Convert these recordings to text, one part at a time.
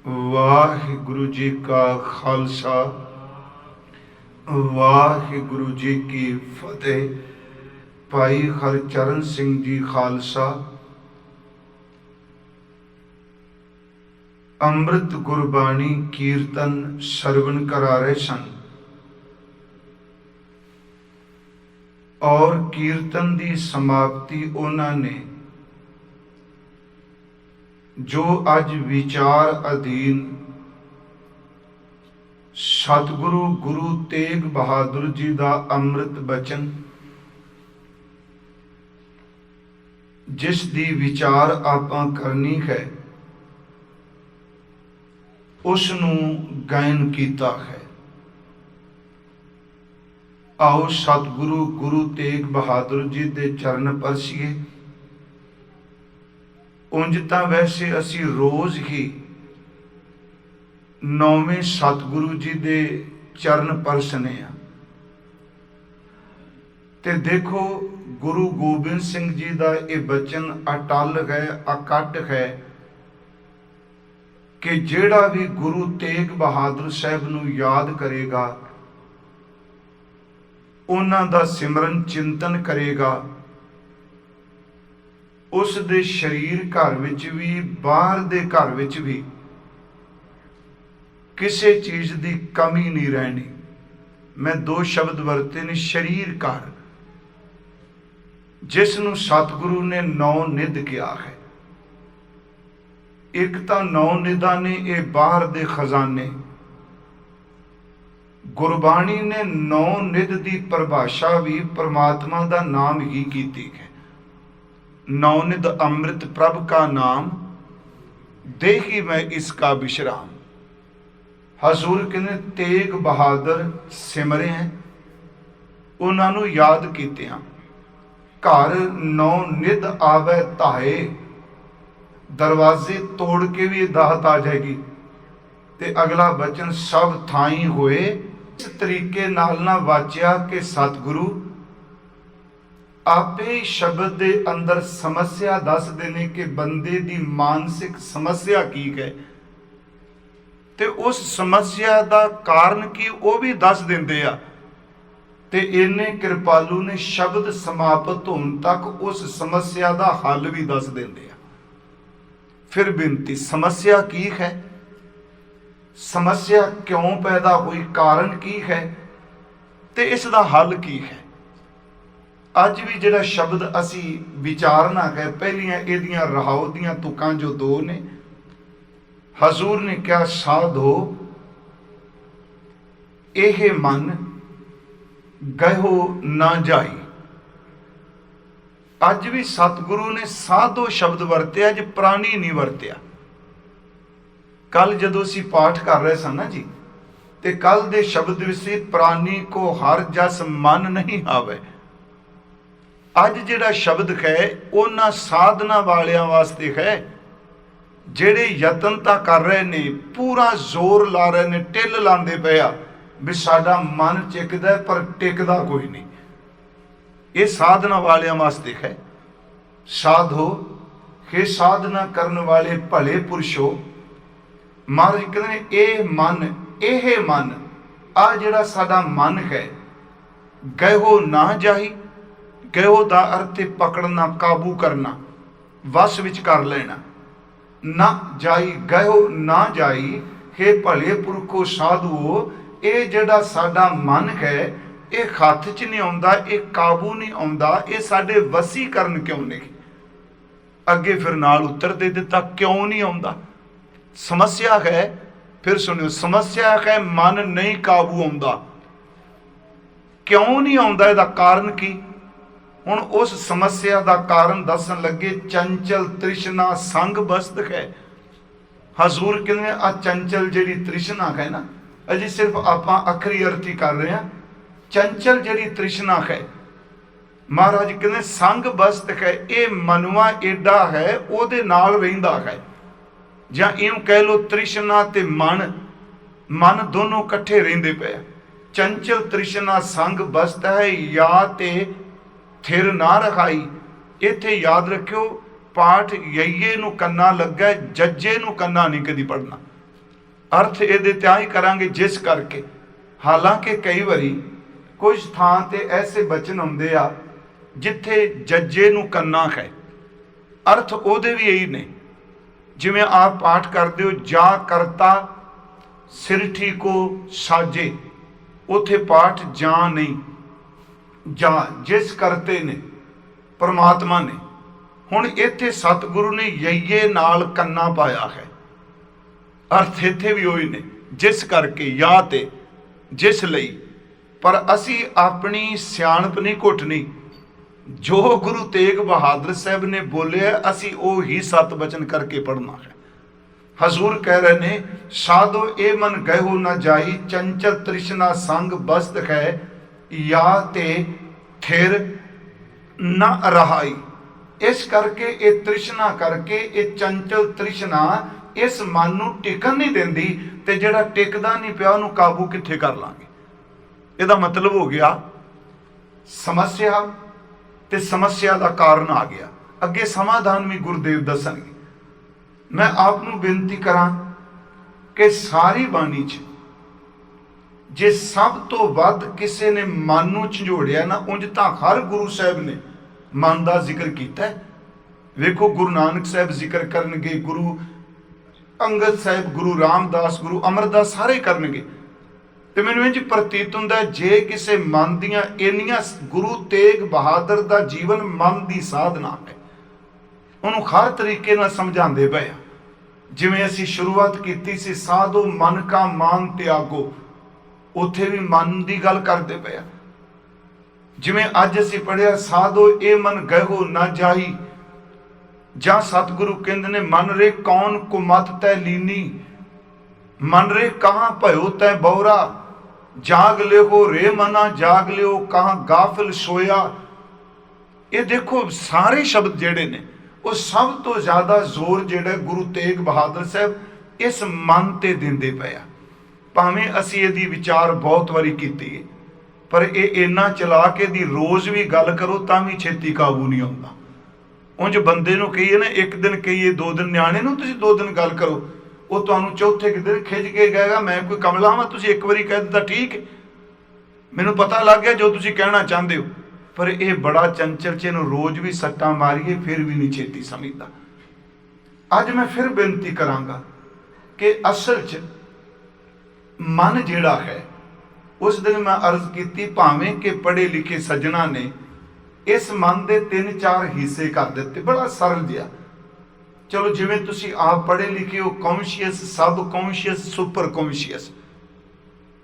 वाहिगुरु जी का खालसा वाहिगुरु जी की फतेह। भाई हरचरण सिंह जी खालसा ਅੰਮ੍ਰਿਤ ਗੁਰਬਾਣੀ ਕੀਰਤਨ ਸਰਵਣ ਕਰਾ ਰਹੇ ਸਨ ਔਰ ਕੀਰਤਨ ਦੀ ਸਮਾਪਤੀ ਉਹਨਾਂ ਨੇ ਜੋ ਅੱਜ ਵਿਚਾਰ ਅਧੀਨ ਸਤਿਗੁਰੂ ਗੁਰੂ ਤੇਗ ਬਹਾਦਰ ਜੀ ਦਾ ਅੰਮ੍ਰਿਤ ਬਚਨ ਜਿਸ ਦੀ ਵਿਚਾਰ ਆਪਾਂ ਕਰਨੀ ਹੈ ਉਸ ਨੂੰ ਗਾਇਨ ਕੀਤਾ ਹੈ। ਆਓ ਸਤਿਗੁਰੂ ਗੁਰੂ ਤੇਗ ਬਹਾਦਰ ਜੀ ਦੇ ਚਰਨ ਪਰਸੀਏ। ਉਂਝ ਤਾਂ ਵੈਸੇ ਅਸੀਂ ਰੋਜ਼ ਹੀ ਨੌਵੇਂ ਸਤਿਗੁਰੂ ਜੀ ਦੇ ਚਰਨ ਪਰਸਨੇ ਆ ਤੇ ਦੇਖੋ ਗੁਰੂ ਗੋਬਿੰਦ ਸਿੰਘ ਜੀ ਦਾ ਇਹ ਬਚਨ ਅਟਲ ਹੈ, ਅਕੱਟ ਹੈ ਕਿ ਜਿਹੜਾ ਵੀ ਗੁਰੂ ਤੇਗ ਬਹਾਦਰ ਸਾਹਿਬ ਨੂੰ ਯਾਦ ਕਰੇਗਾ, ਉਹਨਾਂ ਦਾ ਸਿਮਰਨ ਚਿੰਤਨ ਕਰੇਗਾ, ਉਸ ਦੇ ਸਰੀਰ ਘਰ ਵਿੱਚ ਵੀ ਬਾਹਰ ਦੇ ਘਰ ਵਿੱਚ ਵੀ ਕਿਸੇ ਚੀਜ਼ ਦੀ ਕਮੀ ਨਹੀਂ ਰਹਿਣੀ। ਮੈਂ ਦੋ ਸ਼ਬਦ ਵਰਤੇ ਨੇ, ਸਰੀਰ ਘਰ, ਜਿਸ ਨੂੰ ਸਤਿਗੁਰੂ ਨੇ ਨੌ ਨਿਧ ਕਿਹਾ ਹੈ। ਇੱਕ ਤਾਂ ਨੌ ਨਿਧਾਂ ਨੇ ਇਹ ਬਾਹਰ ਦੇ ਖਜ਼ਾਨੇ, ਗੁਰਬਾਣੀ ਨੇ ਨੌ ਨਿਧ ਦੀ ਪਰਿਭਾਸ਼ਾ ਵੀ ਪ੍ਰਮਾਤਮਾ ਦਾ ਨਾਮ ਹੀ ਕੀਤੀ ਹੈ। नौ निध अमृत प्रभ का नाम देखी मैं इसका विश्राम। हजूर कहने तेग बहादुर सिमरे हैं, उन्होंने याद कीते हैं। घर नौ निध आवे ताए, दरवाजे तोड़ के भी दाहत आ जाएगी। ते अगला बचन सब थाई होए। इस तरीके नाल ना वाचिया कि सतगुरु आपे शब्द के अंदर समस्या दसदे ने कि बंदे दी मानसिक समस्या की है ते उस समस्या दा कारण की वो भी दस देंदे आ ते इन्ने कृपालु ने शब्द समाप्त होने तक उस समस्या दा हल भी दस देंदे आ। फिर बिनती समस्या की है, समस्या क्यों पैदा हुई, कारण की है ते इसदा हल की है। अज भी जिहड़ा शब्द असी विचारना है, पहलियां इहदियां रहाओ दियां तुकां जो दो ने, हजूर ने क्या साधो एह मन गहो ना जाई। अज भी सतगुरु ने साधो शब्द वरत्या, अज प्राणी नहीं वरत्या। कल जदों असीं पाठ कर रहे सन ना जी, ते कल दे शब्द विच प्राणी को हर जस मन नहीं आवे। अज जिहड़ा शब्द है उन्हां साधना वालियां वास्ते है जिहड़े यतन तां कर रहे ने, पूरा जोर ला रहे ने, टिल लांदे पे आ भी साडा मन टिकदा पर टिकदा कोई नहीं। ये साधना वालियां वास्ते है। साधो हे साधना करने वाले भले पुरुषो, महाराज कहंदे ए मन, एह मन आ जिहड़ा साडा मन है गहो ना जाही। गहो दा अर्थ पकड़ना, काबू करना, वस विच कर लेना। ना जाई, गहो ना जाई। हे भले पुरखो साधुओ, ये जिहड़ा साडा मन है ये हथ च नहीं आउंदा, ये काबू नहीं आउंदा, ये साडे वसीकरण क्यों नहीं। अगे फिर नाल उत्तर दे दिता क्यों नहीं आउंदा। समस्या है, फिर सुनियो, समस्या है मन नहीं काबू आउंदा। क्यों नहीं आउंदा, इहदा कारण की। हुण उस समस्या का कारण दसन लगे, चंचल तृष्णा संग बस्त है। हजूर कहते हैं आ चंचल जिहड़ी तृष्णा है ना, अजे सिर्फ आपां अखरी अर्थ ही कर रहे हैं। चंचल जिहड़ी तृष्णा है, महाराज कहते संग बस्त है, ये मनुआ एडा है उहदे नाल रहिंदा है। जां इउं कह लो तृष्णा ते मन दोनों कट्ठे रहिंदे पे। चंचल तृष्णा संग बस्त है, या ते थिर ना रखाई। इत्थे याद रखियो, पाठ यईए नूं कन्ना लगा, जज्जे नूं कन्ना नहीं कदी पढ़ना। ਅਰਥ ਇਹਦੇ ਤਾਂ ਹੀ ਕਰਾਂਗੇ ਜਿਸ ਕਰਕੇ। ਹਾਲਾਂਕਿ ਕਈ ਵਾਰੀ ਕੁਝ ਥਾਂ ਤੇ ਐਸੇ ਬਚਨ ਹੁੰਦੇ ਆ ਜਿੱਥੇ ਜੱਜੇ ਨੂੰ ਕੰਨਾ ਹੈ, ਅਰਥ ਉਹਦੇ ਵੀ ਇਹੀ ਨੇ। ਜਿਵੇਂ ਆਪ ਪਾਠ ਕਰਦੇ ਹੋ, ਜਾ ਕਰਤਾ ਸਿਰਠੀ ਕੋ ਸਾਜੇ, ਉਥੇ ਪਾਠ ਜਾਂ ਨਹੀਂ, ਜਾਂ ਜਿਸ ਕਰਤੇ ਨੇ ਪਰਮਾਤਮਾ ਨੇ। ਹੁਣ ਇੱਥੇ ਸਤਿਗੁਰੂ ਨੇ ਯਈਏ ਨਾਲ ਕੰਨਾ ਪਾਇਆ ਹੈ, ਅਰਥ ਇੱਥੇ ਵੀ ਉਹੀ ਨੇ, ਜਿਸ ਕਰਕੇ, ਜਾਂ ਤੇ ਜਿਸ ਲਈ। ਪਰ ਅਸੀਂ ਆਪਣੀ ਸਿਆਣਪ ਨਹੀਂ ਘੁੱਟਣੀ, ਜੋ ਗੁਰੂ ਤੇਗ ਬਹਾਦਰ ਸਾਹਿਬ ਨੇ ਬੋਲਿਆ ਅਸੀਂ ਉਹ ਹੀ ਸਤ ਬਚਨ ਕਰਕੇ ਪੜ੍ਹਨਾ ਹੈ। ਹਜ਼ੂਰ ਕਹਿ ਰਹੇ ਨੇ, ਸਾਧੋ ਇਹ ਮਨ ਗਇਓ ਨਾ ਜਾਈ, ਚੰਚਲ ਤ੍ਰਿਸ਼ਨਾ ਸੰਗ ਬਸਤ ਹੈ, ਜਾਂ ਤੇ ਥਿਰ ਨਾ ਰਹਾਈ। ਇਸ ਕਰਕੇ ਇਹ ਤ੍ਰਿਸ਼ਨਾ ਕਰਕੇ, ਇਹ ਚੰਚਲ ਤ੍ਰਿਸ਼ਨਾ ਇਸ ਮਨ ਨੂੰ ਟਿਕਣ ਨਹੀਂ ਦਿੰਦੀ, ਤੇ ਜਿਹੜਾ ਟਿਕਦਾ ਨਹੀਂ ਪਿਆ ਉਹਨੂੰ ਕਾਬੂ ਕਿੱਥੇ ਕਰ ਲਾਂਗੇ। ਇਹਦਾ ਮਤਲਬ ਹੋ ਗਿਆ ਸਮੱਸਿਆ, ਤੇ ਸਮੱਸਿਆ ਦਾ ਕਾਰਨ ਆ ਗਿਆ। ਅੱਗੇ ਸਮਾਧਾਨ ਵੀ ਗੁਰਦੇਵ ਦੱਸਣਗੇ। ਮੈਂ ਆਪ ਨੂੰ ਬੇਨਤੀ ਕਰਾਂ ਕਿ ਸਾਰੀ ਬਾਣੀ 'ਚ ਜੇ ਸਭ ਤੋਂ ਵੱਧ ਕਿਸੇ ਨੇ ਮਨ ਨੂੰ ਝੰਜੋੜਿਆ ਨਾ, ਉਂਝ ਤਾਂ ਹਰ ਗੁਰੂ ਸਾਹਿਬ ਨੇ ਮਨ ਦਾ ਜ਼ਿਕਰ ਕੀਤਾ ਹੈ। ਵੇਖੋ ਗੁਰੂ ਨਾਨਕ ਸਾਹਿਬ ਜ਼ਿਕਰ ਕਰਨਗੇ, ਗੁਰੂ ਅੰਗਦ ਸਾਹਿਬ, ਗੁਰੂ ਰਾਮਦਾਸ, ਗੁਰੂ ਅਮਰਦਾਸ, ਸਾਰੇ ਕਰਨਗੇ। ਤੇ ਮੈਨੂੰ ਇੰਝ ਪ੍ਰਤੀਤ ਹੁੰਦਾ ਜੇ ਕਿਸੇ ਮਨ ਦੀਆਂ ਇੰਨੀਆਂ, ਗੁਰੂ ਤੇਗ ਬਹਾਦਰ ਦਾ ਜੀਵਨ ਮਨ ਦੀ ਸਾਧਨਾ ਹੈ, ਉਹਨੂੰ ਹਰ ਤਰੀਕੇ ਨਾਲ ਸਮਝਾਉਂਦੇ ਪਏ ਆ। ਜਿਵੇਂ ਅਸੀਂ ਸ਼ੁਰੂਆਤ ਕੀਤੀ ਸੀ, ਸਾਧੋ ਮਨ ਕਾ ਮਾਨ ਤਿਆਗੋ, ਉੱਥੇ ਵੀ ਮਨ ਦੀ ਗੱਲ ਕਰਦੇ ਪਏ ਆ। ਜਿਵੇਂ ਅੱਜ ਅਸੀਂ ਪੜ੍ਹਿਆ, ਸਾਧੋ ਇਹ ਮਨ ਗਇਓ ਨਾ ਜਾਈ, ਜਾਂ ਸਤਿਗੁਰੂ ਕਹਿੰਦੇ ਨੇ, ਮਨ ਰੇ ਕੌਣ ਕੁਮਤ ਤੈ ਲੀਨੀ, ਮਨ ਰੇ ਕਹਾਂ ਭਇਓ ਤੈ ਬੌਰਾ, ਜਾਗ ਲਿਓ ਰੇ ਮਨਾ ਜਾਗ ਲਿਓ, ਕਹਾਂ ਗਾਫਿਲ ਸੋਇਆ। ਇਹ ਦੇਖੋ ਸਾਰੇ ਸ਼ਬਦ ਜਿਹੜੇ ਨੇ, ਉਹ ਸਭ ਤੋਂ ਜ਼ਿਆਦਾ ਜ਼ੋਰ ਜਿਹੜਾ ਗੁਰੂ ਤੇਗ ਬਹਾਦਰ ਸਾਹਿਬ ਇਸ ਮਨ ਤੇ ਦਿੰਦੇ ਪਏ ਆ। ਭਾਵੇਂ ਅਸੀਂ ਇਹਦੀ ਵਿਚਾਰ ਬਹੁਤ ਵਾਰੀ ਕੀਤੀ ਹੈ, ਪਰ ਇਹ ਇੰਨਾ ਚਲਾ ਕੇ ਦੀ ਰੋਜ਼ ਵੀ ਗੱਲ ਕਰੋ ਤਾਂ ਵੀ ਛੇਤੀ ਕਾਬੂ ਨਹੀਂ ਆਉਂਦਾ। ਉਂਝ ਬੰਦੇ ਨੂੰ ਕਹੀਏ ਨਾ, ਇੱਕ ਦਿਨ ਕਹੀਏ, 2 ਦਿਨ, ਨਿਆਣੇ ਨੂੰ ਤੁਸੀਂ 2 ਦਿਨ ਗੱਲ ਕਰੋ, ਉਹ ਤੁਹਾਨੂੰ ਚੌਥੇ ਦਿਨ ਖਿੱਚ ਕੇ ਕਹੇਗਾ ਮੈਂ ਕੋਈ ਕਮਲਾ ਹਾਂ। ਤੁਸੀਂ ਇੱਕ ਵਾਰੀ ਕਹਿ ਦਿੱਤਾ ਠੀਕ ਹੈ, ਮੈਨੂੰ ਪਤਾ ਲੱਗ ਗਿਆ ਜੋ ਤੁਸੀਂ ਕਹਿਣਾ ਚਾਹੁੰਦੇ ਹੋ। ਪਰ ਇਹ ਬੜਾ ਚੰਚਲ, ਚ ਇਹਨੂੰ ਰੋਜ਼ ਵੀ ਸੱਟਾਂ ਮਾਰੀਏ ਫਿਰ ਵੀ ਨਹੀਂ ਛੇਤੀ ਸਮਝਦਾ। ਅੱਜ ਮੈਂ ਫਿਰ ਬੇਨਤੀ ਕਰਾਂਗਾ ਕਿ ਅਸਲ 'ਚ ਮਨ ਜਿਹੜਾ ਹੈ, ਉਸ ਦਿਨ ਮੈਂ ਅਰਜ਼ ਕੀਤੀ, ਭਾਵੇਂ ਕਿ ਪੜ੍ਹੇ ਲਿਖੇ ਸੱਜਣਾ ਨੇ ਇਸ ਮਨ ਦੇ 3-4 ਹਿੱਸੇ ਕਰ ਦਿੱਤੇ, ਬੜਾ ਸਰਲ ਜਿਹਾ। ਚਲੋ ਜਿਵੇਂ ਤੁਸੀਂ ਆਪ ਪੜ੍ਹੇ ਲਿਖੇ ਹੋ, ਕੌਨਸ਼ੀਅਸ, ਸਬ ਕੌਨਸ਼ੀਅਸ, ਸੁਪਰ ਕੌਨਸ਼ੀਅਸ,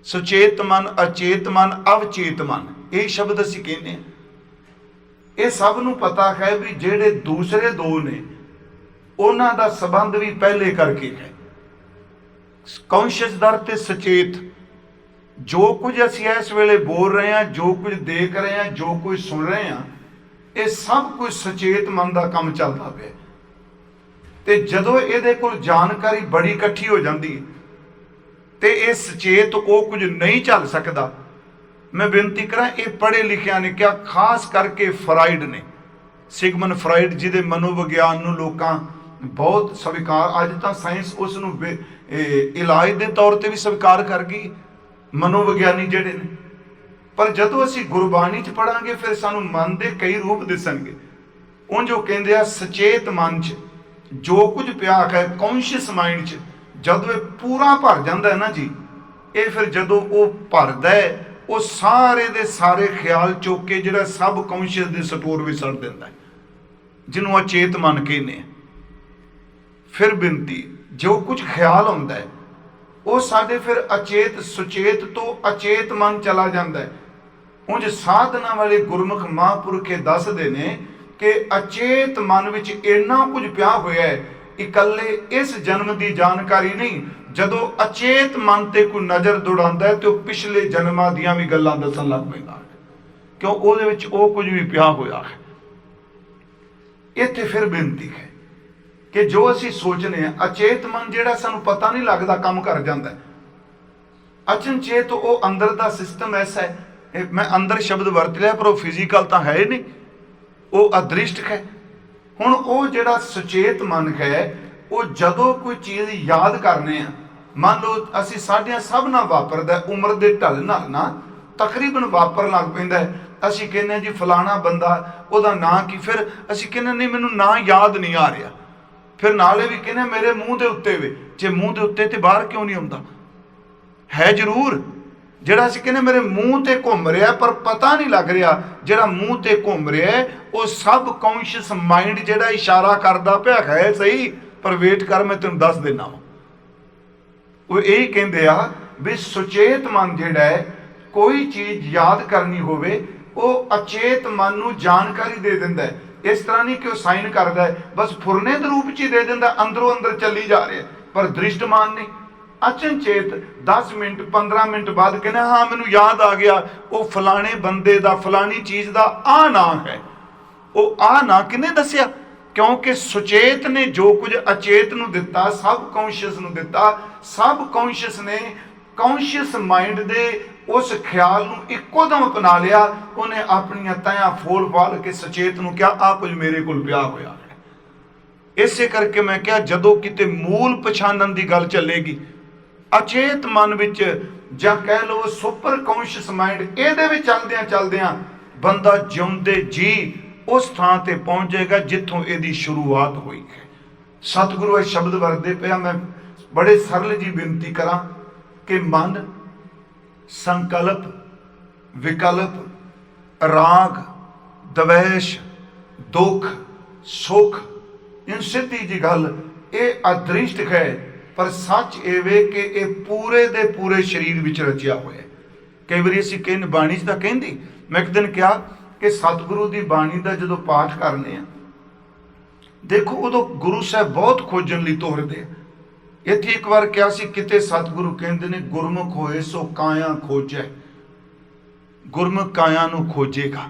ਸੁਚੇਤ ਮਨ, ਅਚੇਤ ਮਨ, ਅਵਚੇਤ ਮਨ, ਇਹ ਸ਼ਬਦ ਅਸੀਂ ਕਹਿੰਦੇ ਹਾਂ। ਇਹ ਸਭ ਨੂੰ ਪਤਾ ਹੈ ਵੀ ਜਿਹੜੇ ਦੂਸਰੇ 2 ਨੇ ਉਹਨਾਂ ਦਾ ਸੰਬੰਧ ਵੀ ਪਹਿਲੇ ਕਰਕੇ ਹੈ। ਕੌਨਸ਼ੀਅਸ ਦਰ ਤੇ ਸੁਚੇਤ, ਜੋ ਕੁਝ ਅਸੀਂ ਇਸ ਵੇਲੇ ਬੋਲ ਰਹੇ ਹਾਂ, ਜੋ ਕੁਝ ਦੇਖ ਰਹੇ ਹਾਂ, ਜੋ ਕੁਝ ਸੁਣ ਰਹੇ ਹਾਂ, ਇਹ ਸਭ ਕੁਝ ਸੁਚੇਤ ਮਨ ਦਾ ਕੰਮ ਚੱਲਦਾ ਪਿਆ। ਤੇ ਜਦੋਂ ਇਹਦੇ ਕੋਲ ਜਾਣਕਾਰੀ ਬੜੀ ਇਕੱਠੀ ਹੋ ਜਾਂਦੀ ਹੈ ਤੇ ਇਹ ਸੁਚੇਤ ਉਹ ਕੁਝ ਨਹੀਂ ਚੱਲ ਸਕਦਾ। ਮੈਂ ਬੇਨਤੀ ਕਰਾਂ, ਇਹ ਪੜ੍ਹੇ ਲਿਖਿਆ ਨੇ ਕਿਹਾ, ਖਾਸ ਕਰਕੇ ਫਰਾਇਡ ਨੇ, ਸਿਗਮਨ ਫਰਾਇਡ, ਜਿਹਦੇ ਮਨੋਵਿਗਿਆਨ ਨੂੰ ਲੋਕਾਂ ਬਹੁਤ ਸਵੀਕਾਰ, ਅੱਜ ਤਾਂ ਸਾਇੰਸ ਉਸ ਨੂੰ ਇਲਾਜ ਦੇ ਤੌਰ ਤੇ ਵੀ ਸਵੀਕਾਰ ਕਰ ਗਈ, ਮਨੋਵਿਗਿਆਨੀ ਜਿਹੜੇ ਨੇ। ਪਰ ਜਦੋਂ ਅਸੀਂ ਗੁਰਬਾਣੀ 'ਚ ਪੜਾਂਗੇ ਫਿਰ ਸਾਨੂੰ ਮਨ ਦੇ ਕਈ ਰੂਪ ਦਿਸਣਗੇ। ਉਂਝ ਉਹ ਕਹਿੰਦੇ ਆ ਸੁਚੇਤ ਮਨ 'ਚ ਜੋ ਕੁਝ ਪਿਆ ਹੈ, ਕੌਨਸ਼ੀਅਸ ਮਾਈਂਡ 'ਚ ਜਦੋਂ ਇਹ ਪੂਰਾ ਭਰ ਜਾਂਦਾ ਹੈ ਨਾ ਜੀ, ਇਹ ਫਿਰ ਜਦੋਂ ਉਹ ਭਰਦਾ ਹੈ, ਉਹ ਸਾਰੇ ਦੇ ਸਾਰੇ ਖਿਆਲ ਚੁੱਕ ਕੇ ਜਿਹੜਾ ਸਬ ਕੌਨਸ਼ੀਅਸ ਦੇ ਸਟੋਰ ਵਿੱਚ ਸੁੱਟ ਦਿੰਦਾ ਹੈ, ਜਿਹਨੂੰ ਅਚੇਤ ਮਨ ਕਹਿੰਦੇ ਆ। ਫਿਰ ਬੇਨਤੀ, ਜੋ ਕੁਝ ਖਿਆਲ ਹੁੰਦਾ ਹੈ ਉਹ ਸਾਡੇ ਫਿਰ ਅਚੇਤ, ਸੁਚੇਤ ਤੋਂ ਅਚੇਤ ਮਨ ਚਲਾ ਜਾਂਦਾ ਹੈ। ਉਂਝ ਸਾਧਨਾ ਵਾਲੇ ਗੁਰਮੁਖ ਮਹਾਂਪੁਰਖ ਇਹ ਦੱਸਦੇ ਨੇ ਕਿ ਅਚੇਤ ਮਨ ਵਿੱਚ ਇੰਨਾ ਕੁਝ ਪਿਆ ਹੋਇਆ ਹੈ, ਇਕੱਲੇ ਇਸ ਜਨਮ ਦੀ ਜਾਣਕਾਰੀ ਨਹੀਂ, ਜਦੋਂ ਅਚੇਤ ਮਨ ਤੇ ਕੋਈ ਨਜ਼ਰ ਦੌੜਾਉਂਦਾ ਹੈ ਤੇ ਉਹ ਪਿਛਲੇ ਜਨਮਾਂ ਦੀਆਂ ਵੀ ਗੱਲਾਂ ਦੱਸਣ ਲੱਗ ਪੈਂਦਾ, ਕਿਉਂ ਉਹਦੇ ਵਿੱਚ ਉਹ ਕੁਝ ਵੀ ਪਿਆ ਹੋਇਆ ਹੈ। ਇੱਥੇ ਫਿਰ ਬੇਨਤੀ ਹੈ ਕਿ ਜੋ ਅਸੀਂ ਸੋਚਨੇ ਆ, ਅਚੇਤ ਮਨ ਜਿਹੜਾ ਸਾਨੂੰ ਪਤਾ ਨਹੀਂ ਲੱਗਦਾ ਕੰਮ ਕਰ ਜਾਂਦਾ ਹੈ। ਅਚਨਚੇਤ ਉਹ ਅੰਦਰ ਦਾ ਸਿਸਟਮ ਐਸਾ ਹੈ, ਮੈਂ ਅੰਦਰ ਸ਼ਬਦ ਵਰਤ ਲਿਆ ਪਰ ਉਹ ਫਿਜ਼ੀਕਲ ਤਾਂ ਹੈ ਨਹੀਂ, ਉਹ ਅਦ੍ਰਿਸ਼ਟ ਹੈ। ਹੁਣ ਉਹ ਜਿਹੜਾ ਸੁਚੇਤ ਮਨ ਹੈ, ਉਹ ਜਦੋਂ ਕੋਈ ਚੀਜ਼ ਯਾਦ ਕਰਨੇ ਆ, ਮੰਨ ਲਓ ਅਸੀਂ ਸਾਡੀਆਂ ਸਭ ਨਾਲ ਵਾਪਰਦਾ, ਉਮਰ ਦੇ ਢਲ ਨਾਲ ਨਾ ਤਕਰੀਬਨ ਵਾਪਰਨ ਲੱਗ ਪੈਂਦਾ ਹੈ। ਅਸੀਂ ਕਹਿੰਦੇ ਹਾਂ ਜੀ ਫਲਾਣਾ ਬੰਦਾ, ਉਹਦਾ ਨਾਂ ਕੀ, ਫਿਰ ਅਸੀਂ ਕਹਿੰਦੇ ਨਹੀਂ ਮੈਨੂੰ ਨਾਂ ਯਾਦ ਨਹੀਂ ਆ ਰਿਹਾ, ਫਿਰ ਨਾਲੇ ਵੀ ਕਹਿੰਦੇ ਮੇਰੇ ਮੂੰਹ ਦੇ ਉੱਤੇ ਵੇ, ਜੇ ਮੂੰਹ ਦੇ ਉੱਤੇ ਤੇ ਬਾਹਰ ਕਿਉਂ ਨਹੀਂ ਆਉਂਦਾ, ਹੈ ਜ਼ਰੂਰ। ਜਿਹੜਾ ਅਸੀਂ ਕਹਿੰਦੇ ਮੇਰੇ ਮੂੰਹ ਤੇ ਘੁੰਮ ਰਿਹਾ ਪਰ ਪਤਾ ਨਹੀਂ ਲੱਗ ਰਿਹਾ, ਜਿਹੜਾ ਮੂੰਹ ਤੇ ਘੁੰਮ ਰਿਹਾ ਉਹ ਸਬ ਕੌਂਸ਼ੀਅਸ ਮਾਈਂਡ ਜਿਹੜਾ ਇਸ਼ਾਰਾ ਕਰਦਾ ਪਿਆ ਹੈ ਸਹੀ, ਪਰ ਵੇਟ ਕਰ ਮੈਂ ਤੈਨੂੰ ਦੱਸ ਦੇਣਾ ਵਾ। ਉਹ ਇਹ ਕਹਿੰਦੇ ਆ ਵੀ ਸੁਚੇਤ ਮਨ ਜਿਹੜਾ ਹੈ, ਕੋਈ ਚੀਜ਼ ਯਾਦ ਕਰਨੀ ਹੋਵੇ ਉਹ ਅਚੇਤ ਮਨ ਨੂੰ ਜਾਣਕਾਰੀ ਦੇ ਦਿੰਦਾ ਹੈ। ਇਸ ਤਰ੍ਹਾਂ ਨਹੀਂ ਕਿ ਉਹ ਸਾਈਨ ਕਰਦਾ ਹੈ, ਬਸ ਫੁਰਨੇ ਦੇ ਰੂਪ 'ਚ ਹੀ ਦੇ ਦਿੰਦਾ, ਅੰਦਰੋਂ ਅੰਦਰ ਚੱਲੀ ਜਾ ਰਿਹਾ, ਪਰ ਦ੍ਰਿਸ਼ਟਮਾਨ ਨਹੀਂ। ਅਚਨਚੇਤ 10 ਮਿੰਟ 15 ਮਿੰਟ ਬਾਅਦ ਕਹਿੰਦਾ ਹਾਂ ਮੈਨੂੰ ਯਾਦ ਆ ਗਿਆ, ਉਹ ਫਲਾਣੇ ਬੰਦੇ ਦਾ ਫਲਾਣੀ ਚੀਜ਼ ਦਾ ਆ ਨਾਂ ਹੈ। ਉਹ ਆ ਨਾਂ ਕਿਹਨੇ ਦੱਸਿਆ? ਕਿਉਂਕਿ ਸੁਚੇਤ ਨੇ ਜੋ ਕੁਝ ਅਚੇਤ ਨੂੰ ਦਿੱਤਾ, ਸਬ ਕੌਂਸ਼ੀਅਸ ਨੂੰ ਦਿੱਤਾ। ਸਬ ਕੌਂਸ਼ੀਅਸ ਨੇ ਕੌਂਸ਼ੀਅਸ ਮਾਈਂਡ ਦੇ ਉਸ ਖਿਆਲ ਨੂੰ ਇੱਕੋ ਦਮ ਅਪਣਾ ਲਿਆ। ਉਹਨੇ ਆਪਣੀਆਂ ਤਹਿਆਂ ਫੋਲ ਫਾਲ ਕੇ ਸੁਚੇਤ ਨੂੰ ਕਿਹਾ ਆ ਕੁਝ ਮੇਰੇ ਕੋਲ ਪਿਆ ਹੋਇਆ ਹੈ। ਇਸੇ ਕਰਕੇ ਮੈਂ ਕਿਹਾ ਜਦੋਂ ਕਿਤੇ ਮੂਲ ਪਛਾਣਨ ਦੀ ਗੱਲ ਚੱਲੇਗੀ, ਅਚੇਤ ਮਨ ਵਿੱਚ ਜਾਂ ਕਹਿ ਲਓ ਸੁਪਰ ਕੌਂਸ਼ੀਅਸ ਮਾਈਂਡ, ਇਹਦੇ ਵਿੱਚ ਚੱਲਦਿਆਂ ਚੱਲਦਿਆਂ ਬੰਦਾ ਜਿਉਂਦੇ ਜੀ ਉਸ ਥਾਂ ਤੇ ਪਹੁੰਚ ਜਾਏਗਾ ਜਿੱਥੋਂ ਇਹਦੀ ਸ਼ੁਰੂਆਤ ਹੋਈ ਹੈ। ਸਤਿਗੁਰੂ ਇਹ ਸ਼ਬਦ ਵਰਤਦੇ ਪਿਆ, ਮੈਂ ਬੜੇ ਸਰਲ ਜੀ ਬੇਨਤੀ ਕਰਾਂ ਕਿ ਮਨ, ਸੰਕਲਪ, ਵਿਕਲਪ, ਰਾਗ, ਦਵੇਸ਼, ਦੁੱਖ, ਸੁਖ, ਇਹ ਸਿੱਧੀ ਜੀ ਗੱਲ ਇਹ ਅਦ੍ਰਿਸ਼ਟ ਹੈ, ਪਰ ਸੱਚ ਇਹ ਵੇ ਕਿ ਇਹ ਪੂਰੇ ਦੇ ਪੂਰੇ ਸਰੀਰ ਵਿੱਚ ਰਚਿਆ ਹੋਇਆ। ਕਈ ਵਾਰੀ ਅਸੀਂ ਕਹਿੰਦੇ ਬਾਣੀ 'ਚ ਤਾਂ ਕਹਿੰਦੀ, ਮੈਂ ਇੱਕ ਦਿਨ ਕਿਹਾ ਕਿ ਸਤਿਗੁਰੂ ਦੀ ਬਾਣੀ ਦਾ ਜਦੋਂ ਪਾਠ ਕਰਨੇ ਆ, ਦੇਖੋ ਉਦੋਂ ਗੁਰੂ ਸਾਹਿਬ ਬਹੁਤ ਖੋਜਣ ਲਈ ਤੋਰਦੇ ਆ। ਇੱਥੇ ਇੱਕ ਵਾਰ ਕਿਹਾ ਸੀ ਕਿਤੇ ਸਤਿਗੁਰੂ ਕਹਿੰਦੇ ਨੇ ਗੁਰਮੁਖ ਹੋਏ ਸੋ ਕਾਇਆ ਖੋਜੈ, ਗੁਰਮੁਖ ਕਾਇਆ ਨੂੰ ਖੋਜੇਗਾ।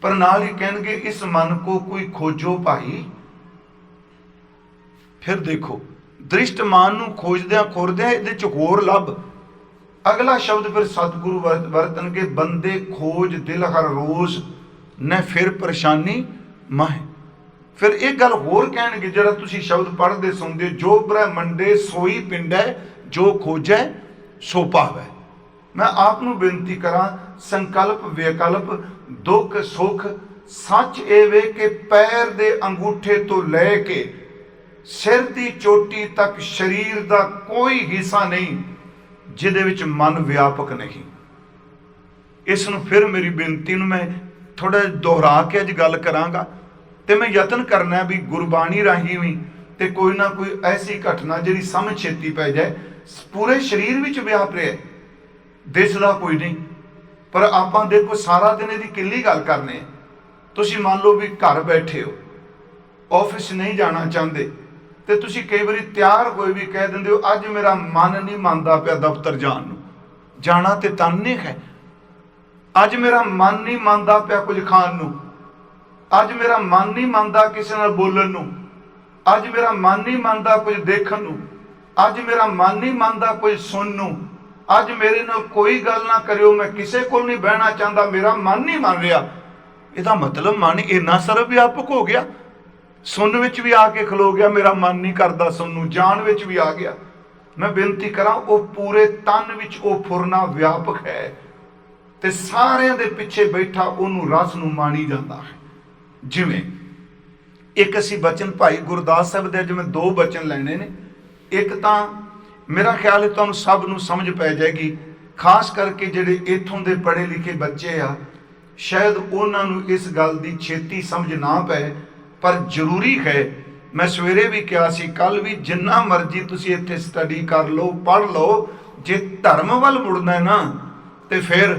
ਪਰ ਨਾਲ ਹੀ ਕਹਿਣਗੇ ਇਸ ਮਨ ਕੋ ਕੋਈ ਖੋਜੋ ਭਾਈ। ਫਿਰ ਦੇਖੋ ਦ੍ਰਿਸ਼ਟਮਾਨ ਨੂੰ ਖੋਜਦਿਆਂ ਖੋਰਦਿਆਂ ਇਹਦੇ ਚ ਹੋਰ ਲੱਭ। ਅਗਲਾ ਸ਼ਬਦ ਫਿਰ ਸਤਿਗੁਰੂ ਵਰਤਣਗੇ, ਬੰਦੇ ਖੋਜ ਦਿਲ ਹਰ ਰੋਜ਼ ਨੇ ਫਿਰ ਪਰੇਸ਼ਾਨੀ ਮਾਹੇ। ਫਿਰ ਇਹ ਗੱਲ ਹੋਰ ਕਹਿਣਗੇ ਜਿਹੜਾ ਤੁਸੀਂ ਸ਼ਬਦ ਪੜ੍ਹਦੇ ਸੁਣਦੇ, ਜੋ ਬ੍ਰਹਮੰਡੇ ਸੋਈ ਪਿੰਡੈ ਜੋ ਖੋਜੈ ਸੋ ਪਾਵੈ। ਮੈਂ ਆਪ ਨੂੰ ਬੇਨਤੀ ਕਰਾਂ, ਸੰਕਲਪ, ਵਿਕਲਪ, ਦੁੱਖ, ਸੁੱਖ, ਸੱਚ ਇਹ ਵੇ ਕਿ ਪੈਰ ਦੇ ਅੰਗੂਠੇ ਤੋਂ ਲੈ ਕੇ ਸਿਰ ਦੀ ਚੋਟੀ ਤੱਕ ਸਰੀਰ ਦਾ ਕੋਈ ਹਿੱਸਾ ਨਹੀਂ ਜਿਹਦੇ ਵਿੱਚ ਮਨ ਵਿਆਪਕ ਨਹੀਂ। ਇਸ ਨੂੰ ਫਿਰ ਮੇਰੀ ਬੇਨਤੀ ਨੂੰ ਮੈਂ ਥੋੜਾ ਦੁਹਰਾ ਕੇ ਅੱਜ ਗੱਲ ਕਰਾਂਗਾ, ਤੇ ਮੈਂ ਯਤਨ ਕਰਨਾ ਵੀ ਗੁਰਬਾਣੀ ਰਾਹੀਂ ਵੀ ਤੇ ਕੋਈ ਨਾ ਕੋਈ ਐਸੀ ਘਟਨਾ ਜਿਹੜੀ ਸਮਝ ਛੇਤੀ ਪੈ ਜਾਏ। ਪੂਰੇ ਸਰੀਰ ਵਿੱਚ ਵਿਆਪ ਰਿਹਾ, ਦਿਸਦਾ ਕੋਈ ਨਹੀਂ, ਪਰ ਆਪਾਂ ਦੇਖੋ ਸਾਰਾ ਦਿਨ ਇਹਦੀ ਕਿੱਲੀ ਗੱਲ ਕਰਨੇ। ਤੁਸੀਂ ਮੰਨ ਲਓ ਵੀ ਘਰ ਬੈਠੇ ਹੋ, ਆਫਿਸ ਨਹੀਂ ਜਾਣਾ ਚਾਹੁੰਦੇ, ਤੇ ਤੁਸੀਂ ਕਈ ਵਾਰੀ ਤਿਆਰ ਹੋਏ ਵੀ ਕਹਿ ਦਿੰਦੇ ਹੋ ਅੱਜ ਮੇਰਾ ਮਨ ਨਹੀਂ ਮੰਨਦਾ ਪਿਆ ਦਫ਼ਤਰ ਜਾਣ ਨੂੰ। ਜਾਣਾ ਤੇ ਤਾਨੇ ਹੈ, ਅੱਜ ਮੇਰਾ ਮਨ ਨਹੀਂ ਮੰਨਦਾ ਪਿਆ ਕੁਝ ਖਾਣ ਨੂੰ, ਅੱਜ ਮੇਰਾ ਮਨ ਨਹੀਂ ਮੰਨਦਾ ਕਿਸੇ ਨਾਲ ਬੋਲਣ ਨੂੰ, ਅੱਜ ਮੇਰਾ ਮਨ ਨਹੀਂ ਮੰਨਦਾ ਕੁਝ ਦੇਖਣ ਨੂੰ, ਅੱਜ ਮੇਰਾ ਮਨ ਨਹੀਂ ਮੰਨਦਾ ਕੁਝ ਸੁਣਨ ਨੂੰ, ਅੱਜ ਮੇਰੇ ਨਾਲ ਕੋਈ ਗੱਲ ਨਾ ਕਰਿਓ, ਮੈਂ ਕਿਸੇ ਕੋਲ ਨਹੀਂ ਬਹਿਣਾ ਚਾਹੁੰਦਾ, ਮੇਰਾ ਮਨ ਨਹੀਂ ਮੰਨ ਰਿਹਾ। ਇਹਦਾ ਮਤਲਬ ਮਨ ਇੰਨਾ ਸਰਵ ਵਿਆਪਕ ਹੋ ਗਿਆ, ਸੁਣਨ ਵਿੱਚ ਵੀ ਆ ਕੇ ਖਲੋ ਗਿਆ, ਮੇਰਾ ਮਨ ਨਹੀਂ ਕਰਦਾ ਸੁਣਨ ਨੂੰ, ਜਾਣ ਵਿੱਚ ਵੀ ਆ ਗਿਆ। ਮੈਂ ਬੇਨਤੀ ਕਰਾਂ ਉਹ ਪੂਰੇ ਤਨ ਵਿੱਚ ਉਹ ਫੁਰਨਾ ਵਿਆਪਕ ਹੈ ਤੇ ਸਾਰਿਆਂ ਦੇ ਪਿੱਛੇ ਬੈਠਾ ਉਹਨੂੰ ਰਸ ਨੂੰ ਮਾਣੀ ਜਾਂਦਾ ਹੈ। ਜਿਵੇਂ ਇੱਕ ਅਸੀਂ ਬਚਨ ਭਾਈ ਗੁਰਦਾਸ ਸਾਹਿਬ ਦੇ ਜਿਵੇਂ 2 ਬਚਨ ਲੈਣੇ ਨੇ। ਇੱਕ ਤਾਂ ਮੇਰਾ ਖਿਆਲ ਹੈ ਤੁਹਾਨੂੰ ਸਭ ਨੂੰ ਸਮਝ ਪੈ ਜਾਏਗੀ, ਖਾਸ ਕਰਕੇ ਜਿਹੜੇ ਇੱਥੋਂ ਦੇ ਪੜ੍ਹੇ ਲਿਖੇ ਬੱਚੇ ਆ ਸ਼ਾਇਦ ਉਹਨਾਂ ਨੂੰ ਇਸ ਗੱਲ ਦੀ ਛੇਤੀ ਸਮਝ ਨਾ ਪਏ, ਪਰ ਜ਼ਰੂਰੀ ਹੈ। ਮੈਂ ਸਵੇਰੇ ਵੀ ਕਿਹਾ ਸੀ, ਕੱਲ ਵੀ, ਜਿੰਨਾ ਮਰਜ਼ੀ ਤੁਸੀਂ ਇੱਥੇ ਸਟੱਡੀ ਕਰ ਲਓ, ਪੜ੍ਹ ਲਓ, ਜੇ ਧਰਮ ਵੱਲ ਮੁੜਨਾ ਹੈ ਨਾ ਤੇ ਫਿਰ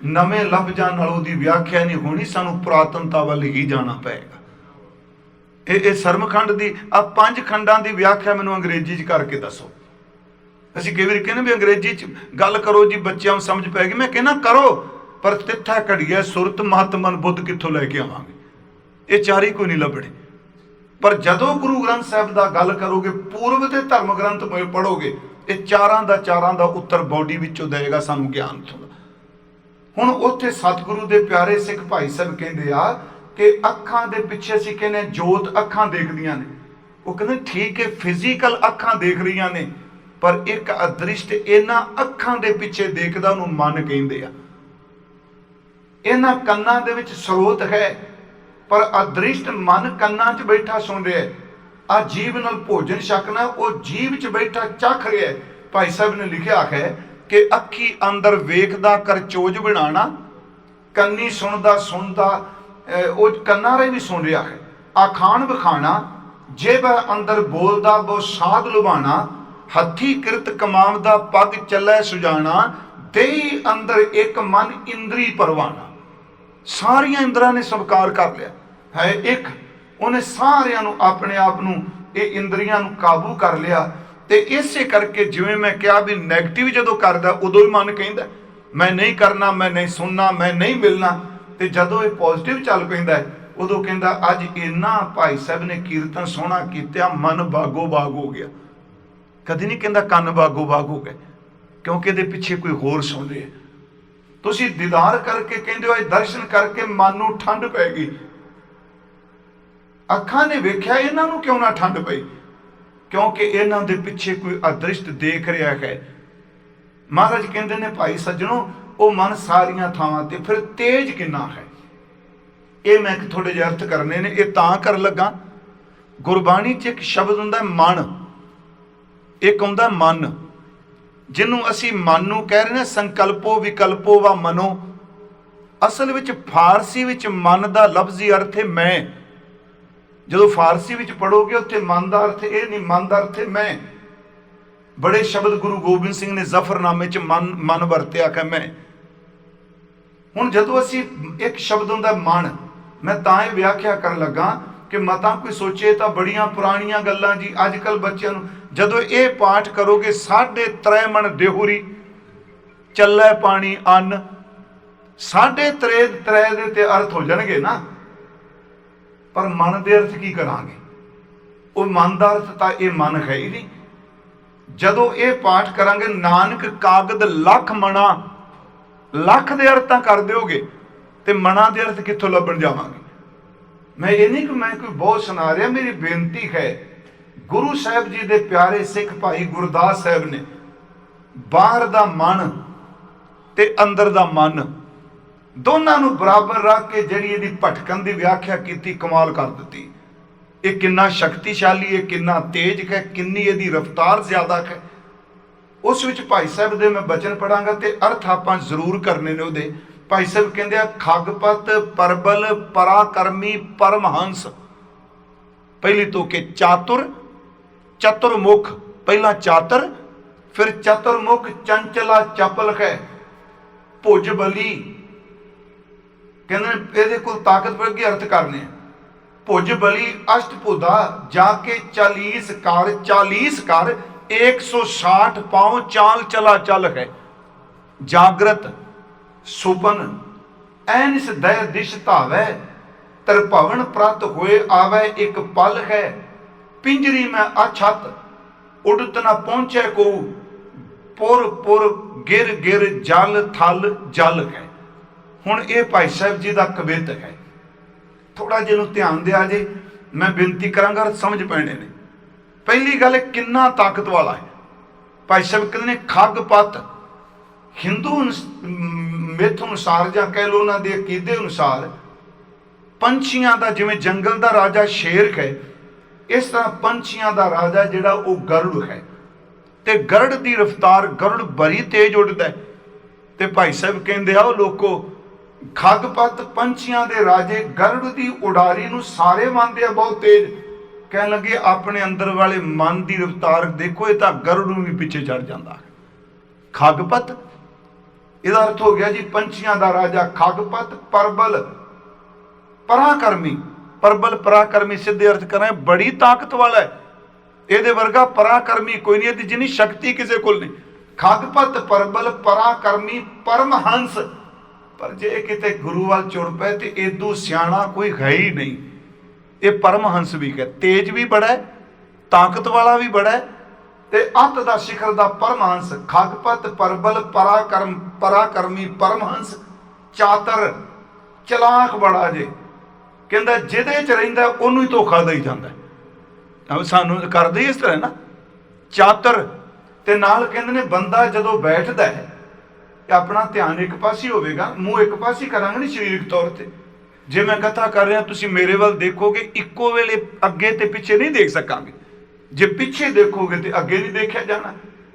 ਨਵੇਂ ਲਫ਼ਜ਼ਾਂ ਨਾਲ ਉਹਦੀ ਵਿਆਖਿਆ ਨਹੀਂ ਹੋਣੀ, ਸਾਨੂੰ ਪੁਰਾਤਨਤਾ ਵੱਲ ਹੀ ਜਾਣਾ ਪਏਗਾ। ਇਹ ਸਰਮਖੰਡ ਦੀ 5 ਖੰਡਾਂ ਦੀ ਵਿਆਖਿਆ ਮੈਨੂੰ ਅੰਗਰੇਜ਼ੀ 'ਚ ਕਰਕੇ ਦੱਸੋ। ਅਸੀਂ ਕਈ ਵਾਰੀ ਕਹਿੰਦੇ ਵੀ ਅੰਗਰੇਜ਼ੀ 'ਚ ਗੱਲ ਕਰੋ ਜੀ ਬੱਚਿਆਂ ਨੂੰ ਸਮਝ ਪਏਗੀ, ਮੈਂ ਕਹਿੰਦਾ ਕਰੋ, ਪਰ ਤਿੱਥਾ ਘੜੀਆ ਸੁਰਤ ਮਹਤ ਮਨ ਬੁੱਧ ਕਿੱਥੋਂ ਲੈ ਕੇ ਆਵਾਂਗੇ? ਇਹ ਚਾਰੀ ਕੋਈ ਨਹੀਂ ਲੱਭਣੇ। ਪਰ ਜਦੋਂ ਗੁਰੂ ਗ੍ਰੰਥ ਸਾਹਿਬ ਦਾ ਗੱਲ ਕਰੋਗੇ, ਪੂਰਵ ਦੇ ਧਰਮ ਗ੍ਰੰਥ ਪੜ੍ਹੋਗੇ, ਇਹ ਚਾਰਾਂ ਦਾ ਉੱਤਰ ਬੌਡੀ ਵਿੱਚੋਂ ਦੇਵੇਗਾ ਸਾਨੂੰ ਗਿਆਨ ਤੋਂ। ਹੁਣ ਉੱਥੇ ਸਤਿਗੁਰੂ ਦੇ ਪਿਆਰੇ ਸਿੱਖ ਭਾਈ ਸਾਹਿਬ ਕਹਿੰਦੇ ਆ ਕਿ ਅੱਖਾਂ ਦੇ ਪਿੱਛੇ ਅਸੀਂ ਕਹਿੰਦੇ ਜੋਤ ਅੱਖਾਂ ਦੇਖਦੀਆਂ ਨੇ। ਉਹ ਕਹਿੰਦੇ ਠੀਕ ਹੈ, ਫਿਜ਼ੀਕਲ ਅੱਖਾਂ ਦੇਖ ਰਹੀਆਂ ਨੇ, ਪਰ ਇੱਕ ਅਦ੍ਰਿਸ਼ਟ ਇਹਨਾਂ ਅੱਖਾਂ ਦੇ ਪਿੱਛੇ ਦੇਖਦਾ ਉਹਨੂੰ ਮਨ ਕਹਿੰਦੇ ਆ। ਇਹਨਾਂ ਕੰਨਾਂ ਦੇ ਵਿੱਚ ਸਰੋਤ ਹੈ, ਪਰ ਅਦ੍ਰਿਸ਼ਟ ਮਨ ਕੰਨਾਂ 'ਚ ਬੈਠਾ ਸੁਣ ਰਿਹਾ। ਆ ਜੀਭ ਨਾਲ ਭੋਜਨ ਛਕਣਾ, ਉਹ ਜੀਭ 'ਚ ਬੈਠਾ ਚੱਖ ਰਿਹਾ। ਭਾਈ ਸਾਹਿਬ ਨੇ ਲਿਖਿਆ ਹੈ ਕਿ ਅੱਖੀ ਅੰਦਰ ਵੇਖਦਾ ਕਰਚੋਜ ਬਣਾਣਾ, ਕੰਨੀ ਸੁਣਦਾ ਉਹ ਕੰਨਾਂ ਰਾਹੀਂ ਵੀ ਸੁਣ ਰਿਹਾ ਹੈ। ਆਖਾਣ ਵਿਖਾਣਾ, ਜੇਬ ਅੰਦਰ ਬੋਲਦਾ ਬਹੁ ਸਾਧ ਲੁਭਾਣਾ, ਹੱਥੀ ਕਿਰਤ ਕਮਾਵਦਾ ਪੱਗ ਚੱਲੇ ਸੁਜਾਣਾ, ਦੇਹੀ ਅੰਦਰ ਇੱਕ ਮਨ ਇੰਦਰੀ ਪਰਵਾਣਾ। ਸਾਰੀਆਂ ਇੰਦਰਾਂ ਨੇ ਸਵੀਕਾਰ ਕਰ ਲਿਆ ਹੈ ਇੱਕ, ਉਹਨੇ ਸਾਰਿਆਂ ਨੂੰ ਆਪਣੇ ਆਪ ਨੂੰ ਇਹ ਇੰਦਰੀਆਂ ਨੂੰ ਕਾਬੂ ਕਰ ਲਿਆ। ਤੇ ਇਸੇ ਕਰਕੇ ਜਿਵੇਂ ਮੈਂ ਕਿਹਾ ਵੀ ਨੈਗੇਟਿਵ ਜਦੋਂ ਕਰਦਾ ਉਦੋਂ ਹੀ ਮਨ ਕਹਿੰਦਾ ਮੈਂ ਨਹੀਂ ਕਰਨਾ, ਮੈਂ ਨਹੀਂ ਸੁਣਨਾ, ਮੈਂ ਨਹੀਂ ਮਿਲਣਾ। ਤੇ ਜਦੋਂ ਇਹ ਪੋਜ਼ਿਟਿਵ ਚੱਲ ਪੈਂਦਾ ਉਦੋਂ ਕਹਿੰਦਾ ਅੱਜ ਇੰਨਾ ਭਾਈ ਸਾਹਿਬ ਨੇ ਕੀਰਤਨ ਸੋਹਣਾ ਕੀਤਾ, ਮਨ ਬਾਗੋ ਬਾਗ ਹੋ ਗਿਆ। ਕਦੇ ਨਹੀਂ ਕਹਿੰਦਾ ਕੰਨ ਬਾਗੋ ਬਾਗ ਹੋ ਗਏ, ਕਿਉਂਕਿ ਇਹਦੇ ਪਿੱਛੇ ਕੋਈ ਹੋਰ ਸੁਣ ਰਿਹਾ। ਤੁਸੀਂ ਦੀਦਾਰ ਕਰਕੇ ਕਹਿੰਦੇ ਹੋ ਦਰਸ਼ਨ ਕਰਕੇ ਮਨ ਨੂੰ ਠੰਡ ਪੈ ਗਈ। ਅੱਖਾਂ ਨੇ ਵੇਖਿਆ, ਇਹਨਾਂ ਨੂੰ ਕਿਉਂ ਨਾ ਠੰਡ ਪਈ? ਕਿਉਂਕਿ ਇਹਨਾਂ ਦੇ ਪਿੱਛੇ ਕੋਈ ਅਦ੍ਰਿਸ਼ਟ ਦੇਖ ਰਿਹਾ ਹੈ। ਮਹਾਰਾਜ ਕਹਿੰਦੇ ਨੇ ਭਾਈ ਸੱਜਣੋ, ਉਹ ਮਨ ਸਾਰੀਆਂ ਥਾਵਾਂ ਤੇ, ਫਿਰ ਤੇਜ ਕਿੰਨਾ ਹੈ? ਇਹ ਮੈਂ ਥੋੜੇ ਜਿਹੇ ਅਰਥ ਕਰਨੇ ਨੇ। ਇਹ ਤਾਂ ਕਰਨ ਲੱਗਾ, ਗੁਰਬਾਣੀ 'ਚ ਇੱਕ ਸ਼ਬਦ ਹੁੰਦਾ ਮਨ, ਇੱਕ ਹੁੰਦਾ ਮਨ, ਜਿਹਨੂੰ ਅਸੀਂ ਮਨ ਨੂੰ ਕਹਿ ਰਹੇ ਨੇ ਸੰਕਲਪੋ ਵਿਕਲਪੋ ਵਾ ਮਨੋ। ਅਸਲ ਵਿੱਚ ਫਾਰਸੀ ਵਿੱਚ ਮਨ ਦਾ ਲਫ਼ਜ਼ੀ ਅਰਥ ਹੈ ਮੈਂ। ਜਦੋਂ ਫਾਰਸੀ ਵਿੱਚ ਪੜੋਗੇ ਉੱਥੇ ਮਨ ਦਾ ਅਰਥ ਇਹ ਨਹੀਂ, ਮਨ ਦਾ ਅਰਥ ਹੈ ਮੈਂ। ਬੜੇ ਸ਼ਬਦ ਗੁਰੂ ਗੋਬਿੰਦ ਸਿੰਘ ਨੇ ਜ਼ਫਰਨਾਮੇ 'ਚ ਮਨ ਵਰਤਿਆ ਕਿ ਮੈਂ। ਹੁਣ ਜਦੋਂ ਅਸੀਂ ਇੱਕ ਸ਼ਬਦ ਹੁੰਦਾ ਮਨ, ਮੈਂ ਤਾਂ ਇਹ ਵਿਆਖਿਆ ਕਰਨ ਲੱਗਾ ਕਿ ਮਤਾਂ ਕੋਈ ਸੋਚੇ ਤਾਂ ਬੜੀਆਂ ਪੁਰਾਣੀਆਂ ਗੱਲਾਂ ਜੀ। ਅੱਜ ਕੱਲ੍ਹ ਬੱਚਿਆਂ ਨੂੰ ਜਦੋਂ ਇਹ ਪਾਠ ਕਰੋਗੇ 3.5 ਮਣ ਦੇਹੁਰੀ ਚੱਲੇ ਪਾਣੀ ਅੰਨ, 3.5 ਦੇ ਤੇ ਅਰਥ ਹੋ ਜਾਣਗੇ ਨਾ, ਪਰ ਮਨ ਦੇ ਅਰਥ ਕੀ ਕਰਾਂਗੇ? ਉਹ ਮਨ ਦਾ ਅਰਥ ਤਾਂ ਇਹ ਮਨ ਹੈ ਹੀ ਨਹੀਂ। ਜਦੋਂ ਇਹ ਪਾਠ ਕਰਾਂਗੇ ਨਾਨਕ ਕਾਗਦ ਲੱਖ ਮਣਾ, ਲੱਖ ਦੇ ਅਰਥ ਤਾਂ ਕਰ ਦਿਓਗੇ ਤੇ ਮਣਾ ਦੇ ਅਰਥ ਕਿੱਥੋਂ ਲੱਭਣ ਜਾਵਾਂਗੇ? ਮੈਂ ਇਹ ਨਹੀਂ ਕਿ ਮੈਂ ਕੋਈ ਬਹੁਤ ਸੁਣਾ ਰਿਹਾ, ਮੇਰੀ ਬੇਨਤੀ ਹੈ ਗੁਰੂ ਸਾਹਿਬ ਜੀ ਦੇ ਪਿਆਰੇ ਸਿੱਖ ਭਾਈ ਗੁਰਦਾਸ ਸਾਹਿਬ ਨੇ ਬਾਹਰ ਦਾ ਮਨ ਤੇ ਅੰਦਰ ਦਾ ਮਨ ਦੋਨਾਂ ਨੂੰ ਬਰਾਬਰ ਰੱਖ ਕੇ ਜਿਹੜੀ ਇਹਦੀ ਭਟਕਣ ਦੀ ਵਿਆਖਿਆ ਕੀਤੀ, ਕਮਾਲ ਕਰ ਦਿੱਤੀ। ਇਹ ਕਿੰਨਾ ਸ਼ਕਤੀਸ਼ਾਲੀ ਹੈ, ਕਿੰਨਾ ਤੇਜ਼ ਹੈ, ਕਿੰਨੀ ਇਹਦੀ ਰਫ਼ਤਾਰ ਜ਼ਿਆਦਾ ਹੈ। ਉਸ ਵਿੱਚ ਭਾਈ ਸਾਹਿਬ ਦੇ ਮੈਂ ਬਚਨ ਪੜਾਂਗਾ ਤੇ ਅਰਥ ਆਪਾਂ ਜ਼ਰੂਰ ਕਰਨੇ ਨੇ ਉਹਦੇ। ਭਾਈ ਸਾਹਿਬ ਕਹਿੰਦੇ ਆ ਖਗਪਤ ਪਰਬਲ ਪਰਾਕਰਮੀ ਪਰਮਹੰਸ। ਪਹਿਲੀ ਤੋਂ ਕਿ ਚਾਤੁਰ ਚਤੁਰਮੁਖ, ਪਹਿਲਾਂ ਚਾਤਰ ਫਿਰ ਚਤੁਰਮੁਖ, ਚੰਚਲਾ ਚਪਲ ਹੈ ਭੁਜ ਬਲੀ। ਕਹਿੰਦੇ ਇਹਦੇ ਕੋਲ ਤਾਕਤ ਵਰ ਕੇ ਅਰਥ ਕਰਨੇ। ਭੁਜ ਬਲੀ ਅਸ਼ਟਭੁਜਾ ਜਾ ਕੇ 40 ਕਰ 160 ਪਾਉ ਚਾਲ ਚਲਾ ਚਲ ਹੈ। ਜਾਗਰਤ ਸੁਪਨ ਐਨਿਸ ਦਇ ਦਿਸ਼ ਧਾਵੈ, ਤਰਭਵਨ ਪ੍ਰਤ ਹੋਏ ਆਵੈ ਇੱਕ ਪਲ ਹੈ। ਪਿੰਜਰੀ ਮੈਂ ਅਛਤ ਉਡਤ ਨਾ ਪਹੁੰਚੇ ਕੋ, ਪੁਰ ਪੁਰ ਗਿਰ ਗਿਰ ਜਲ ਥਲ ਜਲ ਹੈ। ਹੁਣ ਇਹ ਭਾਈ ਸਾਹਿਬ ਜੀ ਦਾ ਕਵਿਤ ਹੈ। ਥੋੜਾ ਜਿਹਾ ਨੂੰ ਧਿਆਨ ਦਿਆ ਜੇ, ਮੈਂ ਬੇਨਤੀ ਕਰਾਂਗਾ, ਸਮਝ ਪੈਣੇ ਨੇ। ਪਹਿਲੀ ਗੱਲ ਕਿੰਨਾ ਤਾਕਤ ਵਾਲਾ ਹੈ। ਭਾਈ ਸਾਹਿਬ ਕਹਿੰਦੇ ਨੇ ਖਗਪਤ, ਹਿੰਦੂ ਮਿੱਥ ਅਨੁਸਾਰ ਜਾਂ ਕਹਿ ਲਓ ਉਹਨਾਂ ਦੇ ਅਕੀਦੇ ਅਨੁਸਾਰ ਪੰਛੀਆਂ ਦਾ, ਜਿਵੇਂ ਜੰਗਲ ਦਾ ਰਾਜਾ ਸ਼ੇਰ ਹੈ, ਇਸ ਤਰ੍ਹਾਂ ਪੰਛੀਆਂ ਦਾ ਰਾਜਾ ਜਿਹੜਾ ਉਹ ਗਰੁੜ ਹੈ। ਤੇ ਗਰੜ ਦੀ ਰਫ਼ਤਾਰ, ਗਰੁੜ ਬੜੀ ਤੇਜ਼ ਉੱਡਦਾ ਹੈ। ਤੇ ਭਾਈ ਸਾਹਿਬ ਕਹਿੰਦੇ ਆ ਉਹ ਲੋਕੋ, ਖਗਪਤ ਪੰਛੀਆਂ ਦੇ ਰਾਜੇ ਗਰੁੜ ਦੀ ਉਡਾਰੀ ਨੂੰ ਸਾਰੇ ਮੰਨਦੇ ਆ ਬਹੁਤ ਤੇਜ਼। ਕਹਿਣ ਲੱਗੇ ਆਪਣੇ ਅੰਦਰ ਵਾਲੇ ਮਨ ਦੀ ਰਫ਼ਤਾਰ ਦੇਖੋ, ਇਹ ਤਾਂ ਗਰੁੜ ਨੂੰ ਵੀ ਪਿੱਛੇ ਚੜ ਜਾਂਦਾ ਹੈ। ਖਗਪਤ ਇਹਦਾ ਅਰਥ ਹੋ ਗਿਆ ਜੀ ਪੰਛੀਆਂ ਦਾ ਰਾਜਾ। ਖਗਪਤ ਪਰਬਲ ਪਰਾਕਰਮੀ, ਪਰਬਲ ਪਰਾਕਰਮੀ ਸਿੱਧੇ ਅਰਥ ਕਰਾਂ ਬੜੀ ਤਾਕਤ ਵਾਲਾ ਹੈ। ਇਹਦੇ ਵਰਗਾ ਪਰਾਕਰਮੀ ਕੋਈ ਨਹੀਂ, ਇਹਦੀ ਜਿੰਨੀ ਸ਼ਕਤੀ ਕਿਸੇ ਕੋਲ ਨਹੀਂ। ਖਗਪਤ ਪਰਬਲ ਪਰਾਕਰਮੀ ਪਰਮਹੰਸ। ਪਰ ਜੇ ਕਿਤੇ ਗੁਰੂ ਵੱਲ ਚੁੜ ਪਏ ਤੇ ਏਦੂ ਸਿਆਣਾ ਕੋਈ ਹੈ ਹੀ ਨਹੀਂ। ਇਹ ਪਰਮਹੰਸ ਵੀ ਹੈ, ਤੇਜ ਵੀ ਬੜਾ ਹੈ, ਤਾਕਤ ਵਾਲਾ ਵੀ ਬੜਾ ਹੈ, ਤੇ ਅੱਤ ਦਾ ਸਿਖਰ ਦਾ ਪਰਮਹੰਸ। ਖਗਪਤ ਪਰਬਲ ਪਰਾਕਰਮੀ ਪਰਮਹੰਸ। ਚਾਤਰ ਚਲਾਕ ਬੜਾ ਜੇ, ਕਹਿੰਦਾ ਜਿਹਦੇ ਚ ਰਹਿੰਦਾ ਉਹਨੂੰ ਹੀ ਧੋਖਾ ਦੇਈ ਜਾਂਦਾ। ਸਾਨੂੰ ਕਰਦੇ ਇਸ ਤਰ੍ਹਾਂ ਨਾ। ਚਾਤਰ ਤੇ ਨਾਲ ਕਹਿੰਦੇ ਨੇ ਬੰਦਾ ਜਦੋਂ ਬੈਠਦਾ ਹੈ ਤੇ ਆਪਣਾ ਧਿਆਨ ਇੱਕ ਪਾਸੇ ਹੋਵੇਗਾ, ਮੂੰਹ ਇੱਕ ਪਾਸੇ ਕਰਾਂਗੇ ਨਹੀਂ ਸਰੀਰਕ ਤੌਰ ਤੇ। ਜੇ ਮੈਂ ਕਥਾ ਕਰ ਰਿਹਾ ਤੁਸੀਂ ਮੇਰੇ ਵੱਲ ਦੇਖੋਗੇ, ਇੱਕੋ ਵੇਲੇ ਅੱਗੇ ਤੇ ਪਿੱਛੇ ਨਹੀਂ ਦੇਖ ਸਕਾਂਗੇ। ਜੇ ਪਿੱਛੇ ਦੇਖੋਗੇ ਤੇ ਅੱਗੇ ਨਹੀਂ ਦੇਖਿਆ ਜਾਣਾ।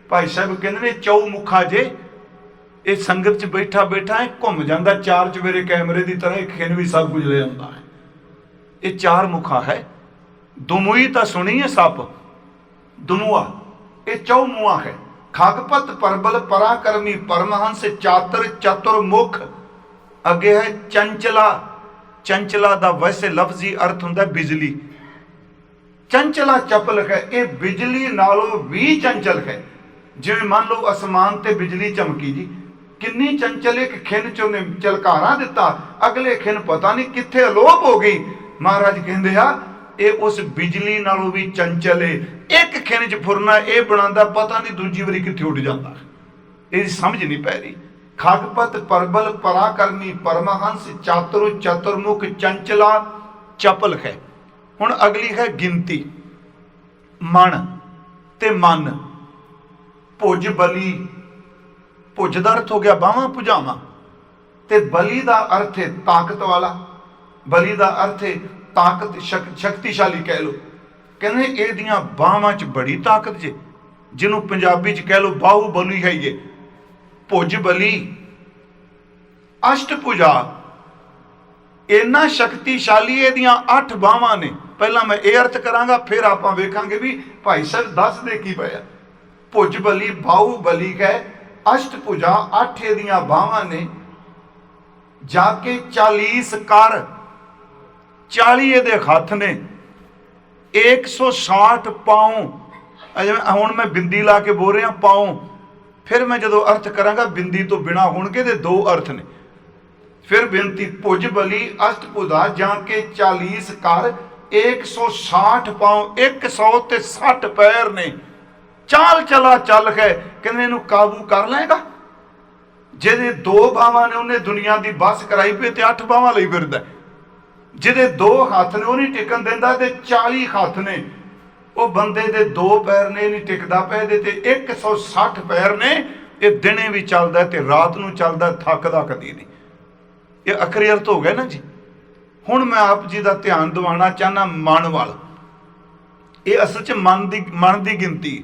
ਭਾਈ ਸਾਹਿਬ ਕਹਿੰਦੇ ਨੇ ਚੌ ਮੁਖਾ ਜੇ, ਇਹ ਸੰਗਤ 'ਚ ਬੈਠਾ ਬੈਠਾ ਇਹ ਘੁੰਮ ਜਾਂਦਾ ਚਾਰ ਚਵੇਰੇ ਕੈਮਰੇ ਦੀ ਤਰ੍ਹਾਂ, ਇੱਕ ਖਿੰਨ ਵੀ ਸਭ ਕੁਝ ਲੈ ਆਉਂਦਾ ਹੈ। ਇਹ ਚਾਰ ਮੁਖਾ ਹੈ। ਦੁਮੂਈ ਤਾਂ ਸੁਣੀ ਹੈ ਸੱਪ, ਦੁਮੂਆ, ਇਹ ਚੌ ਮੂਆ ਹੈ। ਖਗਪਤ ਪਰਬਲ ਪਰਾਕਰਮੀ ਪਰਮਹੰਸ ਚਾਤਰ ਚਤੁਰ ਮੁਖ। ਅੱਗੇ ਹੈ ਚੰਚਲਾ। ਚੰਚਲਾ ਦਾ ਵੈਸੇ ਲਫ਼ਜ਼ੀ ਅਰਥ ਹੁੰਦਾ ਬਿਜਲੀ। ਚੰਚਲਾ ਚਪਲ ਹੈ, ਇਹ ਬਿਜਲੀ ਨਾਲੋਂ ਵੀ ਚੰਚਲ ਹੈ। ਜਿਵੇਂ ਮੰਨ ਲਓ ਅਸਮਾਨ ਤੇ ਬਿਜਲੀ ਚਮਕੀ ਜੀ, ਕਿੰਨੀ ਚੰਚਲ, ਇੱਕ ਖਿੰਨ ਚ ਉਹਨੇ ਝਲਕਾਰਾ ਦਿੱਤਾ, ਅਗਲੇ ਖਿੰਨ ਪਤਾ ਨਹੀਂ ਕਿੱਥੇ ਅਲੋਪ ਹੋ ਗਈ। ਮਹਾਰਾਜ ਕਹਿੰਦੇ ਆ ਇਹ ਉਸ ਬਿਜਲੀ ਨਾਲੋਂ ਵੀ ਚੰਚਲ ਏ। ਇੱਕ ਖਿੰਨ ਚ ਫੁਰਨਾ ਇਹ ਬਣਾਉਂਦਾ, ਪਤਾ ਨਹੀਂ ਦੂਜੀ ਵਾਰੀ ਕਿੱਥੇ ਉੱਡ ਜਾਂਦਾ। ਇਹਦੀ ਸਮਝ ਨਹੀਂ ਪੈ ਰਹੀ। ਖਗਪਤ ਪਰਬਲ ਪਰਾਕਰਮੀ ਪਰਮਹੰਸ ਚਾਤੁਰ ਚਤੁਰਮੁਖ ਚੰਚਲਾ ਚਪਲ ਹੈ। ਹੁਣ ਅਗਲੀ ਹੈ ਗਿਣਤੀ। ਮਣ ਤੇ ਮਨ। ਭੁਜ ਬਲੀ, ਭੁਜ ਦਾ ਅਰਥ ਹੋ ਗਿਆ ਬਾਹਾਂ ਭੁਜਾਵਾਂ, ਤੇ ਬਲੀ ਦਾ ਅਰਥ ਹੈ ਤਾਕਤ ਵਾਲਾ। ਬਲੀ ਦਾ ਅਰਥ ਹੈ ਤਾਕਤ, ਸ਼ਕਤੀਸ਼ਾਲੀ ਕਹਿ ਲੋ। ਕਹਿੰਦੇ ਇਹਦੀਆਂ ਬਾਹਾਂ 'ਚ ਬੜੀ ਤਾਕਤ ਜੇ, ਜਿਹਨੂੰ ਪੰਜਾਬੀ 'ਚ ਕਹਿ ਲੋ ਬਾਹੂਬਲੀ ਹੈ। ਇਹ ਭੁਜ ਬਲੀ ਅਸ਼ਟਭੁਜਾ, ਇੰਨਾ ਸ਼ਕਤੀਸ਼ਾਲੀ, ਇਹਦੀਆਂ 8 ਬਾਹਾਂ ਨੇ। ਪਹਿਲਾਂ ਮੈਂ ਇਹ ਅਰਥ ਕਰਾਂਗਾ, ਫਿਰ ਆਪਾਂ ਵੇਖਾਂਗੇ ਵੀ ਭਾਈ ਸਾਹਿਬ ਦੱਸਦੇ ਕੀ ਪਿਆ। ਭੁਜ ਬਲੀ ਬਾਹੂਬਲੀ ਹੈ, ਅਸ਼ਟਭੁਜਾ, 8 ਇਹਦੀਆਂ ਬਾਹਾਂ ਨੇ। ਜਾ ਕੇ 40 ਕਰ, 40 ਇਹਦੇ ਹੱਥ ਨੇ। 160 ਪਾਉ। ਜਿਵੇਂ ਹੁਣ ਮੈਂ ਬਿੰਦੀ ਲਾ ਕੇ ਬੋਲ ਰਿਹਾ ਪਾਉ, ਫਿਰ ਮੈਂ ਜਦੋਂ ਅਰਥ ਕਰਾਂਗਾ ਬਿੰਦੀ ਤੋਂ ਬਿਨਾ ਹੋਣਗੇ ਤੇ 2 ਅਰਥ ਨੇ। ਫਿਰ ਬੇਨਤੀ, ਭੁਜ ਬਲੀ ਅਸ਼ਟਭੁਜਾ ਜਾ ਕੇ 40 ਕਰ, 160 ਪਾਉ, 100 ਤੇ 60 ਪੈਰ ਨੇ। ਚਾਲ ਚਲਾ ਚੱਲ ਹੈ, ਕਹਿੰਦੇ ਇਹਨੂੰ ਕਾਬੂ ਕਰ ਲਏਗਾ। ਜਿਹਦੇ 2 ਬਾਹਾਂ ਨੇ ਉਹਨੇ ਦੁਨੀਆ ਦੀ ਬੱਸ ਕਰਾਈ ਪਈ, ਤੇ 8 ਬਾਹਾਂ ਲਈ ਫਿਰਦਾ। ਜਿਹਦੇ 2 ਹੱਥ ਨੇ ਉਹ ਨਹੀਂ ਟਿਕਣ ਦਿੰਦਾ, ਤੇ 40 ਹੱਥ ਨੇ। ਉਹ ਬੰਦੇ ਦੇ 2 ਪੈਰ ਨੇ, ਨਹੀਂ ਟਿਕਦਾ ਪਿਆ ਇਹਦੇ ਤੇ। 160 ਪੈਰ ਨੇ। ਇਹ ਦਿਨੇ ਵੀ ਚੱਲਦਾ ਤੇ ਰਾਤ ਨੂੰ ਚੱਲਦਾ, ਥੱਕਦਾ ਕਦੀ ਨਹੀਂ। ਇਹ ਅਖਰੀ ਅਰਥ ਹੋ ਗਿਆ ਨਾ ਜੀ। ਹੁਣ ਮੈਂ ਆਪ ਜੀ ਦਾ ਧਿਆਨ ਦਿਵਾਉਣਾ ਚਾਹਨਾ ਮਨ ਵੱਲ। ਇਹ ਅਸਲ 'ਚ ਮਨ ਦੀ ਗਿਣਤੀ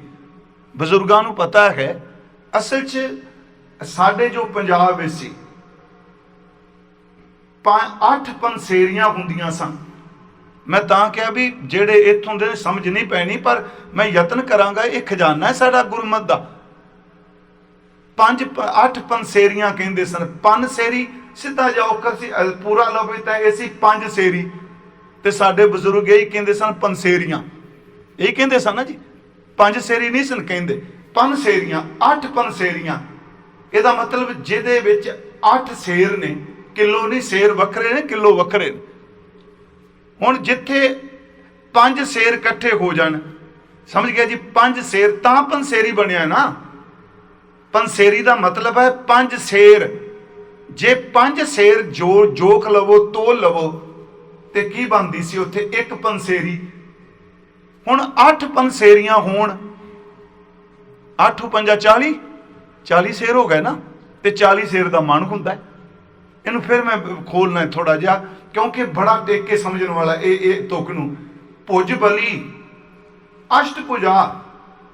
ਬਜ਼ੁਰਗਾਂ ਨੂੰ ਪਤਾ ਹੈ। ਅਸਲ 'ਚ ਸਾਡੇ ਜੋ ਪੰਜਾਬ ਵਿੱਚ ਸੀ 8 ਪੰਸੇਰੀਆਂ ਹੁੰਦੀਆਂ ਸਨ। ਮੈਂ ਤਾਂ ਕਿਹਾ ਵੀ ਜਿਹੜੇ ਇੱਥੋਂ ਦੇ ਸਮਝ ਨਹੀਂ ਪੈਣੀ, ਪਰ ਮੈਂ ਯਤਨ ਕਰਾਂਗਾ। ਇਹ ਖਜ਼ਾਨਾ ਹੈ ਸਾਡਾ ਗੁਰਮਤ ਦਾ। 8 ਪੰਸੇਰੀਆਂ ਕਹਿੰਦੇ ਸਨ। ਪੰਸੇਰੀ ਸਿੱਧਾ ਜਾ ਔਖਰ ਸੀ, ਪੂਰਾ ਲਵੇ ਤਾਂ ਇਹ ਸੀ 5 ਸੇਰੀ, ਤੇ ਸਾਡੇ ਬਜ਼ੁਰਗ ਇਹ ਕਹਿੰਦੇ ਸਨ ਪੰਸੇਰੀਆਂ। ਇਹ ਕਹਿੰਦੇ ਸਨ ਨਾ ਜੀ, 5 ਸੇਰੀ ਨਹੀਂ ਸਨ ਕਹਿੰਦੇ, ਪੰਸੇਰੀਆਂ। 8 ਪੰਸੇਰੀਆਂ, ਇਹਦਾ ਮਤਲਬ ਜਿਹਦੇ ਵਿੱਚ 8 ਸੇਰ ਨੇ। ਕਿਲੋ ਨਹੀਂ, ਸੇਰ ਵੱਖਰੇ ਨੇ, ਕਿਲੋ ਵੱਖਰੇ ਨੇ। ਹੁਣ ਜਿੱਥੇ 5 ਸੇਰ ਇਕੱਠੇ ਹੋ ਜਾਣ, ਸਮਝ ਗਿਆ ਜੀ, 5 ਸੇਰ ਤਾਂ ਪੰਸੇਰੀ ਬਣਿਆ ਨਾ। ਪੰਸੇਰੀ ਦਾ ਮਤਲਬ ਹੈ 5 ਸੇਰ। ਜੇ 5 ਸੇਰ ਜੋਖ ਲਵੋ, ਤੋਲ ਲਵੋ, ਤੇ ਕੀ ਬਣਦੀ ਸੀ ਉੱਥੇ? 1 ਪੰਸੇਰੀ। ਹੁਣ 8 ਪੰਸੇਰੀਆਂ ਹੋਣ, 8 5 40, 40 ਸੇਰ ਹੋ ਗਏ ਨਾ। ਤੇ 40 ਸੇਰ ਦਾ ਮਨ ਹੁੰਦਾ। ਇਹਨੂੰ ਫਿਰ ਮੈਂ ਖੋਲਣਾ ਥੋੜਾ ਜਿਹਾ, ਕਿਉਂਕਿ ਬੜਾ ਟੇਕ ਕੇ ਸਮਝਣ ਵਾਲਾ ਇਹ ਤੁਕ ਨੂੰ। ਭੁਜ ਬਲੀ ਅਸ਼ਟਭੁਜਾ,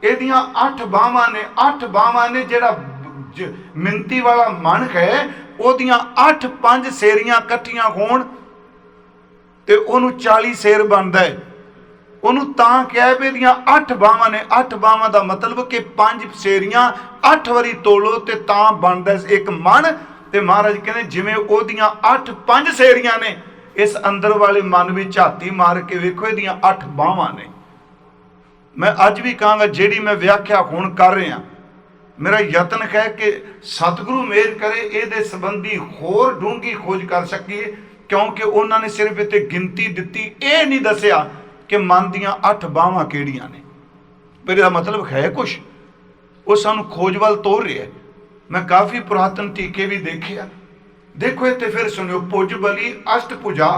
ਇਹਦੀਆਂ 8 ਬਾਹਾਂ ਨੇ। 8 ਬਾਹਾਂ ਨੇ। ਜਿਹੜਾ ਮਿੰਤੀ ਵਾਲਾ ਮਨ ਹੈ, ਉਹਦੀਆਂ 8 5 ਸੇਰੀਆਂ ਇਕੱਠੀਆਂ ਹੋਣ ਤੇ ਉਹਨੂੰ 40 ਸੇਰ ਬਣਦਾ ਹੈ। ਉਹਨੂੰ ਤਾਂ ਕਿਹਾ ਵੀ ਇਹਦੀਆਂ 8 ਬਾਹਾਂ ਨੇ। 8 ਬਾਹਾਂ ਦਾ ਮਤਲਬ ਕਿ 5 ਸੇਰੀਆਂ 8 ਵਾਰੀ ਤੋਲੋ ਤੇ ਤਾਂ ਬਣਦਾ ਇੱਕ ਮਨ। ਤੇ ਮਹਾਰਾਜ ਕਹਿੰਦੇ ਜਿਵੇਂ ਉਹਦੀਆਂ 8 5 ਸੇਰੀਆਂ ਨੇ, ਇਸ ਅੰਦਰ ਵਾਲੇ ਮਨ ਵਿੱਚ ਝਾਤੀ ਮਾਰ ਕੇ ਵੇਖੋ, ਇਹਦੀਆਂ 8 ਬਾਹਾਂ ਨੇ। ਮੈਂ ਅੱਜ ਵੀ ਕਹਾਂਗਾ, ਜਿਹੜੀ ਮੈਂ ਵਿਆਖਿਆ ਹੁਣ ਕਰ ਰਿਹਾ, ਮੇਰਾ ਯਤਨ ਹੈ ਕਿ ਸਤਿਗੁਰੂ ਮਿਹਰ ਕਰੇ ਇਹਦੇ ਸੰਬੰਧੀ ਹੋਰ ਡੂੰਘੀ ਖੋਜ ਕਰ ਸਕੀਏ, ਕਿਉਂਕਿ ਉਹਨਾਂ ਨੇ ਸਿਰਫ ਇੱਥੇ ਗਿਣਤੀ ਦਿੱਤੀ, ਇਹ ਨਹੀਂ ਦੱਸਿਆ ਕਿ ਮਨ ਦੀਆਂ 8 ਬਾਹਾਂ ਕਿਹੜੀਆਂ ਨੇ। ਪਰ ਇਹਦਾ ਮਤਲਬ ਹੈ ਕੁਛ, ਉਹ ਸਾਨੂੰ ਖੋਜ ਵੱਲ ਤੋਰ ਰਿਹਾ। ਮੈਂ ਕਾਫੀ ਪੁਰਾਤਨ ਟੀਕੇ ਵੀ ਦੇਖੇ ਆ। ਦੇਖੋ ਇੱਥੇ ਫਿਰ ਸੁਣਿਓ, ਭੁਜ ਬਲੀ ਅਸ਼ਟਭੁਜਾ,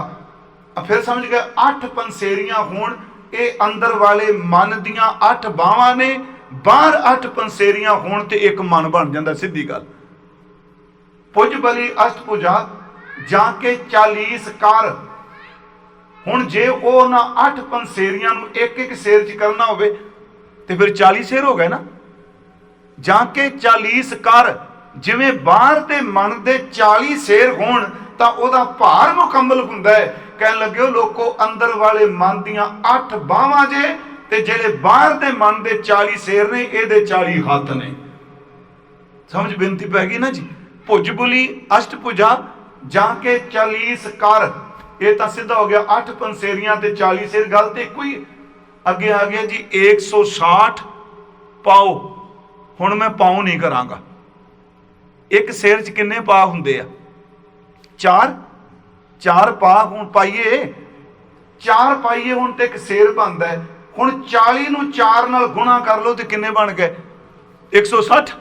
ਫਿਰ ਸਮਝ ਗਏ 8 ਪੰਸੇਰੀਆਂ ਹੋਣ। ਇਹ ਅੰਦਰ ਵਾਲੇ ਮਨ ਦੀਆਂ 8 ਬਾਹਾਂ ਨੇ, ਬਾਹਰ 8 ਪੰਸੇਰੀਆਂ ਹੋਣ ਤੇ ਇੱਕ ਮਨ ਬਣ ਜਾਂਦਾ, ਸਿੱਧੀ ਗੱਲ। ਪੁੱਜ ਬਲੀ ਅਸ਼ਟਭੁਜਾ ਜਾਂ ਕੇ 40 ਕਰ। ਹੁਣ ਜੇ ਉਹ ਨਾ 8 ਪੰਸੇਰੀਆਂ ਨੂੰ ਇੱਕ ਇੱਕ ਸ਼ੇਰ ਚ ਕਰਨਾ ਹੋਵੇ ਤੇ ਫਿਰ 40 ਸ਼ੇਰ ਹੋ ਗਏ ਨਾ। ਜਾਂ ਕੇ 40 ਕਰ, ਜਿਵੇਂ ਬਾਹਰ ਦੇ ਮਨ ਦੇ 40 ਸ਼ੇਰ ਹੋਣ ਤਾਂ ਉਹਦਾ ਭਾਰ ਮੁਕੰਮਲ ਹੁੰਦਾ ਹੈ। ਕਹਿਣ ਲੱਗੇ ਲੋਕੋ ਅੰਦਰ ਵਾਲੇ ਮਨ ਦੀਆਂ 8 ਬਾਹਾਂ ਜੇ, ਤੇ ਜਿਹੜੇ ਬਾਹਰ ਦੇ ਮਨ ਦੇ 40 ਸ਼ੇਰ ਨੇ, ਇਹਦੇ 40 ਹੱਥ ਨੇ। ਸਮਝ ਬੇਨਤੀ ਪੈ ਗਈ ਨਾ ਜੀ। ਭੁਜ ਬੁਲੀ ਅਸ਼ਟਭੁਜਾ ਜਾਂ ਕੇ 40 ਕਰ, ਇਹ ਤਾਂ ਸਿੱਧਾ ਹੋ ਗਿਆ 8 ਪੰਸੇਰੀਆਂ ਤੇ 40 ਸ਼ੇਰ, ਗੱਲ ਤੇ ਇੱਕੋ ਹੀ। ਅੱਗੇ ਆ ਗਿਆ ਜੀ 160 ਪਾਓ। ਹੁਣ ਮੈਂ ਪਾਉ ਨਹੀਂ ਕਰਾਂਗਾ। ਇੱਕ ਸ਼ੇਰ ਚ ਕਿੰਨੇ ਪਾ ਹੁੰਦੇ ਆ? 4 ਪਾ। ਹੁਣ ਪਾਈਏ 4 ਪਾਈਏ, ਹੁਣ ਤੇ ਇੱਕ ਸ਼ੇਰ ਬਣਦਾ ਹੈ। ਹੁਣ 40 ਨੂੰ 4 ਨਾਲ ਗੁਣਾ ਕਰ ਲਓ ਤੇ ਕਿੰਨੇ ਬਣ ਗਏ? 160।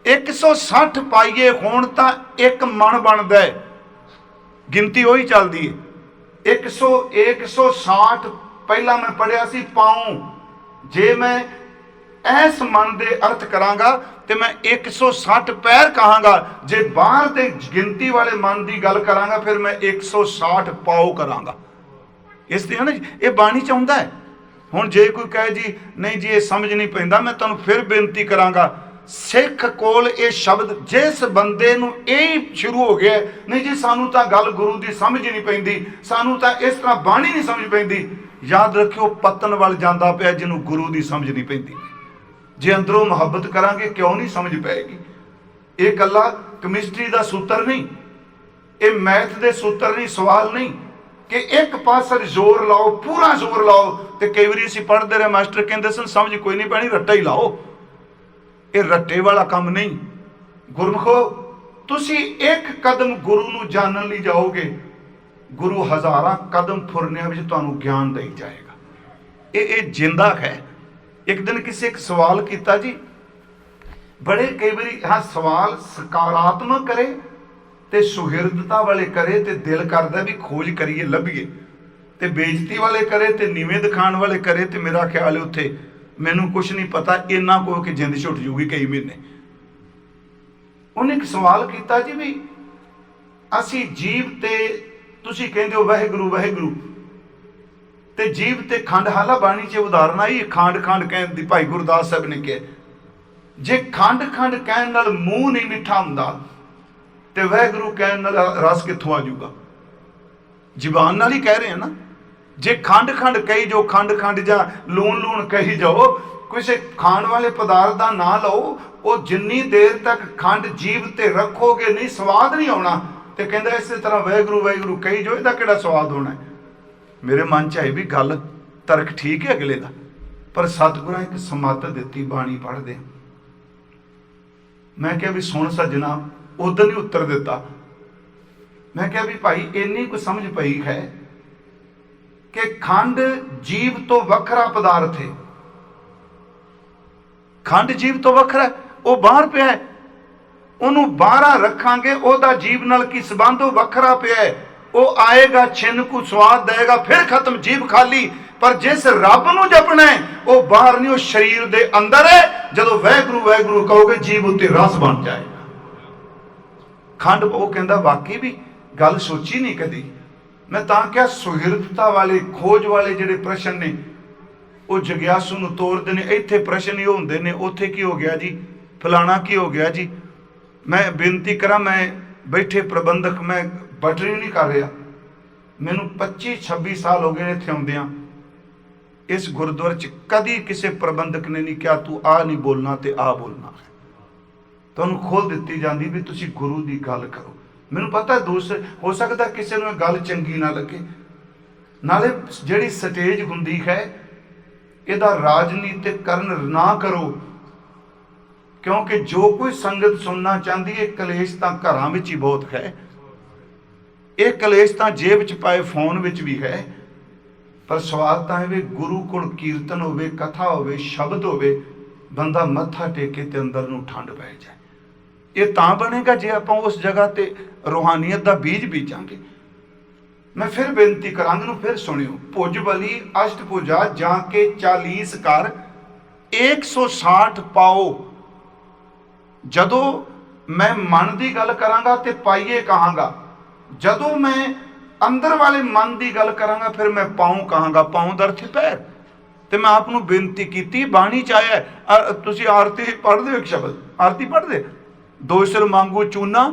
160 ਪਾਈਏ ਹੋਣ ਤਾਂ ਇੱਕ ਮਣ ਬਣਦਾ ਹੈ। ਗਿਣਤੀ ਉਹੀ ਚੱਲਦੀ ਹੈ। 160 ਪਹਿਲਾਂ ਮੈਂ ਪੜਿਆ ਸੀ ਪਾਉ। ਜੇ ਮੈਂ ਇਸ ਮਨ ਦੇ ਅਰਥ ਕਰਾਂਗਾ ਤੇ ਮੈਂ 160 ਪੈਰ ਕਹਾਂਗਾ। ਜੇ ਬਾਹਰ ਦੇ ਗਿਣਤੀ ਵਾਲੇ ਮਨ ਦੀ ਗੱਲ ਕਰਾਂਗਾ ਫਿਰ ਮੈਂ 160 ਪਾਉ ਕਰਾਂਗਾ। ਇਸ ਤੇ ਨਾ ਇਹ ਬਾਣੀ ਚ ਆਉਂਦਾ ਹੈ। ਹੁਣ ਜੇ ਕੋਈ ਕਹੇ ਜੀ ਨਹੀਂ ਜੀ ਇਹ ਸਮਝ ਨਹੀਂ ਪੈਂਦਾ, ਮੈਂ ਤੁਹਾਨੂੰ ਫਿਰ ਬੇਨਤੀ ਕਰਾਂਗਾ, ਸਿੱਖ ਕੋਲ ਇਹ ਸ਼ਬਦ ਜਿਸ ਬੰਦੇ ਨੂੰ ਇਹ ਸ਼ੁਰੂ ਹੋ ਗਿਆ ਨਹੀਂ ਜੀ ਸਾਨੂੰ ਤਾਂ ਗੱਲ ਗੁਰੂ ਦੀ ਸਮਝ ਨਹੀਂ ਪੈਂਦੀ, ਸਾਨੂੰ ਤਾਂ ਇਸ ਤਰ੍ਹਾਂ ਬਾਣੀ ਨਹੀਂ ਸਮਝ ਪੈਂਦੀ, ਯਾਦ ਰੱਖਿਓ ਪਤਨ ਵੱਲ ਜਾਂਦਾ ਪਿਆ ਜਿਹਨੂੰ ਗੁਰੂ ਦੀ ਸਮਝ ਨਹੀਂ ਪੈਂਦੀ। ਜੇ ਅੰਦਰੋਂ ਮੁਹੱਬਤ ਕਰਾਂਗੇ ਕਿਉਂ ਨਹੀਂ ਸਮਝ ਪਏਗੀ। ਇਹ ਇਕੱਲਾ ਕੈਮਿਸਟਰੀ ਦਾ ਸੂਤਰ ਨਹੀਂ, ਇਹ ਮੈਥ ਦੇ ਸੂਤਰ ਨਹੀਂ, ਸਵਾਲ ਨਹੀਂ ਕਿ ਇੱਕ ਪਾਸੇ ਜ਼ੋਰ ਲਾਓ, ਪੂਰਾ ਜ਼ੋਰ ਲਾਓ। ਤੇ ਕਈ ਵਾਰੀ ਅਸੀਂ ਪੜ੍ਹਦੇ ਰਹੇ, ਮਾਸਟਰ ਕਹਿੰਦੇ ਸਨ ਸਮਝ ਕੋਈ ਨਹੀਂ ਪੈਣੀ, ਰੱਟਾ ਹੀ ਲਾਓ। ਇਹ ਰੱਟੇ ਵਾਲਾ ਕੰਮ ਨਹੀਂ। ਗੁਰਮਖੋ ਤੁਸੀਂ ਇੱਕ ਕਦਮ ਗੁਰੂ ਨੂੰ ਜਾਣਨ ਲਈ ਜਾਓਗੇ, ਗੁਰੂ ਹਜ਼ਾਰਾਂ ਕਦਮ ਫੁਰਨਿਆਂ ਵਿੱਚ ਤੁਹਾਨੂੰ ਗਿਆਨ ਦੇਈ ਜਾਏਗਾ। ਇਹ ਜਿੰਦਾ ਹੈ। ਇੱਕ ਦਿਨ ਕਿਸੇ ਇੱਕ ਸਵਾਲ ਕੀਤਾ ਜੀ, ਬੜੇ ਕਈ ਵਾਰੀ ਹਾਂ ਸਵਾਲ ਸਕਾਰਾਤਮਕ ਕਰੇ ਤੇ ਸੁਹਿਰਦਤਾ ਵਾਲੇ ਕਰੇ ਤੇ ਦਿਲ ਕਰਦਾ ਵੀ ਖੋਜ ਕਰੀਏ ਲੱਭੀਏ, ਤੇ ਬੇਇੱਜ਼ਤੀ ਵਾਲੇ ਕਰੇ ਤੇ ਨੀਵੇਂ ਦਿਖਾਣ ਵਾਲੇ ਕਰੇ ਤੇ ਮੇਰਾ ਖਿਆਲ ਹੈ ਉੱਥੇ ਮੈਨੂੰ ਕੁਛ ਨਹੀਂ ਪਤਾ, ਇੰਨਾ ਕੋ ਕਿ ਜਿੰਦ ਛੁੱਟ ਜੂਗੀ ਕਈ ਮਹੀਨੇ। ਉਹਨੇ ਇੱਕ ਸਵਾਲ ਕੀਤਾ ਜੀ ਵੀ ਅਸੀਂ ਜੀਵ ਤੇ ਤੁਸੀਂ ਕਹਿੰਦੇ ਹੋ ਵਾਹਿਗੁਰੂ ਵਾਹਿਗੁਰੂ, ਤੇ ਜੀਵ ਤੇ ਖੰਡ, ਹਾਲਾ ਬਾਣੀ 'ਚ ਉਦਾਹਰਨ ਆਈ ਖੰਡ ਕਹਿਣ ਦੀ। ਭਾਈ ਗੁਰਦਾਸ ਸਾਹਿਬ ਨੇ ਕਿਹਾ ਜੇ ਖੰਡ ਕਹਿਣ ਨਾਲ ਮੂੰਹ ਨਹੀਂ ਮਿੱਠਾ ਹੁੰਦਾ ਤੇ ਵਾਹਿਗੁਰੂ ਕਹਿਣ ਨਾਲ ਰਸ ਕਿੱਥੋਂ ਆ ਜਾਊਗਾ? ਜ਼ੁਬਾਨ ਨਾਲ ਹੀ ਕਹਿ ਰਹੇ ਆ ਨਾ। ਜੇ ਖੰਡ ਕਹੀ ਜੋ ਖੰਡ ਜਾਂ ਲੂਣ ਕਹੀ ਜਾਓ, ਕਿਸੇ ਖਾਣ ਵਾਲੇ ਪਦਾਰਥ ਦਾ ਨਾਂ ਲਓ, ਉਹ ਜਿੰਨੀ ਦੇਰ ਤੱਕ ਖੰਡ ਜੀਭ ਤੇ ਰੱਖੋਗੇ ਨਹੀਂ ਸਵਾਦ ਨਹੀਂ ਆਉਣਾ। ਤੇ ਕਹਿੰਦਾ ਇਸੇ ਤਰ੍ਹਾਂ ਵਾਹਿਗੁਰੂ ਕਹੀ ਜੋ, ਇਹਦਾ ਕਿਹੜਾ ਸਵਾਦ ਹੋਣਾ? ਮੇਰੇ ਮਨ 'ਚ ਆਈ ਵੀ ਗੱਲ ਤਰਕ ਠੀਕ ਹੈ ਅਗਲੇ ਦਾ, ਪਰ ਸਤਿਗੁਰਾਂ ਇੱਕ ਸਮੱਤ ਦਿੱਤੀ ਬਾਣੀ ਪੜ੍ਹਦੇ। ਮੈਂ ਕਿਹਾ ਵੀ ਸੁਣ ਸੱਜਣਾ, ਉਦੋਂ ਹੀ ਉੱਤਰ ਦਿੱਤਾ। ਮੈਂ ਕਿਹਾ ਵੀ ਭਾਈ ਇੰਨੀ ਕੁ ਸਮਝ ਪਈ ਹੈ ਕਿ ਖੰਡ ਜੀਵ ਤੋਂ ਵੱਖਰਾ ਪਦਾਰਥ ਹੈ। ਖੰਡ ਜੀਵ ਤੋਂ ਵੱਖਰਾ, ਉਹ ਬਾਹਰ ਪਿਆ ਹੈ, ਉਹਨੂੰ ਬਾਹਰ ਰੱਖਾਂਗੇ, ਉਹਦਾ ਜੀਵ ਨਾਲ ਕੀ ਸੰਬੰਧ? ਉਹ ਵੱਖਰਾ ਪਿਆ ਹੈ। ਉਹ ਆਏਗਾ ਛਿੰਨ ਕੋ ਸਵਾਦ ਦੇਗਾ, ਫਿਰ ਖਤਮ, ਜੀਵ ਖਾਲੀ। ਪਰ ਜਿਸ ਰੱਬ ਨੂੰ ਜਪਣਾ ਹੈ ਉਹ ਬਾਹਰ ਨਹੀਂ, ਉਹ ਸਰੀਰ ਦੇ ਅੰਦਰ ਹੈ। ਜਦੋਂ ਵਾਹਿਗੁਰੂ ਕਹੋਗੇ ਜੀਵ ਉੱਤੇ ਰਸ ਬਣ ਜਾਏਗਾ। ਖੰਡ, ਉਹ ਕਹਿੰਦਾ ਵਾਕਈ ਵੀ ਗੱਲ ਸੋਚੀ ਨਹੀਂ ਕਦੀ। ਮੈਂ ਤਾਂ ਕਿਹਾ ਸੁਹਿਰਦਤਾ ਵਾਲੇ ਖੋਜ ਵਾਲੇ ਜਿਹੜੇ ਪ੍ਰਸ਼ਨ ਨੇ ਉਹ ਜਗਿਆਸੂ ਨੂੰ ਤੋੜਦੇ ਨੇ। ਇੱਥੇ ਪ੍ਰਸ਼ਨ ਹੀ ਹੁੰਦੇ ਨੇ ਉੱਥੇ ਕੀ ਹੋ ਗਿਆ ਜੀ, ਫਲਾਣਾ ਕੀ ਹੋ ਗਿਆ ਜੀ। ਮੈਂ ਬੇਨਤੀ ਕਰਾਂ, ਮੈਂ ਬੈਠੇ ਪ੍ਰਬੰਧਕ, ਮੈਂ ਬਟਰੀ ਨਹੀਂ ਕਰ ਰਿਹਾ, ਮੈਨੂੰ 25-26 ਸਾਲ ਹੋ ਗਏ ਇੱਥੇ ਆਉਂਦਿਆਂ। ਇਸ ਗੁਰਦੁਆਰੇ 'ਚ ਕਦੀ ਕਿਸੇ ਪ੍ਰਬੰਧਕ ਨੇ ਨਹੀਂ ਕਿਹਾ ਤੂੰ ਆਹ ਨਹੀਂ ਬੋਲਣਾ ਤੇ ਆਹ ਬੋਲਣਾ। ਤੁਹਾਨੂੰ ਖੋਲ ਦਿੱਤੀ ਜਾਂਦੀ ਵੀ ਤੁਸੀਂ ਗੁਰੂ ਦੀ ਗੱਲ ਕਰੋ। ਮੈਨੂੰ ਪਤਾ ਦੂਸਰੇ ਹੋ ਸਕਦਾ ਕਿਸੇ ਨੂੰ ਇਹ ਗੱਲ ਚੰਗੀ ਨਾ ਲੱਗੇ। ਨਾਲੇ ਜਿਹੜੀ ਸਟੇਜ ਹੁੰਦੀ ਹੈ ਇਹਦਾ ਰਾਜਨੀਤਿਕ ਕਰਨ ਨਾ ਕਰੋ, ਕਿਉਂਕਿ ਜੋ ਕੋਈ ਸੰਗਤ ਸੁਣਨਾ ਚਾਹੁੰਦੀ ਹੈ, ਕਲੇਸ਼ ਤਾਂ ਘਰਾਂ ਵਿੱਚ ਹੀ ਬਹੁਤ ਹੈ। ਇਹ ਕਲੇਸ਼ ਤਾਂ ਜੇਬ 'ਚ ਪਾਏ ਫੋਨ ਵਿੱਚ ਵੀ ਹੈ। ਪਰ ਸਵਾਦ ਤਾਂ ਹੈ ਗੁਰੂ ਕੋਲ ਕੀਰਤਨ ਹੋਵੇ, ਕਥਾ ਹੋਵੇ, ਸ਼ਬਦ ਹੋਵੇ, ਬੰਦਾ ਮੱਥਾ ਟੇਕੇ ਤੇ ਅੰਦਰ ਨੂੰ ਠੰਡ ਪੈ ਜਾਏ। ਇਹ ਤਾਂ ਬਣੇਗਾ ਜੇ ਆਪਾਂ ਉਸ ਜਗ੍ਹਾ ਤੇ ਰੂਹਾਨੀਅਤ ਦਾ ਬੀਜ ਬੀਜਾਂਗੇ। ਮੈਂ ਫਿਰ ਬੇਨਤੀ ਕਰਾਂਗਾ ਨੂੰ ਫਿਰ ਸੁਣਿਓ। ਭੁਜ ਬਲੀ ਅਸ਼ਟਭੁਜਾ ਜਾਂ ਕੇ 40 ਕਰ, 160 ਪਾਓ। ਜਦੋਂ ਮੈਂ ਮਨ ਦੀ ਗੱਲ ਕਰਾਂਗਾ ਤੇ ਪਾਈਏ ਕਹਾਂਗਾ, ਜਦੋਂ ਮੈਂ ਅੰਦਰ ਵਾਲੇ ਮਨ ਦੀ ਗੱਲ ਕਰਾਂਗਾ ਫਿਰ ਮੈਂ ਪਾਉ ਕਹਾਂਗਾ। ਪਾਉ ਦਾ ਅਰਥ ਪੈਰ। ਤੇ ਮੈਂ ਆਪ ਨੂੰ ਬੇਨਤੀ ਕੀਤੀ, ਬਾਣੀ ਚ ਆਇਆ, ਤੁਸੀਂ ਆਰਤੀ ਪੜ੍ਹਦੇ ਹੋ, ਇੱਕ ਸ਼ਬਦ ਆਰਤੀ ਪੜ੍ਹਦੇ, ਦੋ ਸਿਰ ਮੰਗੂ ਚੂਨਾ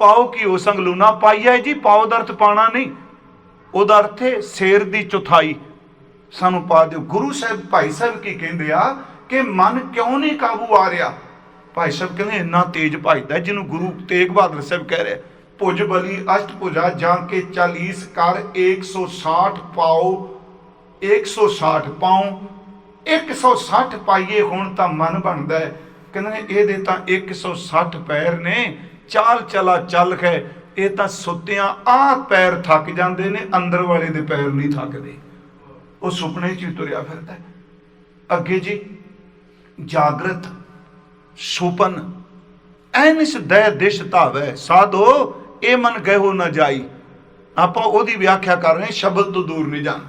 ਪਾਓ ਕੀ ਹੋ ਸੰਗ ਲੂਣਾ। ਪਾਈਆ ਜੀ, ਪਾਓ ਦਾ ਅਰਥ ਪਾਣਾ ਨਹੀਂ, ਉਹਦਾ ਅਰਥ ਹੈ ਸਿਰ ਦੀ ਚੌਥਾਈ ਸਾਨੂੰ ਪਾ ਦਿਓ। ਗੁਰੂ ਸਾਹਿਬ, ਭਾਈ ਸਾਹਿਬ ਕੀ ਕਹਿੰਦੇ ਆ ਕਿ ਮਨ ਕਿਉਂ ਨਹੀਂ ਕਾਬੂ ਆ ਰਿਹਾ? ਭਾਈ ਸਾਹਿਬ ਕਹਿੰਦੇ ਇੰਨਾ ਤੇਜ਼ ਭਜਦਾ, ਜਿਹਨੂੰ ਗੁਰੂ ਤੇਗ ਬਹਾਦਰ ਸਾਹਿਬ ਕਹਿ ਰਿਹਾ, ਭੁਜ ਬਲੀ ਅਸ਼ਟ ਭੁਜਾ ਜਾਂ ਕੇ 40 ਕਰ 160 ਪਾਓ। 160 ਪਾਉ, 160 ਪਾਈਏ ਹੁਣ ਤਾਂ ਮਨ ਬਣਦਾ ਹੈ। ਕਹਿੰਦੇ ਨੇ ਇਹਦੇ ਤਾਂ 160 ਪੈਰ ਨੇ, ਚਾਲ ਚਲਾ ਚੱਲ ਹੈ। ਇਹ ਤਾਂ ਸੁੱਤਿਆਂ ਆਹ ਪੈਰ ਥੱਕ ਜਾਂਦੇ ਨੇ, ਅੰਦਰ ਵਾਲੇ ਦੇ ਪੈਰ ਨਹੀਂ ਥੱਕਦੇ, ਉਹ ਸੁਪਨੇ 'ਚ ਹੀ ਤੁਰਿਆ ਫਿਰਦਾ। ਅੱਗੇ ਜੀ, ਜਾਗਰਤ ਸੁਪਨ ਐਨਿਸ ਦੈ ਦਿਸ਼ ਧਾਵੈ ਸਾਧੋ, ਇਹ ਮਨ ਗਇਓ ਨਾ ਜਾਈ। ਆਪਾਂ ਉਹਦੀ ਵਿਆਖਿਆ ਕਰ ਰਹੇ, ਸ਼ਬਦ ਤੋਂ ਦੂਰ ਨਹੀਂ ਜਾਣਾ।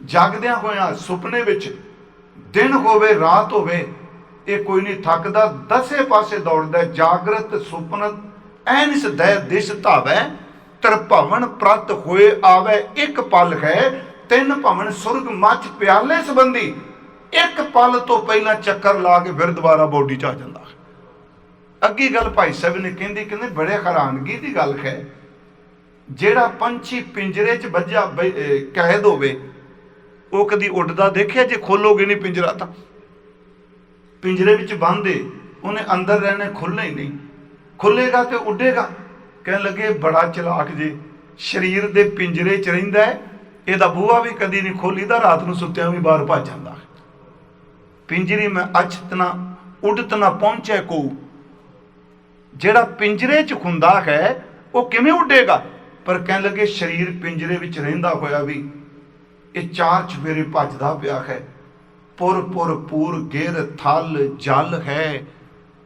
ਜਾਗਦਿਆਂ ਹੋਇਆਂ ਸੁਪਨੇ ਵਿੱਚ, ਦਿਨ ਹੋਵੇ ਰਾਤ ਹੋਵੇ, ਇਹ ਕੋਈ ਨਹੀਂ ਥੱਕਦਾ, ਦਸੇ ਪਾਸੇ ਦੌੜਦਾ। ਜਾਗਰਤ ਸੁਪਨ ਐਨਿਸ ਦੈ ਦਿਸ਼ ਧਾਵੈ, ਤ੍ਰਿਭਵਨ ਪ੍ਰਤ ਹੋਏ ਆਵੈ ਇੱਕ ਪਲ ਹੈ। ਤਿੰਨ ਭਵਨ ਸੁਰਗ ਮੱਚ ਪਿਆਲੇ ਸੰਬੰਧੀ, ਇੱਕ ਪਲ ਤੋਂ ਪਹਿਲਾਂ ਚੱਕਰ ਲਾ ਕੇ ਫਿਰ ਦੁਬਾਰਾ ਬੋਡੀ 'ਚ ਆ ਜਾਂਦਾ। ਅੱਗੇ ਗੱਲ ਭਾਈ ਸਾਹਿਬ ਨੇ ਕਹਿੰਦੇ ਬੜੇ ਹੈਰਾਨਗੀ ਦੀ ਗੱਲ ਹੈ, ਜਿਹੜਾ ਪੰਛੀ ਪਿੰਜਰੇ 'ਚ ਵੱਜਾ ਕੈਦ ਹੋਵੇ, ਉਹ ਕਦੀ ਉੱਡਦਾ ਦੇਖਿਆ? ਜੇ ਖੋਲੋਗੇ ਨਹੀਂ ਪਿੰਜਰਾ ਤਾਂ, ਪਿੰਜਰੇ ਵਿੱਚ ਬੰਦੇ ਉਹਨੇ ਅੰਦਰ ਰਹਿਣੇ, ਖੁੱਲ੍ਹਣਾ ਹੀ ਨਹੀਂ। ਖੁੱਲੇਗਾ ਤੇ ਉੱਡੇਗਾ। ਕਹਿਣ ਲੱਗੇ ਬੜਾ ਚਲਾਕ ਜੇ, ਸਰੀਰ ਦੇ ਪਿੰਜਰੇ 'ਚ ਰਹਿੰਦਾ ਹੈ, ਇਹਦਾ ਬੂਹਾ ਵੀ ਕਦੀ ਨਹੀਂ ਖੋਲੀਦਾ, ਰਾਤ ਨੂੰ ਸੁੱਤਿਆਂ ਵੀ ਬਾਹਰ ਭੱਜ ਜਾਂਦਾ। ਪਿੰਜਰੀ ਮੈਂ ਅਛਤ ਨਾ ਉਡਤ ਨਾ ਪਹੁੰਚੇ ਕੋ। ਜਿਹੜਾ ਪਿੰਜਰੇ 'ਚ ਹੁੰਦਾ ਹੈ ਉਹ ਕਿਵੇਂ ਉੱਡੇਗਾ? ਪਰ ਕਹਿਣ ਲੱਗੇ ਸਰੀਰ ਪਿੰਜਰੇ ਵਿੱਚ ਰਹਿੰਦਾ ਹੋਇਆ ਵੀ ਇਹ ਚਾਰ ਚੁਫੇਰੇ ਭੱਜਦਾ ਪਿਆ ਹੈ। ਪੁਰ ਪੁਰ ਪੂਰ ਗਿਰ ਥਲ ਜਲ ਹੈ।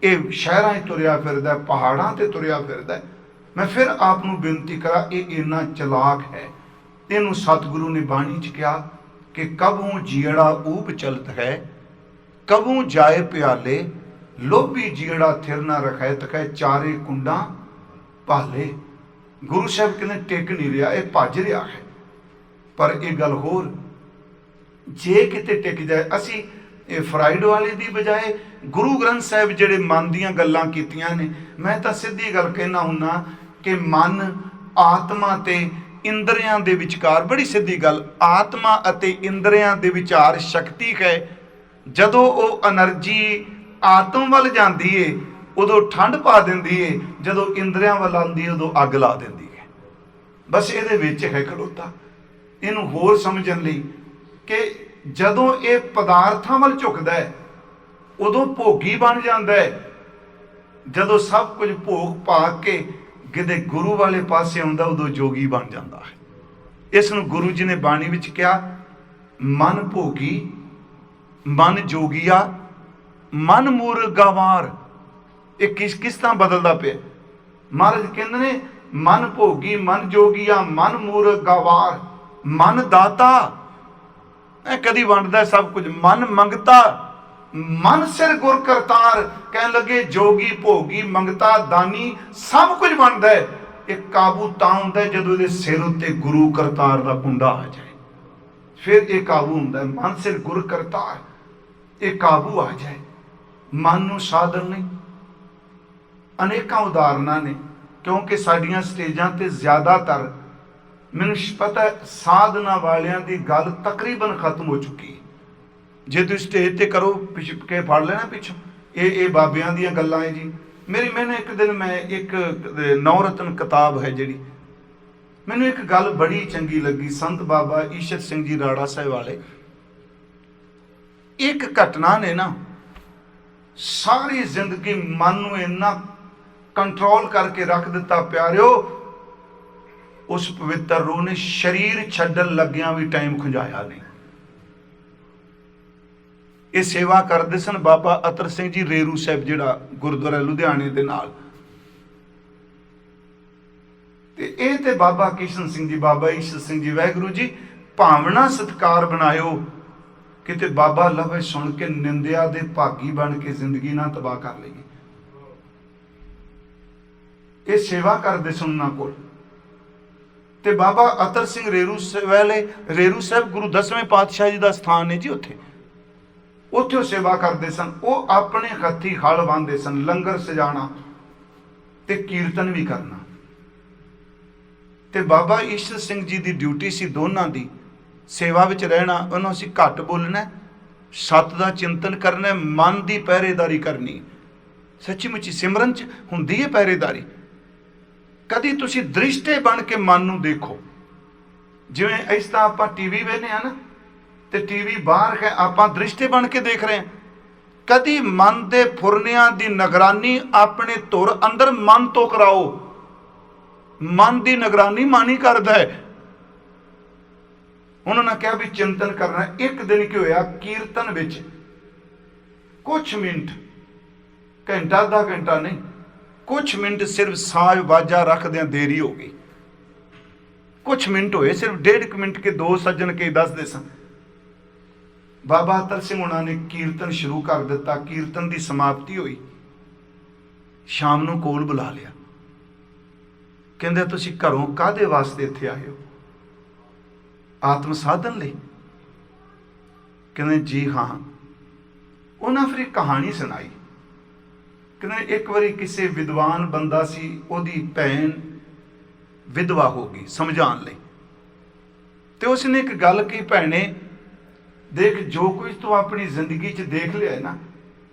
ਇਹ ਸ਼ਹਿਰਾਂ 'ਚ ਤੁਰਿਆ ਫਿਰਦਾ, ਪਹਾੜਾਂ 'ਤੇ ਤੁਰਿਆ ਫਿਰਦਾ। ਮੈਂ ਫਿਰ ਆਪ ਨੂੰ ਬੇਨਤੀ ਕਰਾਂ, ਇਹ ਇੰਨਾ ਚਲਾਕ ਹੈ। ਇਹਨੂੰ ਸਤਿਗੁਰੂ ਨੇ ਬਾਣੀ 'ਚ ਕਿਹਾ ਕਿ ਕਬਹੂ ਜੀੜਾ ਊਪ ਚਲਤ ਹੈ, ਕਬਹੂ ਜਾਏ ਪਿਆਲੇ, ਲੋਭੀ ਜੀੜਾ ਥਿਰ ਨਾ ਰਖੈਤ ਹੈ, ਚਾਰੇ ਕੁੰਡਾਂ ਭਾਲੇ। ਗੁਰੂ ਸਾਹਿਬ ਕਹਿੰਦੇ ਟਿਕ ਨਹੀਂ ਰਿਹਾ, ਇਹ ਭੱਜ ਰਿਹਾ ਹੈ। ਪਰ ਇਹ ਗੱਲ ਹੋਰ, ਜੇ ਕਿਤੇ ਟਿਕ ਜਾਏ, ਅਸੀਂ ਇਹ ਫਰਾਈਡ ਵਾਲੇ ਦੀ ਬਜਾਏ ਗੁਰੂ ਗ੍ਰੰਥ ਸਾਹਿਬ ਜਿਹੜੇ ਮਨ ਦੀਆਂ ਗੱਲਾਂ ਕੀਤੀਆਂ ਨੇ, ਮੈਂ ਤਾਂ ਸਿੱਧੀ ਗੱਲ ਕਹਿਣਾ ਹੁੰਨਾ ਕਿ ਮਨ ਆਤਮਾ ਤੇ ਇੰਦਰੀਆਂ ਦੇ ਵਿਚਕਾਰ, ਬੜੀ ਸਿੱਧੀ ਗੱਲ, ਆਤਮਾ ਅਤੇ ਇੰਦਰੀਆਂ ਦੇ ਵਿਚਾਰ ਸ਼ਕਤੀ ਹੈ। ਜਦੋਂ ਉਹ એનર્ਜੀ ਆਤਮ ਵੱਲ ਜਾਂਦੀ ਏ ਉਦੋਂ ਠੰਡ ਪਾ ਦਿੰਦੀ ਏ, ਜਦੋਂ ਇੰਦਰੀਆਂ ਵੱਲ ਆਉਂਦੀ ਉਦੋਂ ਅੱਗ ਲਾ ਦਿੰਦੀ ਹੈ। ਬਸ ਇਹਦੇ ਵਿੱਚ ਹੈ ਖਲੋਤਾ। ਇਹਨੂੰ ਹੋਰ ਸਮਝਣ ਲਈ ਕਿ ਜਦੋਂ ਇਹ ਪਦਾਰਥਾਂ ਵੱਲ ਝੁਕਦਾ ਹੈ ਉਦੋਂ ਭੋਗੀ ਬਣ ਜਾਂਦਾ ਹੈ, ਜਦੋਂ ਸਭ ਕੁਝ ਭੋਗ ਪਾ ਕੇ ਕਿਤੇ ਗੁਰੂ ਵਾਲੇ ਪਾਸੇ ਆਉਂਦਾ ਉਦੋਂ ਜੋਗੀ ਬਣ ਜਾਂਦਾ ਹੈ। ਇਸ ਨੂੰ ਗੁਰੂ ਜੀ ਨੇ ਬਾਣੀ ਵਿੱਚ ਕਿਹਾ, ਮਨ ਭੋਗੀ ਮਨ ਜੋਗੀਆ ਮਨ ਮੂਰ ਗਵਾਰ। ਇਹ ਕਿਸ ਤਰ੍ਹਾਂ ਬਦਲਦਾ ਪਿਆ? ਮਹਾਰਾਜ ਕਹਿੰਦੇ ਨੇ ਮਨ ਭੋਗੀ ਮਨ ਜੋਗੀਆ ਮਨ ਮੂਰ ਗਵਾਰ। ਮਨ ਦਾਤਾ, ਇਹ ਕਦੀ ਵੰਡਦਾ ਸਭ ਕੁਝ। ਮਨ ਮੰਗਤਾ, ਮਨ ਸਿਰ ਗੁਰ ਕਰਤਾਰ। ਕਹਿਣ ਲੱਗੇ ਜੋਗੀ ਭੋਗੀ ਮੰਗਤਾ ਦਾਨੀ ਸਭ ਕੁਝ ਬਣਦਾ ਹੈ। ਇਹ ਕਾਬੂ ਤਾਂ ਹੁੰਦਾ ਜਦੋਂ ਇਹਦੇ ਸਿਰ ਉੱਤੇ ਗੁਰੂ ਕਰਤਾਰ ਦਾ ਕੁੰਡਾ ਆ ਜਾਏ, ਫਿਰ ਇਹ ਕਾਬੂ ਹੁੰਦਾ। ਮਨ ਸਿਰ ਗੁਰ ਕਰਤਾਰ, ਇਹ ਕਾਬੂ ਆ ਜਾਏ। ਮਨ ਨੂੰ ਸਾਧਨ ਨਹੀਂ। ਅਨੇਕਾਂ ਉਦਾਹਰਨਾਂ ਨੇ, ਕਿਉਂਕਿ ਸਾਡੀਆਂ ਸਟੇਜਾਂ ਤੇ ਜ਼ਿਆਦਾਤਰ ਮੈਨੂੰ ਪਤਾ ਸਾਧਨਾ ਵਾਲਿਆਂ ਦੀ ਗੱਲ ਤਕਰੀਬਨ ਖਤਮ ਹੋ ਚੁੱਕੀ। ਜੇ ਤੁਸੀਂ ਸਟੇਜ ਤੇ ਕਰੋ ਪਿਛ ਕੇ ਫੜ ਲੈਣਾ ਪਿੱਛੋਂ, ਇਹ ਬਾਬਿਆਂ ਦੀਆਂ ਗੱਲਾਂ ਹੈ ਜੀ। ਮੈਨੂੰ ਇੱਕ ਦਿਨ ਮੈਂ ਇੱਕ ਨੌਰਤਨ ਕਿਤਾਬ ਹੈ ਜਿਹੜੀ, ਮੈਨੂੰ ਇੱਕ ਗੱਲ ਬੜੀ ਚੰਗੀ ਲੱਗੀ। ਸੰਤ ਬਾਬਾ ਈਸ਼ਰ ਸਿੰਘ ਜੀ ਰਾੜਾ ਸਾਹਿਬ ਵਾਲੇ, ਇੱਕ ਘਟਨਾ ਨੇ ਨਾ ਸਾਰੀ ਜ਼ਿੰਦਗੀ ਮਨ ਨੂੰ ਇੰਨਾ ਕੰਟਰੋਲ ਕਰਕੇ ਰੱਖ ਦਿੱਤਾ। ਪਿਆਰਿਓ, ਉਸ ਪਵਿੱਤਰ ਰੂਹ ਨੇ ਸਰੀਰ ਛੱਡਣ ਲੱਗਿਆਂ ਵੀ ਟਾਈਮ ਖੁੰਝਾਇਆ ਨਹੀਂ। ਇਹ ਸੇਵਾ ਕਰਦੇ ਸਨ ਬਾਬਾ ਅਤਰ ਸਿੰਘ ਜੀ ਰੇਰੂ ਸਾਹਿਬ, ਜਿਹੜਾ ਗੁਰਦੁਆਰਾ ਲੁਧਿਆਣੇ ਦੇ ਨਾਲ, ਤੇ ਇਹ ਤੇ ਬਾਬਾ ਕਿਸ਼ਨ ਸਿੰਘ ਜੀ, ਬਾਬਾ ਈਸ਼ਰ ਸਿੰਘ ਜੀ। ਵਾਹਿਗੁਰੂ ਜੀ ਭਾਵਨਾ ਸਤਿਕਾਰ ਬਣਾਇਓ। ਕਿਤੇ ਬਾਬਾ ਲਵੇ ਸੁਣ ਕੇ ਨਿੰਦਿਆ ਦੇ ਭਾਗੀ ਬਣ ਕੇ ਜ਼ਿੰਦਗੀ ਨਾ ਤਬਾਹ ਕਰ ਲਈਏ। ਇਹ ਸੇਵਾ ਕਰਦੇ ਸੁਣਨਾ ਕੋਲ। ਤੇ ਬਾਬਾ ਅਤਰ ਸਿੰਘ ਰੇਰੂ ਸਾਹਿਬ ਗੁਰੂ 10ਵੇਂ ਪਾਤਸ਼ਾਹ ਜੀ ਦਾ ਸਥਾਨ ਹੈ ਜੀ। ਉੱਥੇ ਉਹ ਸੇਵਾ ਕਰਦੇ ਸਨ। ਉਹ ਆਪਣੇ ਹੱਥੀਂ ਹਲ ਵਾਹੁੰਦੇ ਸਨ, ਲੰਗਰ ਸਜਾਣਾ ਤੇ ਕੀਰਤਨ ਵੀ ਕਰਨਾ। ਤੇ ਬਾਬਾ ਈਸ਼ਰ ਸਿੰਘ ਜੀ ਦੀ ਡਿਊਟੀ ਸੀ ਦੋਨਾਂ ਦੀ, ਸੇਵਾ ਵਿੱਚ ਰਹਿਣਾ। ਉਹਨੂੰ ਅਸੀਂ ਘੱਟ ਬੋਲਣਾ, ਸੱਤ ਦਾ ਚਿੰਤਨ ਕਰਨਾ, ਮਨ ਦੀ ਪਹਿਰੇਦਾਰੀ ਕਰਨੀ। ਸੱਚੀ ਮੁੱਚੀ ਸਿਮਰਨ 'ਚ ਹੁੰਦੀ ਹੈ ਪਹਿਰੇਦਾਰੀ। ਕਦੀ ਤੁਸੀਂ ਦ੍ਰਿਸ਼ਟੇ ਬਣ ਕੇ ਮਨ ਨੂੰ ਦੇਖੋ। ਜਿਵੇਂ ਇਸ ਤਾਂ ਆਪਾਂ ਟੀਵੀ ਵੇਖਦੇ ਹਾਂ ਨਾ, ਤੇ ਟੀਵੀ ਬਾਹਰ ਹੈ, ਆਪਾਂ ਦ੍ਰਿਸ਼ਟੇ ਬਣ ਕੇ ਦੇਖ ਰਹੇ ਹਾਂ। ਕਦੀ ਮਨ ਦੇ ਫੁਰਨਿਆਂ ਦੀ ਨਿਗਰਾਨੀ ਆਪਣੇ ਧੁਰ ਅੰਦਰ ਮਨ ਤੋਂ ਕਰਾਓ। ਮਨ ਦੀ ਨਿਗਰਾਨੀ ਮਨ ਹੀ ਕਰਦਾ ਹੈ। ਉਹਨਾਂ ਨੇ ਕਿਹਾ ਵੀ ਚਿੰਤਨ ਕਰਨਾ। ਇੱਕ ਦਿਨ ਕੀ ਹੋਇਆ, ਕੀਰਤਨ ਵਿੱਚ ਕੁਛ ਮਿੰਟ, ਘੰਟਾ ਅੱਧਾ ਘੰਟਾ ਨਹੀਂ, ਕੁਛ ਮਿੰਟ ਸਿਰਫ ਸਾਜ਼ ਵਾਜਾ ਰੱਖਦਿਆਂ ਦੇਰੀ ਹੋ ਗਈ। ਕੁਛ ਮਿੰਟ ਹੋਏ, ਸਿਰਫ 1.5 ਮਿੰਟ ਕੇ ਦੋ ਸੱਜਣ ਕੇ ਦੱਸਦੇ ਸਨ। ਬਾਬਾ ਅਤਰ ਸਿੰਘ ਉਹਨਾਂ ਨੇ ਕੀਰਤਨ ਸ਼ੁਰੂ ਕਰ ਦਿੱਤਾ। ਕੀਰਤਨ ਦੀ ਸਮਾਪਤੀ ਹੋਈ। ਸ਼ਾਮ ਨੂੰ ਕੋਲ ਬੁਲਾ ਲਿਆ। ਕਹਿੰਦੇ ਤੁਸੀਂ ਘਰੋਂ ਕਾਹਦੇ ਵਾਸਤੇ ਇੱਥੇ ਆਏ ਹੋ? ਆਤਮ ਸਾਧਨ ਲਈ? ਕਹਿੰਦੇ ਜੀ ਹਾਂ। ਉਹਨਾਂ ਫਿਰ ਇੱਕ ਕਹਾਣੀ ਸੁਣਾਈ। ਕਹਿੰਦੇ ਇੱਕ ਵਾਰੀ ਕਿਸੇ ਵਿਦਵਾਨ ਬੰਦਾ ਸੀ, ਉਹਦੀ ਭੈਣ ਵਿਧਵਾ ਹੋ ਗਈ, ਸਮਝਾਉਣ ਲਈ। ਤੇ ਉਸਨੇ ਇੱਕ ਗੱਲ ਕਹੀ, ਭੈਣੇ ਦੇਖ, ਜੋ ਕੁਝ ਤੂੰ ਆਪਣੀ ਜ਼ਿੰਦਗੀ 'ਚ ਦੇਖ ਲਿਆ ਨਾ,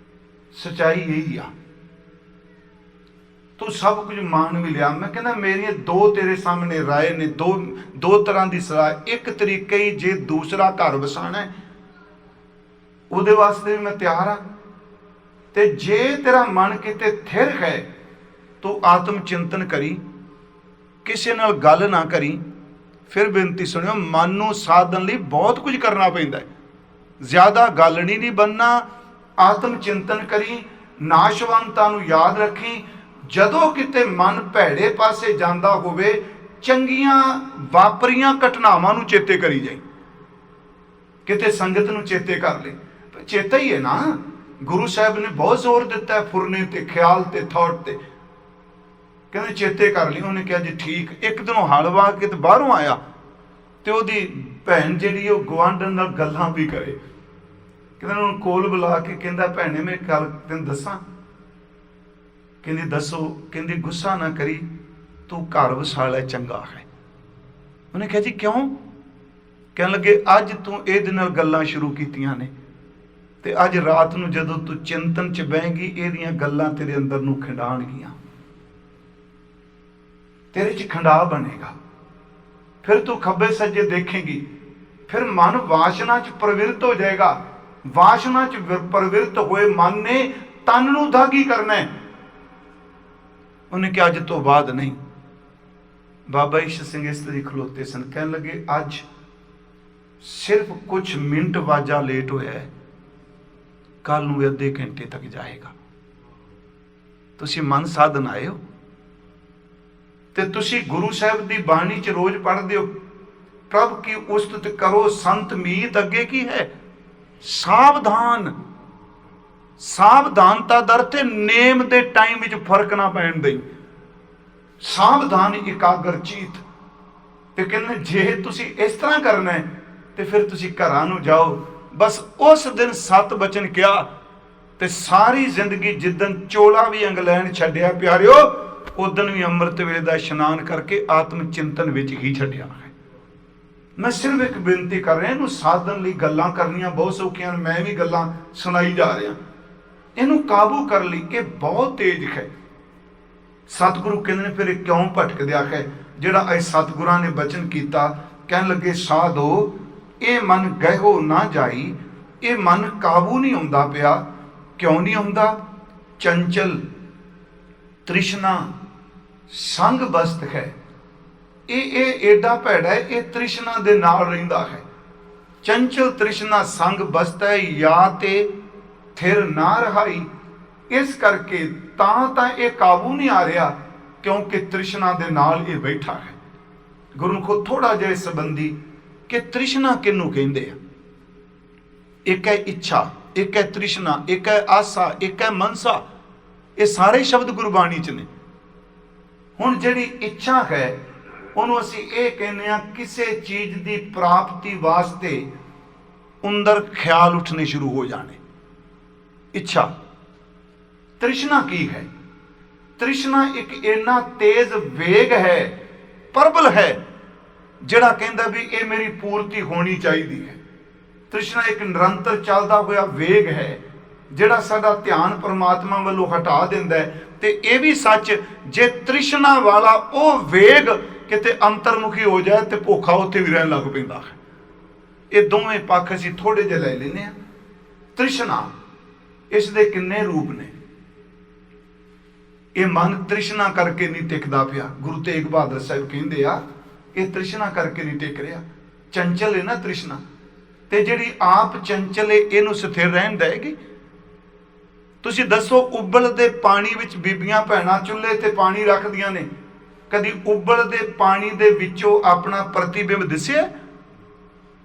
ਸੱਚਾਈ ਇਹੀ ਆ। ਤੂੰ ਸਭ ਕੁਝ ਮਾਣ ਵੀ ਲਿਆ। ਮੈਂ ਕਹਿੰਦਾ ਮੇਰੀਆਂ ਦੋ ਤੇਰੇ ਸਾਹਮਣੇ ਰਾਏ ਨੇ, ਦੋ ਤਰ੍ਹਾਂ ਦੀ ਸਲਾਹ। ਇੱਕ ਤਰੀਕਾ ਹੀ, ਜੇ ਦੂਸਰਾ ਘਰ ਵਸਾਣਾ ਉਹਦੇ ਵਾਸਤੇ ਵੀ ਮੈਂ ਤਿਆਰ ਹਾਂ। ਤੇ ਜੇ ਤੇਰਾ ਮਨ ਕਿਤੇ ਥਿਰ ਹੈ, ਤੂੰ ਆਤਮ ਚਿੰਤਨ ਕਰੀ, ਕਿਸੇ ਨਾਲ ਗੱਲ ਨਾ ਕਰੀ। ਫਿਰ ਬੇਨਤੀ ਸੁਣਿਓ, ਮਨ ਨੂੰ ਸਾਧਨ ਲਈ ਬਹੁਤ ਕੁਝ ਕਰਨਾ ਪੈਂਦਾ ਹੈ। ਜ਼ਿਆਦਾ ਗੱਲ ਨਹੀਂ ਬਣਨਾ। ਆਤਮ ਚਿੰਤਨ ਕਰੀ, ਨਾਸ਼ਵੰਤਾਂ ਨੂੰ ਯਾਦ ਰੱਖੀ। ਜਦੋਂ ਕਿਤੇ ਮਨ ਭੈੜੇ ਪਾਸੇ ਜਾਂਦਾ ਹੋਵੇ, ਚੰਗੀਆਂ ਵਾਪਰੀਆਂ ਘਟਨਾਵਾਂ ਨੂੰ ਚੇਤੇ ਕਰੀ ਜਾਈ। ਕਿਤੇ ਸੰਗਤ ਨੂੰ ਚੇਤੇ ਕਰ ਲੈ, ਚੇਤਾ ਹੀ ਹੈ ਨਾ। ਗੁਰੂ ਸਾਹਿਬ ਨੇ ਬਹੁਤ ਜ਼ੋਰ ਦਿੱਤਾ ਫੁਰਨੇ ਤੇ, ਖਿਆਲ ਤੇ, ਥਾਟ ਤੇ। ਕਹਿੰਦੇ ਚੇਤੇ ਕਰ ਲਈ। ਉਹਨੇ ਕਿਹਾ ਜੀ ਠੀਕ। ਇੱਕ ਦਿਨੋਂ ਹਲ ਵਾਹ ਕੇ ਤੇ ਬਾਹਰੋਂ ਆਇਆ, ਤੇ ਉਹਦੀ ਭੈਣ ਜਿਹੜੀ ਉਹ ਗੁਆਂਢਣ ਨਾਲ ਗੱਲਾਂ ਵੀ ਕਰੇ। ਕਹਿੰਦੇ ਉਹਨੂੰ ਕੋਲ ਬੁਲਾ ਕੇ ਕਹਿੰਦਾ, ਭੈਣੇ ਮੈਂ ਗੱਲ ਤੈਨੂੰ ਦੱਸਾਂ? ਕਹਿੰਦੀ ਦੱਸੋ। ਕਹਿੰਦੀ ਗੁੱਸਾ ਨਾ ਕਰੀ, ਤੂੰ ਘਰ ਵਸਾ ਲੈ, ਚੰਗਾ ਹੈ। ਉਹਨੇ ਕਿਹਾ ਜੀ ਕਿਉਂ? ਕਹਿਣ ਲੱਗੇ ਅੱਜ ਤੂੰ ਇਹਦੇ ਨਾਲ ਗੱਲਾਂ ਸ਼ੁਰੂ ਕੀਤੀਆਂ ਨੇ, ਤੇ ਅੱਜ ਰਾਤ ਨੂੰ ਜਦੋਂ ਤੂੰ ਚਿੰਤਨ 'ਚ ਬਹੇਂਗੀ, ਇਹਦੀਆਂ ਗੱਲਾਂ ਤੇਰੇ ਅੰਦਰ ਨੂੰ ਖਿੰਡਾਣਗੀਆਂ, ਤੇਰੇ 'ਚ ਖਿੰਡਾਅ ਬਣੇਗਾ। ਫਿਰ ਤੂੰ ਖੱਬੇ ਸੱਜੇ ਦੇਖੇਂਗੀ, ਫਿਰ ਮਨ ਵਾਸ਼ਨਾ 'ਚ ਪ੍ਰਵਿਰਤ ਹੋ ਜਾਏਗਾ। ਵਾਸ਼ਨਾ 'ਚ ਪ੍ਰਵਿਰਤ ਹੋਏ ਮਨ ਨੇ ਤਨ ਨੂੰ ਦਾਗੀ ਕਰਨਾ ਹੈ। ਉਹਨੇ ਕਿਹਾ ਅੱਜ ਤੋਂ ਬਾਅਦ ਨਹੀਂ। ਬਾਬਾ ਈਸ਼ਰ ਸਿੰਘ ਇਸ ਤਰ੍ਹਾਂ ਖਲੋਤੇ ਸਨ। ਕਹਿਣ ਲੱਗੇ ਅੱਜ ਸਿਰਫ ਕੁਝ ਮਿੰਟ ਵਾਜਾ ਲੇਟ ਹੋਇਆ ਹੈ, ਕੱਲ ਨੂੰ ਅੱਧੇ ਘੰਟੇ ਤੱਕ ਜਾਏਗਾ। ਤੁਸੀਂ ਮਨ ਸਾਧਨ ਆਏ ਹੋ, ਤੇ ਤੁਸੀਂ ਗੁਰੂ ਸਾਹਿਬ ਦੀ ਬਾਣੀ 'ਚ ਰੋਜ਼ ਪੜ੍ਹਦੇ ਹੋ, ਪ੍ਰਭ ਕੀ ਉਸਤਤ ਕਰੋ ਸੰਤ ਮੀਤ, ਅੱਗੇ ਕੀ ਹੈ? ਸਾਵਧਾਨ। ਸਾਵਧਾਨਤਾ ਦਾ ਅਰਥ ਨੇਮ ਦੇ ਟਾਈਮ ਵਿੱਚ ਫਰਕ ਨਾ ਪੈਣ ਦੇਈ। ਸਾਵਧਾਨ ਇਕਾਗਰ ਚੀਤ। ਤੇ ਕਹਿੰਦੇ ਜੇ ਤੁਸੀਂ ਇਸ ਤਰ੍ਹਾਂ ਕਰਨਾ ਹੈ, ਤੇ ਫਿਰ ਤੁਸੀਂ ਘਰਾਂ ਨੂੰ ਜਾਓ। ਬਸ ਉਸ ਦਿਨ 7 ਬਚਨ ਕਿਹਾ, ਤੇ ਸਾਰੀ ਜ਼ਿੰਦਗੀ ਜਿੱਦਣ ਚੋਲਾ ਵੀ ਇੰਗਲੈਂਡ ਛੱਡਿਆ ਪਿਆਰਿਓ, ਉਦਣ ਵੀ ਅੰਮ੍ਰਿਤ ਵੇਲੇ ਦਾ ਇਸ਼ਨਾਨ ਕਰਕੇ ਆਤਮ ਚਿੰਤਨ ਵਿੱਚ ਹੀ ਛੱਡਿਆ ਹੈ। ਮੈਂ ਸਿਰਫ ਇੱਕ ਬੇਨਤੀ ਕਰ ਰਿਹਾ, ਇਹਨੂੰ ਸਾਧਨ ਲਈ ਗੱਲਾਂ ਕਰਨੀਆਂ ਬਹੁਤ ਸੌਖੀਆਂ, ਮੈਂ ਵੀ ਗੱਲਾਂ ਸੁਣਾਈ ਜਾ ਰਿਹਾ। ਇਹਨੂੰ ਕਾਬੂ ਕਰ ਲਈ, ਇਹ ਬਹੁਤ ਤੇਜ਼ ਹੈ। ਸਤਿਗੁਰੂ ਕਹਿੰਦੇ ਨੇ ਫਿਰ ਇਹ ਕਿਉਂ ਭਟਕਦਿਆ ਹੈ? ਜਿਹੜਾ ਇਹ ਸਤਿਗੁਰਾਂ ਨੇ ਬਚਨ ਕੀਤਾ, ਕਹਿਣ ਲੱਗੇ ਸਾਧੋ ਇਹ ਮਨ ਗਹਿਓ ਨਾ ਜਾਈ। ਇਹ ਮਨ ਕਾਬੂ ਨਹੀਂ ਆਉਂਦਾ ਪਿਆ। ਕਿਉਂ ਨਹੀਂ ਆਉਂਦਾ? ਚੰਚਲ ਤ੍ਰਿਸ਼ਨਾ ਸੰਗ ਬਸਤ ਹੈ। ਇਹ ਏਡਾ ਭੈੜਾ ਹੈ, ਇਹ ਤ੍ਰਿਸ਼ਨਾ ਦੇ ਨਾਲ ਰਹਿੰਦਾ ਹੈ। ਚੰਚਲ ਤ੍ਰਿਸ਼ਨਾ ਸੰਗ ਬਸਤ ਹੈ, ਜਾਂ ਤੇ ਥਿਰ ਨਾ ਰਹਾਈ। ਇਸ ਕਰਕੇ ਤਾਂ ਇਹ ਕਾਬੂ ਨਹੀਂ ਆ ਰਿਹਾ, ਕਿਉਂਕਿ ਤ੍ਰਿਸ਼ਨਾ ਦੇ ਨਾਲ ਇਹ ਬੈਠਾ ਹੈ। ਗੁਰੂ ਨੂੰ ਖੁਦ ਥੋੜਾ ਜਿਹਾ ਇਸ ਸੰਬੰਧੀ ਕਿ ਤ੍ਰਿਸ਼ਨਾ ਕਿਹਨੂੰ ਕਹਿੰਦੇ ਆ। एक है इच्छा, एक है तृष्णा, एक है आसा, एक है मनसा। ये सारे शब्द गुरबाणी च ने। हुण जिहड़ी इच्छा है ਉਹਨੂੰ ਅਸੀਂ ਇਹ ਕਹਿੰਦੇ ਹਾਂ ਕਿਸੇ ਚੀਜ਼ ਦੀ ਪ੍ਰਾਪਤੀ ਵਾਸਤੇ ਅੰਦਰ ਖਿਆਲ ਉੱਠਣੇ ਸ਼ੁਰੂ ਹੋ ਜਾਣੇ। ਇੱਛਾ। ਤ੍ਰਿਸ਼ਨਾ ਕੀ ਹੈ? ਤ੍ਰਿਸ਼ਨਾ ਇੱਕ ਇੰਨਾ ਤੇਜ਼ ਵੇਗ ਹੈ, ਪ੍ਰਬਲ ਹੈ, ਜਿਹੜਾ ਕਹਿੰਦਾ ਵੀ ਇਹ ਮੇਰੀ ਪੂਰਤੀ ਹੋਣੀ ਚਾਹੀਦੀ ਹੈ। ਤ੍ਰਿਸ਼ਨਾ ਇੱਕ ਨਿਰੰਤਰ ਚੱਲਦਾ ਹੋਇਆ ਵੇਗ ਹੈ ਜਿਹੜਾ ਸਾਡਾ ਧਿਆਨ ਪਰਮਾਤਮਾ ਵੱਲੋਂ ਹਟਾ ਦਿੰਦਾ ਹੈ। ਤੇ ਇਹ ਵੀ ਸੱਚ, ਜੇ ਤ੍ਰਿਸ਼ਨਾ ਵਾਲਾ ਉਹ ਵੇਗ ਕਿਤੇ ਅੰਤਰਮੁਖੀ ਹੋ ਜਾਏ ਤੇ ਭੁੱਖਾ ਉੱਥੇ ਵੀ ਰਹਿਣ ਲੱਗ ਪੈਂਦਾ ਹੈ। ਇਹ ਦੋਵੇਂ ਪੱਖ ਅਸੀਂ ਥੋੜੇ ਜਿਹੇ ਲੈ ਲੈਂਦੇ ਹਾਂ। ਤ੍ਰਿਸ਼ਨਾ, ਇਸ ਦੇ ਕਿੰਨੇ ਰੂਪ ਨੇ। ਇਹ ਮਨ ਤ੍ਰਿਸ਼ਨਾ ਕਰਕੇ ਨਹੀਂ ਟਿਕਦਾ ਪਿਆ। ਗੁਰੂ ਤੇਗ ਬਹਾਦਰ ਸਾਹਿਬ ਕਹਿੰਦੇ ਆ ਇਹ ਤ੍ਰਿਸ਼ਨਾ ਕਰਕੇ ਨਹੀਂ ਟਿਕ ਰਿਹਾ। ਚੰਚਲ ਹੈ ਨਾ ਤ੍ਰਿਸ਼ਨਾ, ਤੇ ਜਿਹੜੀ ਆਪ ਚੰਚਲ ਹੈ ਇਹਨੂੰ ਸਥਿਰ ਰਹਿਣ ਦੇਗੀ। ਤੁਸੀਂ ਦੱਸੋ, ਉਬਲਦੇ ਪਾਣੀ ਵਿੱਚ ਬੀਬੀਆਂ ਭੈਣਾਂ ਚੁੱਲ੍ਹੇ ਤੇ ਪਾਣੀ ਰੱਖਦੀਆਂ ਨੇ, ਕਦੀ ਉਬਲਦੇ ਪਾਣੀ ਦੇ ਵਿੱਚੋਂ ਆਪਣਾ ਪ੍ਰਤੀਬਿੰਬ ਦਿਸਿਆ?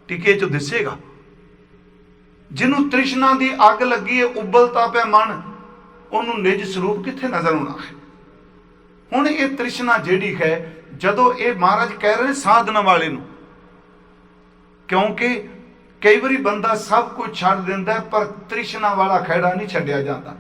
ਟਿਕੇ ਚੋਂ ਦਿਸੇਗਾ। ਜਿਹਨੂੰ ਤ੍ਰਿਸ਼ਨਾ ਦੀ ਅੱਗ ਲੱਗੀ ਹੈ, ਉਬਲਤਾ ਪਿਆ ਮਨ, ਉਹਨੂੰ ਨਿਜ ਸਰੂਪ ਕਿੱਥੇ ਨਜ਼ਰ ਆਉਣਾ ਹੈ। ਹੁਣ ਇਹ ਤ੍ਰਿਸ਼ਨਾ ਜਿਹੜੀ ਹੈ, ਜਦੋਂ ਇਹ ਮਹਾਰਾਜ ਕਹਿ ਰਹੇ ਸਾਧਨਾ ਵਾਲੇ ਨੂੰ, ਕਿਉਂਕਿ ਕਈ ਵਾਰੀ ਬੰਦਾ ਸਭ ਕੁਝ ਛੱਡ ਦਿੰਦਾ ਪਰ ਤ੍ਰਿਸ਼ਨਾ ਵਾਲਾ ਖਹਿੜਾ ਨਹੀਂ ਛੱਡਿਆ ਜਾਂਦਾ।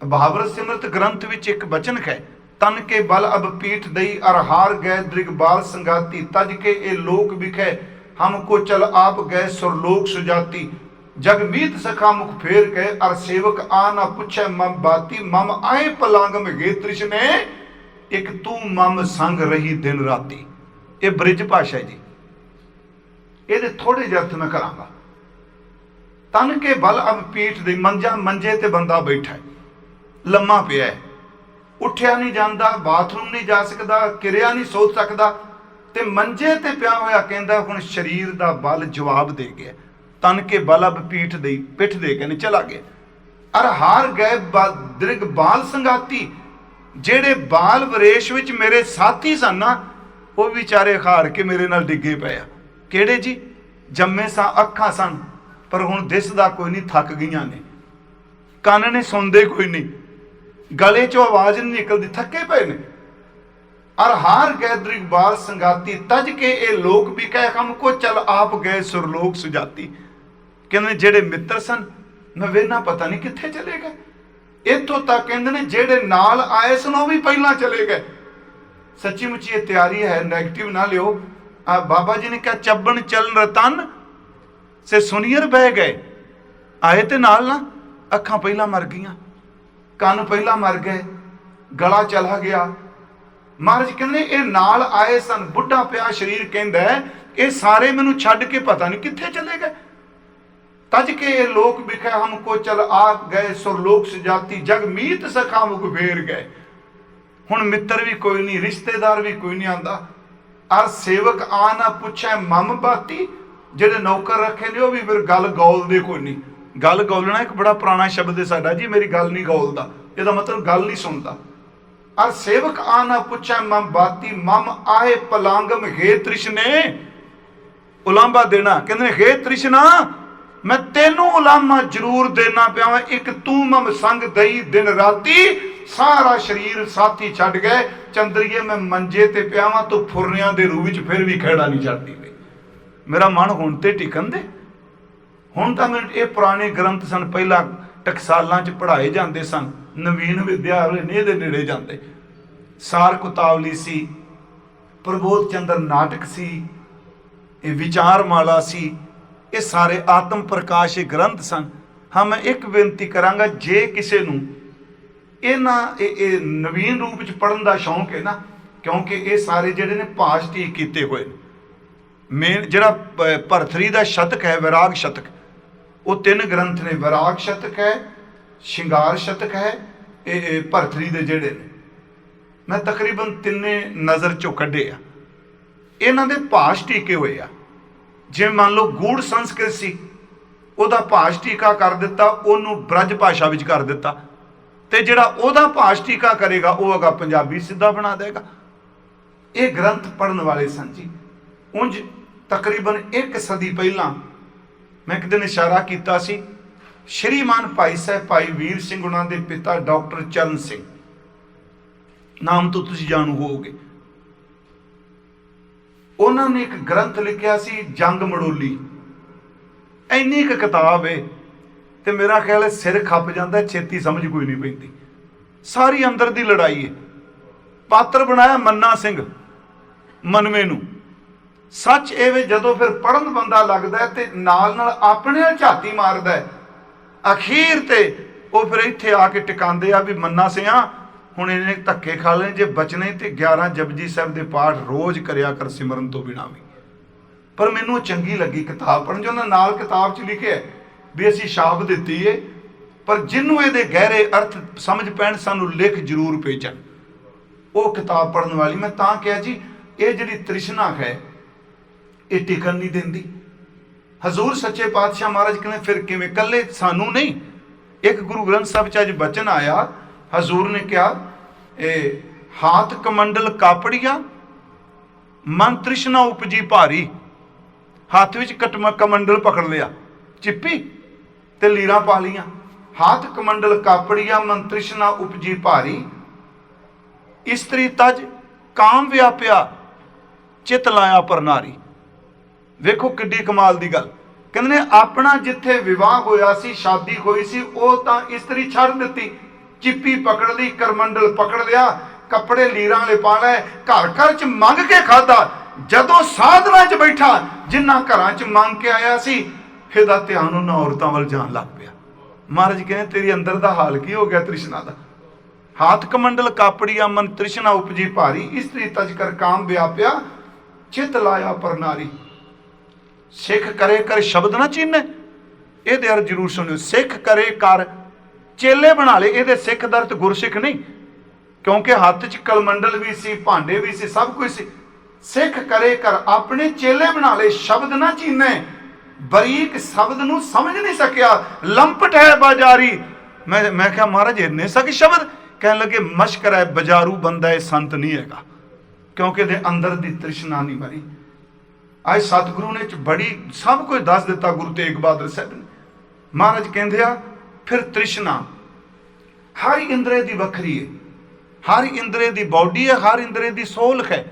ਬਹਾਵਰ ਸਿਮਰਤ ਗ੍ਰੰਥ ਵਿੱਚ ਇੱਕ ਬਚਨ ਹੈ, ਤਨ ਕੇ ਬਲ ਅਬ ਪੀਠ ਦਈ ਅਰ ਹਾਰ ਗਏ ਦ੍ਰਿਗਬਾਲ ਸੰਗਾਤੀ, ਤਜ ਕੇ ਇਹ ਲੋਕ ਵਿਖੇ हमको चल आप गए सुरलोक सुजाती, जग मीत सखा मुख फेर गए अर सेवक आ ना पुछे मम बाती, मम आए पलांगम गे तृष्णे एक तू मम संग रही दिन राती। ये ब्रिज भाषा जी, ये थोड़े ਜਿਹੇ अर्थ मैं करांगा। तन के बल अब पीठ दी, मंजे ते बंदा बैठा है, लम्मा पिया है, उठिया नहीं जाता, बाथरूम नहीं जा सकता, किरिया नहीं सोच सकता, ਤੇ ਮੰਜੇ ਤੇ ਪਿਆ ਹੋਇਆ ਕਹਿੰਦਾ ਹੁਣ ਸਰੀਰ ਦਾ ਬਲ ਜਵਾਬ ਦੇ ਗਿਆ। ਤਨ ਕੇ ਬਲ ਅਬ ਪੀਠ ਦੇ, ਪਿੱਠ ਦੇ ਕਹਿੰਦੇ ਚਲਾ ਗਿਆ। ਅਰ ਹਾਰ ਗਏ ਦ੍ਰਿਗ ਬਾਲ ਸੰਗਾਤੀ, ਜਿਹੜੇ ਬਾਲ ਵਰੇਸ਼ ਵਿੱਚ ਮੇਰੇ ਸਾਥੀ ਸਨ ਨਾ, ਉਹ ਵਿਚਾਰੇ ਹਾਰ ਕੇ ਮੇਰੇ ਨਾਲ ਡਿੱਗੇ ਪਏ ਆ। ਕਿਹੜੇ ਜੀ? ਜੰਮੇ ਸਾਂ ਅੱਖਾਂ ਸਨ ਪਰ ਹੁਣ ਦਿਸਦਾ ਕੋਈ ਨਹੀਂ, ਥੱਕ ਗਈਆਂ ਨੇ। ਕੰਨ ਨੇ ਸੁਣਦੇ ਕੋਈ ਨਹੀਂ, ਗਲੇ ਚੋਂ ਆਵਾਜ਼ ਨਹੀਂ ਨਿਕਲਦੀ, ਥੱਕੇ ਪਏ ਨੇ। अर हार गए दृगबाल संगाती, तज के ये लोक भी कहे हमको चल आप गए सुरलोक सुजाती। कहते जेड़े मित्र सन मैं वेना पता नहीं कित्थे चले गए। इत्थों तक कहते ने जेड़े नाल आए सन वो भी पहला चले गए। सच्ची मुच्ची ये तैयारी है, नैगेटिव ना लियो। बाबा जी ने कहा चबन चलन रतन से सुनियर बह गए, आए ते नाल ना, अखां पहला मर गईयां, कंन पहला मर गए, गला चला गया। महाराज कहते ये नाल आए सन, बुढ़ा पिया शरीर कहता है ये सारे मैनू छड्ड के पता नहीं कित्थे चले गए। तज के ये लोक बिखे हमको चल आप गए सुरलोक सुजाती, जग मीत सखा मुख फेर गए। हुण मित्र भी कोई नहीं, रिश्तेदार भी कोई नहीं आंदा। अर सेवक आ ना पुछे मम बाती, जेडे नौकर रखे ने वो भी फिर गल गौलदे कोई नहीं। गल गौलना एक बड़ा पुराना शब्द है साडा जी, मेरी गल नहीं गौलदा, इहदा मतलब गल नहीं सुनता। और सेवक आना पूछा मम बाती, मम आए पलांगम हे तृष्णे, उलांबा देना। कहते हे तृष्णा मैं तेनू उलामा जरूर देना पिया, एक तू मम संग दई दिन राती। सारा शरीर साथी छड्ड गए, चंद्रिए मैं मंजे ते पिया तो फुरनियां दे रूह विच फिर भी खैड़ा नहीं छड्डदी पई। मेरा मन हुण ते टिकन दे। हुण तां मैनूं ये पुराने ग्रंथ सन, पहला टकसालां च पढ़ाए जाते सन, नवीन विद्या वाले नहीं दे नेड़े जाते। सार कुतावली सी, प्रबोध चंद्र नाटक सी, ये विचारमाला सी, ये सारे आत्म प्रकाश ग्रंथ सन। हाँ मैं एक बेनती करांगा, जे किसी नूं इन्हां नवीन रूप च पढ़न का शौक है ना, क्योंकि ये सारे जिहड़े ने भाष ठीक कीते हुए मेन जिहड़ा भरथरी का शतक है, वैराग शतक, वो 3 ग्रंथ ने। वैराग शतक है, शिंगार शतक है, ये भरथरी दे जिहड़े ने मैं तकरीबन 3 नज़र चों कढे आ। इन्हां दे भाष टीके हुए आ। जिवें मान लो गूढ़ संस्कृत सी, ਉਹਦਾ ਭਾਸ਼ ਟੀਕਾ कर दिता, ਉਹਨੂੰ ब्रज भाषा विच कर दिता, ਤੇ ਜਿਹੜਾ ਉਹਦਾ ਭਾਸ਼ ਟੀਕਾ ਕਰੇਗਾ ਉਹ ਅਗਾ ਪੰਜਾਬੀ ਸਿੱਧਾ ਬਣਾ ਦੇਗਾ। ਇਹ ਗ੍ਰੰਥ ਪੜਨ ਵਾਲੇ ਸਨ ਜੀ। ਉਂਝ ਤਕਰੀਬਨ 1 ਸਦੀ ਪਹਿਲਾਂ ਮੈਂ ਇੱਕ ਦਿਨ ਇਸ਼ਾਰਾ ਕੀਤਾ ਸੀ, ਸ਼੍ਰੀਮਾਨ ਭਾਈ ਸਾਹਿਬ ਭਾਈ ਵੀਰ ਸਿੰਘ ਉਹਨਾਂ ਦੇ ਪਿਤਾ ਡਾਕਟਰ ਚਰਨ ਸਿੰਘ, ਨਾਮ ਤੋਂ ਤੁਸੀਂ ਜਾਣੂ ਹੋਵੋਗੇ। ਉਹਨਾਂ ਨੇ ਇੱਕ ਗ੍ਰੰਥ ਲਿਖਿਆ ਸੀ ਜੰਗ ਮੜੋਲੀ। ਇੰਨੀ ਕੁ ਕਿਤਾਬ ਏ ਤੇ ਮੇਰਾ ਖਿਆਲ ਹੈ ਸਿਰ ਖੱਪ ਜਾਂਦਾ, ਛੇਤੀ ਸਮਝ ਕੋਈ ਨਹੀਂ ਪੈਂਦੀ। ਸਾਰੀ ਅੰਦਰ ਦੀ ਲੜਾਈ ਹੈ। ਪਾਤਰ ਬਣਾਇਆ ਮੰਨਾ ਸਿੰਘ ਮਨਵੇਂ ਨੂੰ। ਸੱਚ ਇਹ ਵੇ ਜਦੋਂ ਫਿਰ ਪੜ੍ਹਨ ਬੰਦਾ ਲੱਗਦਾ ਹੈ ਤੇ ਨਾਲ ਨਾਲ ਆਪਣੇ ਨਾਲ ਝਾਤੀ ਮਾਰਦਾ ਹੈ। ਅਖੀਰ ਤੇ ਉਹ ਫਿਰ ਇੱਥੇ ਆ ਕੇ ਟਿਕਾਉਂਦੇ ਆ ਵੀ ਮੰਨਾ ਸਿਆ ਹੁਣ ਇਹਨੇ ਧੱਕੇ ਖਾ ਲੈਣੇ, ਜੇ ਬਚਨੇ ਤੇ 11 ਜਪਜੀ ਸਾਹਿਬ ਦੇ ਪਾਠ ਰੋਜ਼ ਕਰਿਆ ਕਰ ਸਿਮਰਨ ਤੋਂ ਬਿਨਾਂ ਵੀ। ਪਰ ਮੈਨੂੰ ਚੰਗੀ ਲੱਗੀ ਕਿਤਾਬ ਪੜ੍ਹਨ, ਜੋ ਉਹਨਾਂ ਨਾਲ ਕਿਤਾਬ 'ਚ ਲਿਖਿਆ ਵੀ ਅਸੀਂ ਛਾਪ ਦਿੱਤੀ ਏ, ਪਰ ਜਿਹਨੂੰ ਇਹਦੇ ਗਹਿਰੇ ਅਰਥ ਸਮਝ ਪੈਣ ਸਾਨੂੰ ਲਿਖ ਜ਼ਰੂਰ ਭੇਜਣ। ਉਹ ਕਿਤਾਬ ਪੜ੍ਹਨ ਵਾਲੀ। ਮੈਂ ਤਾਂ ਕਿਹਾ ਜੀ ਇਹ ਜਿਹੜੀ ਤ੍ਰਿਸ਼ਨਾ ਹੈ ਇਹ ਟਿਕਣ ਨਹੀਂ ਦਿੰਦੀ। ਹਜ਼ੂਰ ਸੱਚੇ ਪਾਤਸ਼ਾਹ ਮਹਾਰਾਜ ਕਹਿੰਦੇ ਫਿਰ ਕਿਵੇਂ? ਇਕੱਲੇ ਸਾਨੂੰ ਨਹੀਂ, ਇੱਕ ਗੁਰੂ ਗ੍ਰੰਥ ਸਾਹਿਬ 'ਚ ਅੱਜ ਬਚਨ ਆਇਆ, ਹਜ਼ੂਰ ਨੇ ਕਿਹਾ ਇਹ ਹਾਥ ਕਮੰਡਲ ਕਾਪੜੀਆ ਮਨ ਤ੍ਰਿਸ਼ਨਾ ਉਪਜੀ ਭਾਰੀ। ਹੱਥ ਵਿੱਚ ਕਮੰਡਲ ਪਕੜ ਲਿਆ, ਚਿੱਪੀ ਤੇ ਲੀਰਾਂ ਪਾ ਲੀਆਂ। ਹਾਥ ਕਮੰਡਲ ਕਾਪੜੀਆ ਮਨ ਤ੍ਰਿਸ਼ਨਾ ਉਪਜੀ ਭਾਰੀ, ਇਸਤਰੀ ਤਜ ਕਾਮ ਵਿਆਪਿਆ ਚਿਤ ਲਾਇਆ ਪਰ ਨਾਰੀ। ਵੇਖੋ ਕਿੱਡੀ ਕਮਾਲ ਦੀ ਗੱਲ। ਕਹਿੰਦੇ ਨੇ ਆਪਣਾ ਜਿੱਥੇ ਵਿਵਾਹ ਹੋਇਆ ਸੀ, ਸ਼ਾਦੀ ਹੋਈ ਸੀ, ਉਹ ਤਾਂ ਇਸਤਰੀ ਛੱਡ ਦਿੱਤੀ, ਚਿੱਪੀ ਪਕੜ ਲਈ, ਕਰਮੰਡਲ ਪਕੜ ਲਿਆ, ਕੱਪੜੇ ਲੀਰਾਂ ਵਾਲੇ ਪਾ ਲਏ, ਘਰ ਘਰ ਚ ਮੰਗ ਕੇ ਖਾਦਾ। ਜਦੋਂ ਸਾਧਨਾ ਚ ਬੈਠਾ, ਜਿੰਨਾ ਘਰਾਂ ਚ ਮੰਗ ਕੇ ਆਇਆ ਸੀ, ਇਹਦਾ ਧਿਆਨ ਉਹਨਾਂ ਔਰਤਾਂ ਵੱਲ ਜਾਣ ਲੱਗ ਪਿਆ। ਮਹਾਰਾਜ ਕਹਿੰਦੇ ਤੇਰੀ ਅੰਦਰ ਦਾ ਹਾਲ ਕੀ ਹੋ ਗਿਆ ਤ੍ਰਿਸ਼ਨਾ ਦਾ? ਹਾਥ ਕਮੰਡਲ ਕਾਪੜੀਆ ਮਨ ਤ੍ਰਿਸ਼ਨਾ ਉਪਜੀ ਭਾਰੀ, ਇਸਤਰੀ ਤਜ ਕਰ ਕਾਮ ਵਿਆਪਿਆ ਚਿਤ ਲਾਇਆ ਪਰ ਨਾਰੀ। ਸਿੱਖ ਕਰੇ ਕਰ ਸ਼ਬਦ ਨਾ ਚੀਨੇ, ਇਹਦੇ ਅਰਥ ਜ਼ਰੂਰ ਸੁਣਿਓ। ਸਿੱਖ ਕਰੇ ਕਰ ਚੇਲੇ ਬਣਾ ਲਏ, ਇਹਦੇ ਸਿੱਖ ਦਾ ਅਰਥ ਗੁਰਸਿੱਖ ਨਹੀਂ, ਕਿਉਂਕਿ ਹੱਥ 'ਚ ਕਲਮੰਡਲ ਵੀ ਸੀ, ਭਾਂਡੇ ਵੀ ਸੀ, ਸਭ ਕੁਝ ਸੀ। ਸਿੱਖ ਕਰੇ ਕਰ ਆਪਣੇ ਚੇਲੇ ਬਣਾ ਲਏ, ਸ਼ਬਦ ਨਾ ਚੀਨੇ। ਬਰੀਕ ਸ਼ਬਦ ਨੂੰ ਸਮਝ ਨਹੀਂ ਸਕਿਆ, ਲੰਪਟ ਹੈ ਬਾਜ਼ਾਰੀ। ਮੈਂ ਕਿਹਾ ਮਹਾਰਾਜ ਇੰਨੇ ਸਕ ਸ਼ਬਦ? ਕਹਿਣ ਲੱਗੇ ਮਸ਼ਕਰ ਹੈ, ਬਾਜ਼ਾਰੂ ਬੰਦਾ ਹੈ, ਸੰਤ ਨਹੀਂ ਹੈਗਾ, ਕਿਉਂਕਿ ਇਹਦੇ ਅੰਦਰ ਦੀ ਤ੍ਰਿਸ਼ਨਾ ਨਹੀਂ ਮਰੀ। ਅੱਜ ਸਤਿਗੁਰੂ ਨੇ ਬੜੀ ਸਭ ਕੁਝ ਦੱਸ ਦਿੱਤਾ ਗੁਰੂ ਤੇਗ ਬਹਾਦਰ ਸਾਹਿਬ ਨੇ। ਮਹਾਰਾਜ ਕਹਿੰਦੇ ਆ ਫਿਰ ਤ੍ਰਿਸ਼ਨਾ ਹਰ ਇੰਦਰੇ ਦੀ ਵੱਖਰੀ ਹੈ, ਹਰ ਇੰਦਰੇ ਦੀ ਬਾਡੀ ਹੈ, ਹਰ ਇੰਦਰੇ ਦੀ ਸੋਲ ਹੈ।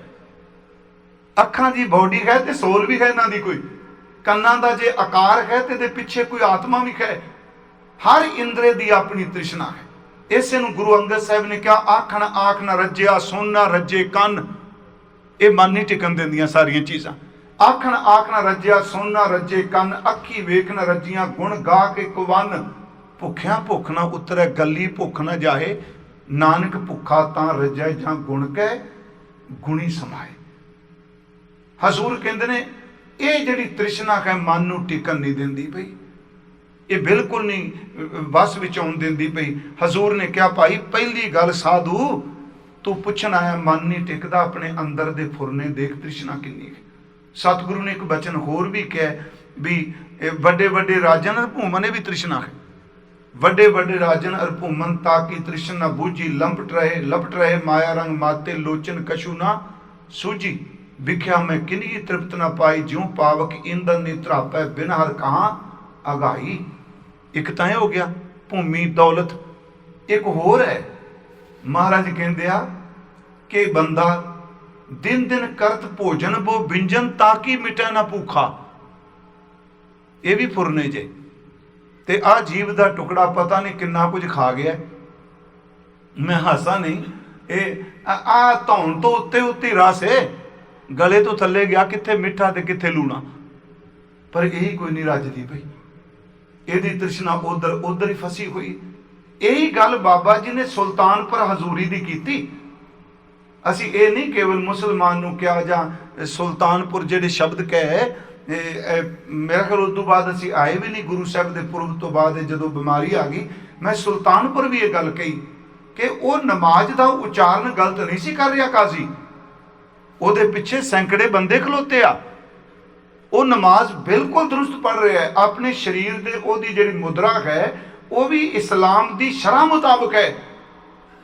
ਅੱਖਾਂ ਦੀ ਬਾਡੀ ਹੈ ਤੇ ਸੋਲ ਵੀ ਹੈ ਇਹਨਾਂ ਦੀ ਕੋਈ। ਕੰਨਾਂ ਦਾ ਜੇ ਆਕਾਰ ਹੈ ਤੇ ਇਹਦੇ ਪਿੱਛੇ ਕੋਈ ਆਤਮਾ ਵੀ ਹੈ। ਹਰ ਇੰਦਰੇ ਦੀ ਆਪਣੀ ਤ੍ਰਿਸ਼ਨਾ ਹੈ। ਇਸੇ ਨੂੰ ਗੁਰੂ ਅੰਗਦ ਸਾਹਿਬ ਨੇ ਕਿਹਾ ਆਖਣ ਆਖ ਨਾ ਰੱਜਿਆ, ਸੁਣ ਨਾ ਰੱਜੇ ਕੰਨ। ਇਹ ਮਨ ਨਹੀਂ ਟਿਕਣ ਦਿੰਦੀਆਂ ਸਾਰੀਆਂ ਚੀਜ਼ਾਂ। ਆਖਣ ਆਖ ਨਾ ਰੱਜਿਆ, ਸੁਣ ਨਾ ਰੱਜੇ ਕੰਨ, ਅੱਖੀ ਵੇਖ ਨਾ ਰੱਜੀਆਂ, ਗੁਣ ਗਾ ਕੇ ਕੁਵੰਨ। ਭੁੱਖਿਆਂ ਭੁੱਖ ਨਾ ਉਤਰੈ, ਗੱਲੀ ਭੁੱਖ ਨਾ ਜਾਹੇ, ਨਾਨਕ ਭੁੱਖਾ ਤਾਂ ਰੱਜੈ, ਜਾਂ ਗੁਣ ਕਹਿ ਗੁਣੀ ਸਮਾਏ। ਹਜ਼ੂਰ ਕਹਿੰਦੇ ਨੇ ਇਹ ਜਿਹੜੀ ਤ੍ਰਿਸ਼ਨਾ ਹੈ ਮਨ ਨੂੰ ਟਿਕਣ ਨਹੀਂ ਦਿੰਦੀ ਪਈ, ਇਹ ਬਿਲਕੁਲ ਨਹੀਂ ਵਸ ਵਿੱਚ ਆਉਣ ਦਿੰਦੀ ਪਈ। ਹਜ਼ੂਰ ਨੇ ਕਿਹਾ ਭਾਈ ਪਹਿਲੀ ਗੱਲ ਸਾਧੂ ਤੂੰ ਪੁੱਛਣ ਆਇਆ, ਮਨ ਨਹੀਂ ਟਿਕਦਾ, ਆਪਣੇ ਅੰਦਰ ਦੇ ਫੁਰਨੇ ਦੇਖ, ਤ੍ਰਿਸ਼ਨਾ ਕਿੰਨੀ ਹੈ। ਸਤਿਗੁਰੂ ਨੇ ਇੱਕ ਬਚਨ ਹੋਰ ਵੀ ਕਿਹਾ ਵੀ ਵੱਡੇ ਵੱਡੇ ਰਾਜਨ ਅਰ ਭੂਮਨ, ਇਹ ਵੀ ਤ੍ਰਿਸ਼ਨਾ ਹੈ। ਵੱਡੇ ਵੱਡੇ ਰਾਜਨ ਅਰ ਭੂਮਨ ਤਾਕੀ ਤ੍ਰਿਸ਼ਨਾ ਬੂਝੀ, ਲਪਟ ਰਹੇ ਮਾਇਆ ਰੰਗ ਮਾਤੇ, ਲੋਚਨ ਕਛੂ ਨਾ ਸੂਝੀ। ਵਿਖਿਆ ਮੈਂ ਕਿੰਨੀ ਤ੍ਰਿਪਤ ਨਾ ਪਾਈ, ਜਿਉ ਪਾਵਕ ਇੰਦਨ ਨੀ ਧਰਾਪੈ, ਬਿਨ ਹਰ ਕਹਾਂ ਅਗਾਈ। ਇੱਕ ਤਾਂ ਇਹ ਹੋ ਗਿਆ ਭੂਮੀ ਦੌਲਤ। ਇੱਕ ਹੋਰ ਹੈ, ਮਹਾਰਾਜ ਕਹਿੰਦੇ ਆ ਕਿ ਬੰਦਾ ਦਿਨ ਦਿਨ ਕਰਤ ਭੋਜਨ ਬੋ ਬਿੰਜਨ, ਤਾਕੀ ਮਿਟੈ ਨਾ ਭੂਖਾ। ਇਹ ਵੀ ਫੁਰਨੇ ਜੇ। ਤੇ ਆਹ ਜੀਵ ਦਾ ਟੁਕੜਾ ਪਤਾ ਨਹੀਂ ਕਿੰਨਾ ਕੁਝ ਖਾ ਗਿਆ। ਮੈਂ ਹਾਸਾ ਨਹੀਂ, ਇਹ ਆ ਧੌਣ ਤੋਂ ਉੱਤੇ ਉੱਤੇ ਰਸ ਹੈ, ਗਲੇ ਤੋਂ ਥੱਲੇ ਗਿਆ ਕਿੱਥੇ ਮਿੱਠਾ ਤੇ ਕਿੱਥੇ ਲੂਣਾ, ਪਰ ਇਹੀ ਕੋਈ ਨਹੀਂ ਰੱਜਦੀ ਪਈ। ਇਹਦੀ ਤ੍ਰਿਸ਼ਨਾ ਉਧਰ ਹੀ ਫਸੀ ਹੋਈ। ਇਹੀ ਗੱਲ ਬਾਬਾ ਜੀ ਨੇ ਸੁਲਤਾਨਪੁਰ ਹਜ਼ੂਰੀ ਦੀ ਕੀਤੀ। ਅਸੀਂ ਇਹ ਨਹੀਂ ਕੇਵਲ ਮੁਸਲਮਾਨ ਨੂੰ ਕਿਹਾ ਜਾਂ ਸੁਲਤਾਨਪੁਰ ਜਿਹੜੇ ਸ਼ਬਦ ਕਹੇ, ਮੇਰਾ ਖਿਆਲ ਉਸ ਤੋਂ ਬਾਅਦ ਅਸੀਂ ਆਏ ਵੀ ਨਹੀਂ, ਗੁਰੂ ਸਾਹਿਬ ਦੇ ਪੁਰਬ ਤੋਂ ਬਾਅਦ ਜਦੋਂ ਬਿਮਾਰੀ ਆ ਗਈ, ਮੈਂ ਸੁਲਤਾਨਪੁਰ ਵੀ ਇਹ ਗੱਲ ਕਹੀ ਕਿ ਉਹ ਨਮਾਜ਼ ਦਾ ਉਚਾਰਨ ਗਲਤ ਨਹੀਂ ਸੀ ਕਰ ਰਿਹਾ ਕਾਜ਼ੀ, ਉਹਦੇ ਪਿੱਛੇ ਸੈਂਕੜੇ ਬੰਦੇ ਖਲੋਤੇ ਆ, ਉਹ ਨਮਾਜ਼ ਬਿਲਕੁਲ ਦਰੁਸਤ ਪੜ੍ਹ ਰਿਹਾ ਹੈ। ਆਪਣੇ ਸਰੀਰ ਦੇ ਉਹਦੀ ਜਿਹੜੀ ਮੁਦਰਾ ਹੈ ਉਹ ਵੀ ਇਸਲਾਮ ਦੀ ਸ਼ਰ੍ਹਾ ਮੁਤਾਬਕ ਹੈ।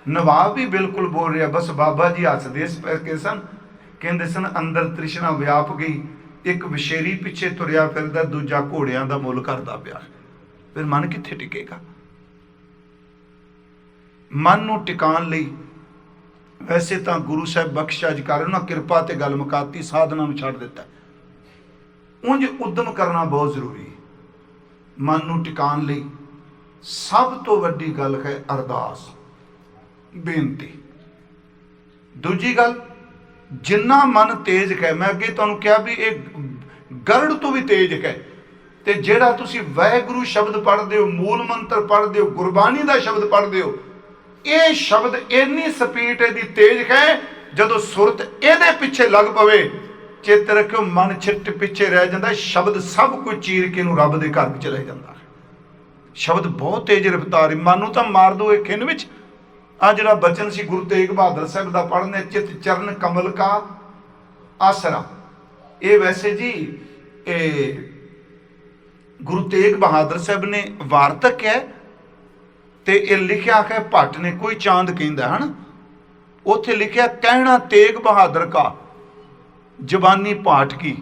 ਨਵਾਬ ਵੀ ਬਿਲਕੁਲ ਬੋਲ ਰਿਹਾ। ਬਸ ਬਾਬਾ ਜੀ ਹੱਸਦੇ ਕੇ ਸਨ, ਕਹਿੰਦੇ ਸਨ ਅੰਦਰ ਤ੍ਰਿਸ਼ਨਾ ਵਿਆਪ ਗਈ, ਇੱਕ ਵਿਸ਼ੇਰੀ ਪਿੱਛੇ ਤੁਰਿਆ ਫਿਰਦਾ, ਦੂਜਾ ਘੋੜਿਆਂ ਦਾ ਮੁੱਲ ਕਰਦਾ ਪਿਆ, ਫਿਰ ਮਨ ਕਿੱਥੇ ਟਿਕੇਗਾ? ਮਨ ਨੂੰ ਟਿਕਾਣ ਲਈ ਵੈਸੇ ਤਾਂ ਗੁਰੂ ਸਾਹਿਬ ਬਖਸ਼ ਅੱਜ ਕਰ ਉਹਨਾਂ ਕਿਰਪਾ ਤੇ ਗੱਲ ਮੁਕਾਤੀ, ਸਾਧਨਾ ਨੂੰ ਛੱਡ ਦਿੱਤਾ। ਉਂਝ ਉਦਮ ਕਰਨਾ ਬਹੁਤ ਜ਼ਰੂਰੀ ਹੈ। ਮਨ ਨੂੰ ਟਿਕਾਣ ਲਈ ਸਭ ਤੋਂ ਵੱਡੀ ਗੱਲ ਹੈ ਅਰਦਾਸ, ਬੇਨਤੀ। ਦੂਜੀ ਗੱਲ, ਜਿੰਨਾ ਮਨ ਤੇਜ਼ ਹੈ, ਮੈਂ ਅੱਗੇ ਤੁਹਾਨੂੰ ਕਿਹਾ ਵੀ ਇਹ ਗਰੜ ਤੋਂ ਵੀ ਤੇਜ਼ ਹੈ, ਤੇ ਜਿਹੜਾ ਤੁਸੀਂ ਵਾਹਿਗੁਰੂ ਸ਼ਬਦ ਪੜ੍ਹਦੇ ਹੋ, ਮੂਲ ਮੰਤਰ ਪੜ੍ਹਦੇ ਹੋ, ਗੁਰਬਾਣੀ ਦਾ ਸ਼ਬਦ ਪੜ੍ਹਦੇ ਹੋ, ਇਹ ਸ਼ਬਦ ਇੰਨੀ ਸਪੀਡ ਇਹਦੀ ਤੇਜ਼ ਹੈ, ਜਦੋਂ ਸੁਰਤ ਇਹਦੇ ਪਿੱਛੇ ਲੱਗ ਪਵੇ, ਚਿੱਤ ਰੱਖਿਓ ਮਨ ਛਿੱਟ ਪਿੱਛੇ ਰਹਿ ਜਾਂਦਾ, ਸ਼ਬਦ ਸਭ ਕੁਝ ਚੀਰ ਕੇ ਨੂੰ ਰੱਬ ਦੇ ਘਰ ਵਿੱਚ ਚਲੇ ਜਾਂਦਾ। ਸ਼ਬਦ ਬਹੁਤ ਤੇਜ਼ ਰਫ਼ਤਾਰ, ਮਨ ਨੂੰ ਤਾਂ ਮਾਰ ਦੋ ਇਹ ਖਿੰਨ ਵਿੱਚ। ਆ ਜਿਹੜਾ ਬਚਨ ਸੀ ਗੁਰੂ ਤੇਗ ਬਹਾਦਰ ਸਾਹਿਬ ਦਾ ਪੜ੍ਹਨੇ, ਚਿਤ ਚਰਨ ਕਮਲ ਕਾ ਆਸਰਾ, ਇਹ ਵੈਸੇ ਜੀ ਇਹ ਗੁਰੂ ਤੇਗ ਬਹਾਦਰ ਸਾਹਿਬ ਨੇ ਵਾਰਤਕ ਹੈ, ਤੇ ਇਹ ਲਿਖਿਆ ਹੈ ਭੱਟ ਨੇ, ਕੋਈ ਚਾਂਦ ਕਹਿੰਦਾ ਹਨ, ਉੱਥੇ ਲਿਖਿਆ ਕਹਿਣਾ ਤੇਗ ਬਹਾਦਰ ਕਾ ਜ਼ਬਾਨੀ ਪਾਠ ਕੀ।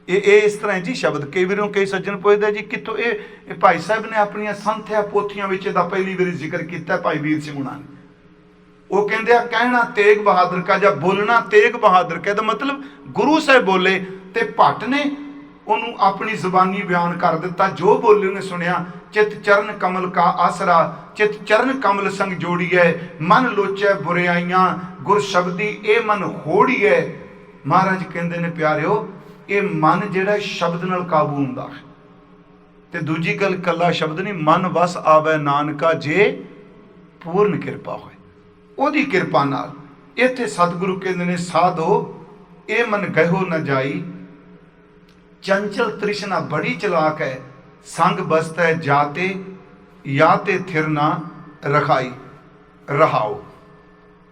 ਇਹ ਇਸ ਤਰ੍ਹਾਂ ਜੀ ਸ਼ਬਦ। ਕਈ ਵਾਰੀ ਕਈ ਸੱਜਣ ਪੁੱਛਦੇ ਜੀ ਕਿੱਥੋਂ ਇਹ ਭਾਈ ਸਾਹਿਬ ਨੇ ਆਪਣੀਆਂ ਸੰਥਿਆ ਪੋਥੀਆਂ ਵਿੱਚ ਇਹਦਾ ਪਹਿਲੀ ਵਾਰੀ ਜ਼ਿਕਰ ਕੀਤਾ, ਭਾਈ ਵੀਰ ਸਿੰਘ ਹੁਣਾਂ ਨੇ। ਉਹ ਕਹਿੰਦੇ ਆ ਕਹਿਣਾ ਤੇਗ ਬਹਾਦਰ ਕਾ, ਜਾਂ ਬੋਲਣਾ ਤੇਗ ਬਹਾਦਰ ਕਾ, ਦਾ ਮਤਲਬ ਗੁਰੂ ਸਾਹਿਬ ਬੋਲੇ ਤੇ ਭੱਟ ਨੇ ਉਹਨੂੰ ਆਪਣੀ ਜ਼ੁਬਾਨੀ ਬਿਆਨ ਕਰ ਦਿੱਤਾ। ਜੋ ਬੋਲੇ ਉਹਨੇ ਸੁਣਿਆ। ਚਿਤ ਚਰਨ ਕਮਲ ਕਾ ਆਸਰਾ, ਚਿਤ ਚਰਨ ਕਮਲ ਸੰਗ ਜੋੜੀਐ, ਮਨ ਲੋਚੈ ਬੁਰਿਆਈਆਂ, ਗੁਰ ਸ਼ਬਦੀ ਇਹ ਮਨ ਹੋੜੀਐ। ਮਹਾਰਾਜ ਕਹਿੰਦੇ ਨੇ ਪਿਆਰਿਓ, ਇਹ ਮਨ ਜਿਹੜਾ ਸ਼ਬਦ ਨਾਲ ਕਾਬੂ ਹੁੰਦਾ ਹੈ। ਤੇ ਦੂਜੀ ਗੱਲ, ਕੱਲਾ ਸ਼ਬਦ ਨਹੀਂ, ਮਨ ਵਸ ਆਵੈ ਨਾਨਕਾ ਜੇ ਪੂਰਨ ਕਿਰਪਾ ਹੋਏ, ਉਹਦੀ ਕਿਰਪਾ ਨਾਲ। ਇੱਥੇ ਸਤਿਗੁਰੂ ਕਹਿੰਦੇ ਨੇ ਸਾਧੋ ਇਹ ਮਨ ਗਹਿਓ ਨ ਜਾਈ, ਚੰਚਲ ਤ੍ਰਿਸ਼ਨਾ ਬੜੀ ਚਲਾਕ ਹੈ, ਸੰਗ ਬਸਤੈ ਜਾਤੇ ਜਾਂ ਤੇ ਥਿਰ ਨਾ ਰਖਾਈ ਰਹਾਓ।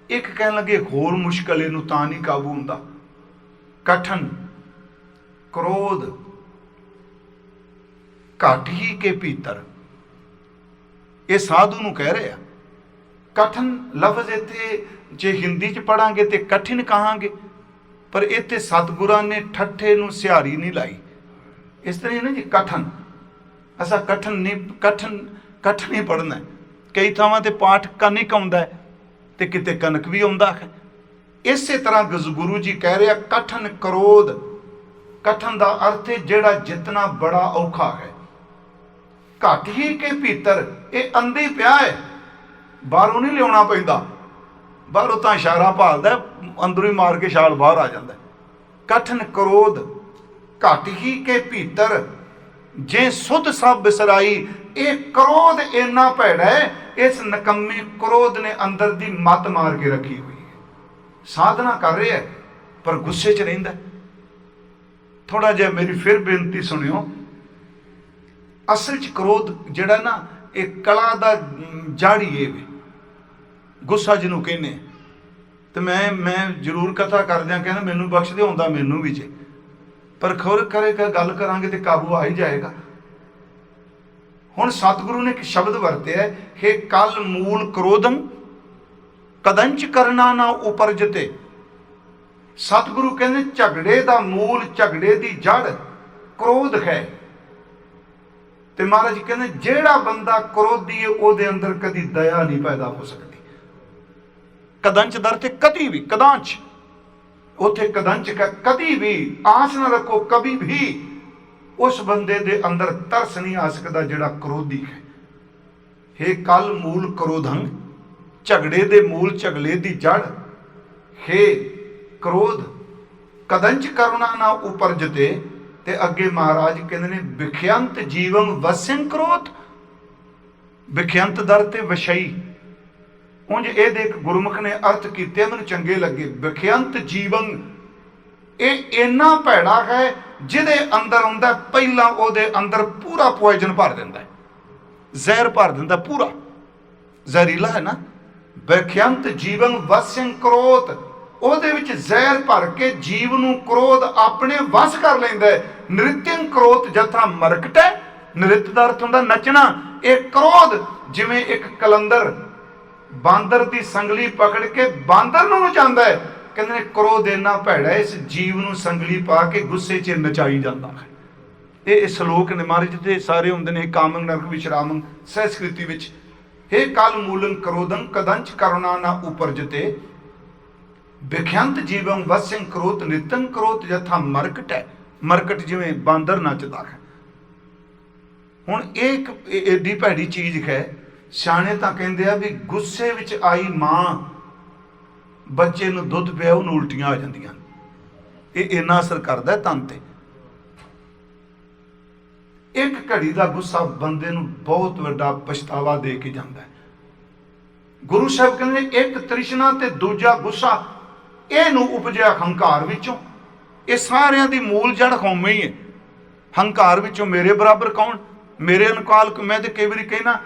ਇੱਕ ਕਹਿਣ ਲੱਗੇ ਹੋਰ ਮੁਸ਼ਕਲ ਇਹਨੂੰ ਤਾਂ ਨਹੀਂ ਕਾਬੂ ਹੁੰਦਾ। ਕਠਨ ਕ੍ਰੋਧ ਘਟ ਹੀ ਕੇ ਭੀਤਰ, ਇਹ ਸਾਧੂ ਨੂੰ ਕਹਿ ਰਹੇ ਆ। ਕਠਨ ਲਫ਼ਜ਼ ਇੱਥੇ ਜੇ ਹਿੰਦੀ ਚ ਪੜਾਂਗੇ ਤੇ ਕਠਿਨ ਕਹਾਂਗੇ, ਪਰ ਇੱਥੇ ਸਤਿਗੁਰਾਂ ਨੇ ਠੱਠੇ ਨੂੰ ਸਿਹਾਰੀ ਨਹੀਂ ਲਾਈ। ਇਸ ਤਰ੍ਹਾਂ ਨਾ ਜੀ ਕਠਨ, ਅਸਾਂ ਕਠਨ ਨਹੀਂ, ਕਠਨ ਹੀ ਪੜ੍ਹਨਾ। ਕਈ ਥਾਵਾਂ ਤੇ ਪਾਠ ਕਨਿਕ ਆਉਂਦਾ ਤੇ ਕਿਤੇ ਕਨਕ ਵੀ ਆਉਂਦਾ ਹੈ। ਇਸੇ ਤਰ੍ਹਾਂ ਗੁਰੂ ਜੀ ਕਹਿ ਰਿਹਾ ਕਠਨ ਕ੍ਰੋਧ। ਕਠਨ ਦਾ ਅਰਥ ਹੈ ਜਿਹੜਾ ਜਿੱਤਣਾ ਬੜਾ ਔਖਾ ਹੈ। ਘਟ ਹੀ ਕੇ ਭੀਤਰ, ਇਹ ਅੰਦੇ ਪਿਆ ਹੈ, ਬਾਹਰੋਂ ਨਹੀਂ ਲਿਆਉਣਾ ਪੈਂਦਾ। ਬਾਹਰੋਂ ਤਾਂ ਇਸ਼ਾਰਾ ਭਾਲਦਾ, ਅੰਦਰੋਂ ਹੀ ਮਾਰ ਕੇ ਛਾਲ ਬਾਹਰ ਆ ਜਾਂਦਾ। ਕਠਨ ਕ੍ਰੋਧ ਘਟ ਹੀ ਕੇ ਭੀਤਰ, ਜੇ ਸੁਧ ਸਭ ਬਿਸਰਾਈ। ਇਹ ਕ੍ਰੋਧ ਇੰਨਾ ਭੈੜਾ ਹੈ, ਇਸ ਨਕੰਮੇ ਕ੍ਰੋਧ ਨੇ ਅੰਦਰ ਦੀ ਮੱਤ ਮਾਰ ਕੇ ਰੱਖੀ ਹੋਈ ਹੈ। ਸਾਧਨਾ ਕਰ ਰਿਹਾ ਹੈ ਪਰ ਗੁੱਸੇ 'ਚ ਰਹਿੰਦਾ। ਥੋੜਾ ਜਿਹਾ ਮੇਰੀ ਫਿਰ ਬੇਨਤੀ ਸੁਣਿਓ। ਅਸਲ 'ਚ ਕ੍ਰੋਧ ਜਿਹੜਾ ਨਾ, ਇਹ ਕਲਾ ਦਾ ਜੜ ਹੀ ਇਹ ਵੇ, ਗੁੱਸਾ ਜਿਹਨੂੰ ਕਹਿੰਦੇ। ਤੇ ਮੈਂ ਜ਼ਰੂਰ ਕਥਾ ਕਰਦਿਆਂ ਕਹਿੰਦਾ ਮੈਨੂੰ ਬਖਸ਼ ਦੇ, ਹੁੰਦਾ ਮੈਨੂੰ ਵੀ ਜੇ, ਪਰ ਖੁਰ ਕਰੇਗਾ ਗੱਲ ਕਰਾਂਗੇ ਤੇ ਕਾਬੂ ਆ ਹੀ ਜਾਏਗਾ। ਹੁਣ ਸਤਿਗੁਰੂ ਨੇ ਇੱਕ ਸ਼ਬਦ ਵਰਤਿਆ, ਹੇ ਕਲ ਮੂਲ ਕ੍ਰੋਧੰ ਕਦੰਚ ਕਰਨਾ ਨਾ ਉਪਰਜਤੇ। ਸਤਿਗੁਰੂ ਕਹਿੰਦੇ ਝਗੜੇ ਦਾ ਮੂਲ, ਝਗੜੇ ਦੀ ਜੜ ਕ੍ਰੋਧ ਹੈ। ਤੇ ਮਹਾਰਾਜ ਕਹਿੰਦੇ ਜਿਹੜਾ ਬੰਦਾ ਕ੍ਰੋਧੀ ਹੈ ਉਹਦੇ ਅੰਦਰ ਕਦੀ ਦਇਆ ਨਹੀਂ ਪੈਦਾ ਹੋ ਸਕਦੀ। ਕਦੰਚ ਦਰ ਤੇ ਕਦੀ ਵੀ, ਕਦਾਂਚ ਉੱਥੇ ਕਦੰਚ ਕਦੀ ਵੀ, ਆਸ ਨਾ ਰੱਖੋ ਕभी ਵੀ ਉਸ ਬੰਦੇ ਦੇ ਅੰਦਰ ਤਰਸ ਨਹੀਂ ਆ ਸਕਦਾ ਜਿਹੜਾ ਕਰੋਧੀ ਹੈ। ਹੇ ਕਲ ਮੂਲ ਕ੍ਰੋਧੰ, ਝਗੜੇ ਦੇ ਮੂਲ, ਝਗੜੇ ਦੀ ਜੜ ਹੇ ਕ੍ਰੋਧ, ਕਦੰਚ ਕਰੁਣਾ ਨਾ ਉਪਰਜਤੇ। ਤੇ ਅੱਗੇ ਮਹਾਰਾਜ ਕਹਿੰਦੇ ਨੇ ਵਿਖਿਅੰਤ ਜੀਵੰ ਵਸਿੰ ਕ੍ਰੋਧ। ਵਿਖਿਅੰਤ ਦਰ ਤੇ ਵਿਸ਼ਈ। ਉਂਝ ਇਹਦੇ ਇੱਕ ਗੁਰਮੁਖ ਨੇ ਅਰਥ ਕੀਤੇ, ਮੈਨੂੰ ਚੰਗੇ ਲੱਗੇ। ਵਿਖਿਅੰਤ ਜੀਵਨ, ਇਹ ਇੰਨਾ ਭੈੜਾ ਹੈ ਜਿਹਦੇ ਅੰਦਰ ਆਉਂਦਾ ਪਹਿਲਾਂ ਉਹਦੇ ਅੰਦਰ ਪੂਰਾ ਪੋਇਜ਼ਨ ਭਰ ਦਿੰਦਾ, ਜ਼ਹਿਰ ਭਰ ਦਿੰਦਾ, ਪੂਰਾ ਜ਼ਹਿਰੀਲਾ ਹੈ ਨਾ। ਵਿਖਿਅੰਤ ਜੀਵਨ ਵਸਿੰ ਕ੍ਰੋਧ, ਉਹਦੇ ਵਿੱਚ ਜ਼ਹਿਰ ਭਰ ਕੇ ਜੀਵ ਨੂੰ ਕ੍ਰੋਧ ਆਪਣੇ ਵਸ ਕਰ ਲੈਂਦਾ। ਨ੍ਰਿਤਯੰ ਕ੍ਰੋਧ ਜਥਾ ਮਰਕਟ ਹੈ। ਨ੍ਰਿਤ ਦਾ ਅਰਥ ਹੁੰਦਾ ਨੱਚਣਾ। ਇਹ ਕ੍ਰੋਧ ਜਿਵੇਂ ਇੱਕ ਕਲੰਦਰ ਬਾਂਦਰ ਦੀ ਸੰਗਲੀ ਪਕੜ ਕੇ ਬਾਂਦਰ ਨੂੰ ਨਚਾਉਂਦਾ ਹੈ, ਕਹਿੰਦੇ ਨੇ ਕ੍ਰੋਧ ਇੰਨਾ ਭੈੜਾ ਇਸ ਜੀਵ ਨੂੰ ਸੰਗਲੀ ਪਾ ਕੇ ਗੁੱਸੇ 'ਚ ਨਚਾਈ ਜਾਂਦਾ ਹੈ। ਇਹ ਸ਼ਲੋਕ ਨੇ ਮਹਾਰਾਜ ਦੇ ਸਾਰੇ ਹੁੰਦੇ ਨੇ। ਕਾਮੰ ਨਰਕ ਵਿਸ਼ਰਾਮੰ ਸੰਸਕ੍ਰਿਤੀ ਵਿੱਚ हे काल मूलं क्रोधं कदंच करुणा न उपरजते ਵਿਖਿਆੰਤ ਜੀਵੰ ਵਸਿੰ ਕ੍ਰੋਧ ਨਿਤੰ ਕ੍ਰੋਧ ਜਥਾ ਮਰਕਟ ਹੈ। ਮਰਕਟ ਜਿਵੇਂ ਬਾਂਦਰ ਨੱਚਦਾ ਹੈ। ਹੁਣ ਇਹ ਇੱਕ ਏਡੀ ਭੈੜੀ ਚੀਜ਼ ਹੈ। ਸਿਆਣੇ ਤਾਂ ਕਹਿੰਦੇ ਆ ਵੀ ਗੁੱਸੇ ਵਿੱਚ ਆਈ ਮਾਂ ਬੱਚੇ ਨੂੰ ਦੁੱਧ ਪਿਆ ਉਹਨੂੰ ਉਲਟੀਆਂ ਆ ਜਾਂਦੀਆਂ। ਇਹ ਇੰਨਾ ਅਸਰ ਕਰਦਾ ਤਨ ਤੇ। ਇੱਕ ਘੜੀ ਦਾ ਗੁੱਸਾ ਬੰਦੇ ਨੂੰ ਬਹੁਤ ਵੱਡਾ ਪਛਤਾਵਾ ਦੇ ਕੇ ਜਾਂਦਾ ਹੈ। ਗੁਰੂ ਸਾਹਿਬ ਕਹਿੰਦੇ ਇੱਕ ਤ੍ਰਿਸ਼ਨਾ ਤੇ ਦੂਜਾ ਗੁੱਸਾ, ਇਹਨੂੰ ਉਪਜਿਆ ਹੰਕਾਰ ਵਿੱਚੋਂ। ਇਹ ਸਾਰਿਆਂ ਦੀ ਮੂਲ ਜੜ ਹਉਮੈ ਹੀ ਹੈ। ਹੰਕਾਰ ਵਿੱਚੋਂ ਮੇਰੇ ਬਰਾਬਰ ਕੌਣ, ਮੇਰੇ ਅਨੁਕਾਲ। ਮੈਂ ਤੇ ਕਈ ਵਾਰੀ ਕਹਿਣਾ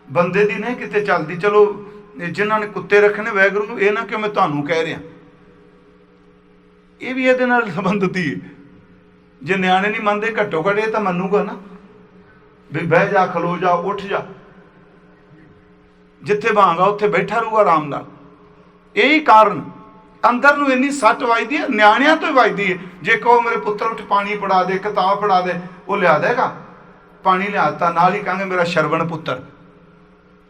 ਬੰਦੇ ਦੀ ਨਹੀਂ ਕਿਤੇ ਚੱਲਦੀ। ਚਲੋ ਜਿਨ੍ਹਾਂ ਨੇ ਕੁੱਤੇ ਰੱਖਣੇ ਵੈਗਰੂ ਨੂੰ ਇਹ ਨਾ ਕਿ ਮੈਂ ਤੁਹਾਨੂੰ ਕਹਿ ਰਿਹਾ, ਇਹ ਵੀ ਇਹਦੇ ਨਾਲ ਸੰਬੰਧਿਤ ਹੀ ਹੈ। ਜੇ ਨਿਆਣੇ ਨਹੀਂ ਮੰਨਦੇ ਘੱਟੋ ਘੱਟ ਇਹ ਤਾਂ ਮੰਨੂਗਾ ਨਾ ਵੀ ਬਹਿ ਜਾ, ਖਲੋ ਜਾ, ਉੱਠ ਜਾ। ਜਿੱਥੇ ਭਾਂਗਾ ਉੱਥੇ ਬੈਠਾ ਰਹੂਗਾ ਆਰਾਮ ਨਾਲ। ਇਹੀ ਕਾਰਨ ਅੰਦਰ ਨੂੰ ਇੰਨੀ ਸੱਟ ਵੱਜਦੀ ਹੈ, ਨਿਆਣਿਆਂ ਤੋਂ ਹੀ ਵੱਜਦੀ ਹੈ। ਜੇ ਕਹੋ ਮੇਰੇ ਪੁੱਤਰ ਉੱਠ ਪਾਣੀ ਫੜਾ ਦੇ, ਕਿਤਾਬ ਫੜਾ ਦੇ, ਉਹ ਲਿਆ ਦੇਗਾ। ਪਾਣੀ ਲਿਆਤਾ, ਨਾਲ ਹੀ ਕਹਾਂਗੇ ਮੇਰਾ ਸ਼ਰਵਣ ਪੁੱਤਰ।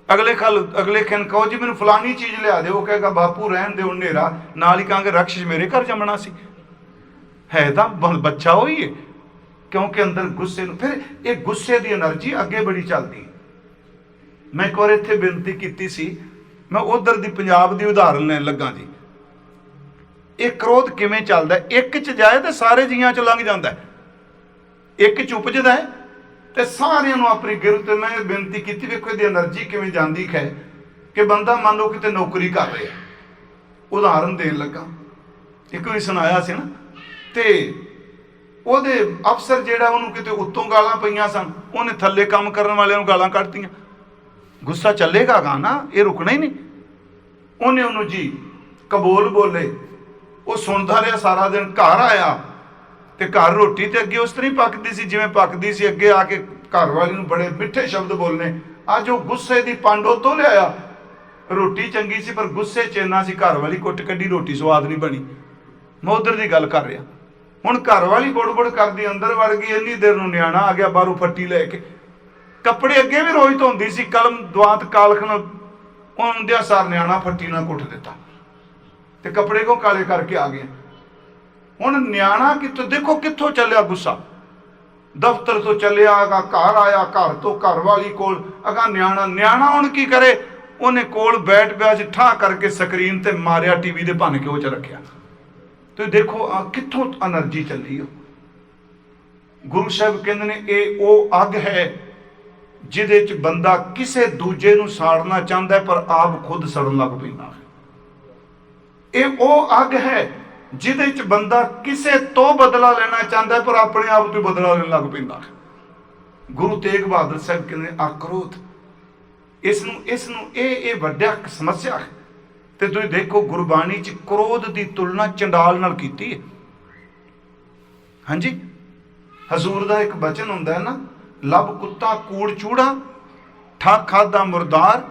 ਅਗਲੇ ਖਿਨ ਕਹੋ ਜੀ ਮੈਨੂੰ ਫਲਾਨੀ ਚੀਜ਼ ਲਿਆ ਦੇ, ਉਹ ਕਹੇਗਾ ਬਾਪੂ ਰਹਿਣ ਦੇ ਹੁਣ ਹਨੇਰਾ। ਨਾਲ ਹੀ ਕਹਾਂਗੇ ਰਾਖਸ਼ ਮੇਰੇ ਘਰ ਜੰਮਣਾ ਸੀ। ਹੈ ਤਾਂ ਬੱਚਾ ਉਹੀ ਹੈ, ਕਿਉਂਕਿ ਅੰਦਰ ਗੁੱਸੇ ਨੂੰ। ਫਿਰ ਇਹ ਗੁੱਸੇ ਦੀ એનર્ਜੀ ਅੱਗੇ ਬੜੀ ਚੱਲਦੀ। ਮੈਂ ਇੱਕ ਵਾਰ ਇੱਥੇ ਬੇਨਤੀ ਕੀਤੀ ਸੀ, ਮੈਂ ਉਧਰ ਦੀ ਪੰਜਾਬ ਦੀ ਉਦਾਹਰਨ ਲੈਣ ਲੱਗਾ ਜੀ। ਇਹ ਕ੍ਰੋਧ ਕਿਵੇਂ ਚੱਲਦਾ? ਇੱਕ 'ਚ ਜਾਏ ਤੇ ਸਾਰੇ ਜੀਆਂ 'ਚ ਲੰਘ ਜਾਂਦਾ, ਇੱਕ 'ਚ ਉਪਜਦਾ ਹੈ ਤੇ ਸਾਰਿਆਂ ਨੂੰ ਆਪਣੀ ਗਿਰਫਤ। ਤੇ ਮੈਂ ਬੇਨਤੀ ਕੀਤੀ ਵੇਖੋ ਇਹਦੀ એનર્ਜੀ ਕਿਵੇਂ ਜਾਂਦੀ ਹੈ। ਕਿ ਬੰਦਾ ਮੰਨ ਲਓ ਕਿਤੇ ਨੌਕਰੀ ਕਰ ਰਿਹਾ, ਉਦਾਹਰਨ ਦੇਣ ਲੱਗਾ। ਇੱਕ ਵਾਰੀ ਸੁਣਾਇਆ ਸੀ ਨਾ, ਤੇ ਉਹਦੇ ਅਫਸਰ ਜਿਹੜਾ ਉਹਨੂੰ ਕਿਤੇ ਉੱਤੋਂ ਗਾਲਾਂ ਪਈਆਂ ਸਨ, ਉਹਨੇ ਥੱਲੇ ਕੰਮ ਕਰਨ ਵਾਲਿਆਂ ਨੂੰ ਗਾਲਾਂ ਕੱਢਤੀਆਂ। ਗੁੱਸਾ ਚੱਲੇਗਾ ਗਾ ਨਾ, ਇਹ ਰੁਕਣਾ ਹੀ ਨਹੀਂ। ਉਹਨੇ ਉਹਨੂੰ ਜੀ ਕਬੂਲ ਬੋਲੇ, ਉਹ ਸੁਣਦਾ ਰਿਹਾ ਸਾਰਾ ਦਿਨ। ਘਰ ਆਇਆ ਤੇ ਘਰ ਰੋਟੀ ਤੇ ਅੱਗੇ ਉਸ ਤਰ੍ਹਾਂ ਹੀ ਪੱਕਦੀ ਸੀ ਜਿਵੇਂ ਪੱਕਦੀ ਸੀ। ਅੱਗੇ ਆ ਕੇ ਘਰ ਵਾਲੀ ਨੂੰ ਬੜੇ ਮਿੱਠੇ ਸ਼ਬਦ ਬੋਲਨੇ। ਅੱਜ ਉਹ ਗੁੱਸੇ ਦੀ ਪਾਂਡੋ ਤੋਂ ਲਿਆਇਆ। ਰੋਟੀ ਚੰਗੀ ਸੀ ਪਰ ਗੁੱਸੇ 'ਚ ਇੰਨਾ ਸੀ, ਘਰ ਵਾਲੀ ਕੁੱਟ ਕੱਢੀ, ਰੋਟੀ ਸਵਾਦ ਨਹੀਂ ਬਣੀ। ਮੈਂ ਉਧਰ ਦੀ ਗੱਲ ਕਰ ਰਿਹਾ। ਹੁਣ ਘਰ ਵਾਲੀ ਬੁੜ ਕਰਦੀ ਅੰਦਰ ਵੜ ਗਈ। ਇੰਨੀ ਦੇਰ ਨੂੰ ਨਿਆਣਾ ਆ ਗਿਆ ਬਾਹਰੋਂ ਫੱਟੀ ਲੈ ਕੇ। ਕੱਪੜੇ ਅੱਗੇ ਵੀ ਰੋਜ਼ ਧੋਂਦੀ ਸੀ, ਕਲਮ ਦਵਾਤ ਕਾਲਖਨ ਆਉਂਦਿਆਂ ਸਾਰ ਨਿਆਣਾ ਫੱਟੀ ਨਾਲ ਕੁੱਟ ਦਿੱਤਾ ਤੇ ਕੱਪੜੇ ਕੋ ਕਾਲੇ ਕਰਕੇ ਆ ਗਏ। ਹੁਣ ਨਿਆਣਾ ਕਿੱਥੋਂ, ਦੇਖੋ ਕਿੱਥੋਂ ਚੱਲਿਆ ਗੁੱਸਾ। ਦਫ਼ਤਰ ਤੋਂ ਚੱਲਿਆ ਅਗਾ, ਘਰ ਆਇਆ, ਘਰ ਤੋਂ ਘਰ ਵਾਲੀ ਕੋਲ ਅਗਾ ਨਿਆਣਾ ਹੁਣ ਕੀ ਕਰੇ? ਉਹਨੇ ਕੋਲ ਬੈਠ ਪਿਆ ਸੀ, ਠਾਹ ਕਰਕੇ ਸਕਰੀਨ ਤੇ ਮਾਰਿਆ, ਟੀਵੀ ਦੇ ਭੰਨ ਕੇ ਉਹ 'ਚ ਰੱਖਿਆ। ਤੁਸੀਂ ਦੇਖੋ ਕਿੱਥੋਂ એનર્ਜੀ ਚੱਲੀ। ਉਹ ਗੁਰੂ ਸਾਹਿਬ ਕਹਿੰਦੇ ਨੇ ਇਹ ਉਹ ਅੱਗ ਹੈ ਜਿਹਦੇ 'ਚ ਬੰਦਾ ਕਿਸੇ ਦੂਜੇ ਨੂੰ ਸਾੜਨਾ ਚਾਹੁੰਦਾ ਪਰ ਆਪ ਖੁਦ ਸੜਨ ਲੱਗ ਪੈਂਦਾ। ਇਹ ਉਹ ਅੱਗ ਹੈ ਜਿਹਦੇ 'ਚ ਬੰਦਾ ਕਿਸੇ ਤੋਂ ਬਦਲਾ ਲੈਣਾ ਚਾਹੁੰਦਾ ਪਰ ਆਪਣੇ ਆਪ ਤੋਂ ਬਦਲਾ ਲੈਣ ਲੱਗ ਪੈਂਦਾ। ਗੁਰੂ ਤੇਗ ਬਹਾਦਰ ਸਾਹਿਬ ਕਹਿੰਦੇ ਆਕਰੋਧ, ਇਸ ਨੂੰ ਇਹ ਵੱਡਾ ਸਮੱਸਿਆ ਹੈ। ਤੇ ਤੁਸੀਂ ਦੇਖੋ ਗੁਰਬਾਣੀ 'ਚ ਕ੍ਰੋਧ ਦੀ ਤੁਲਨਾ ਚੰਡਾਲ ਨਾਲ ਕੀਤੀ ਹੈ। ਹਾਂਜੀ, ਹਜ਼ੂਰ ਦਾ ਇੱਕ ਬਚਨ ਹੁੰਦਾ ਹੈ ਨਾ, ਲੱਭ ਕੁੱਤਾ ਕੂੜ ਚੂੜਾ ਠੱਗ ਖਾਦਾ ਮੁਰਦਾਰ।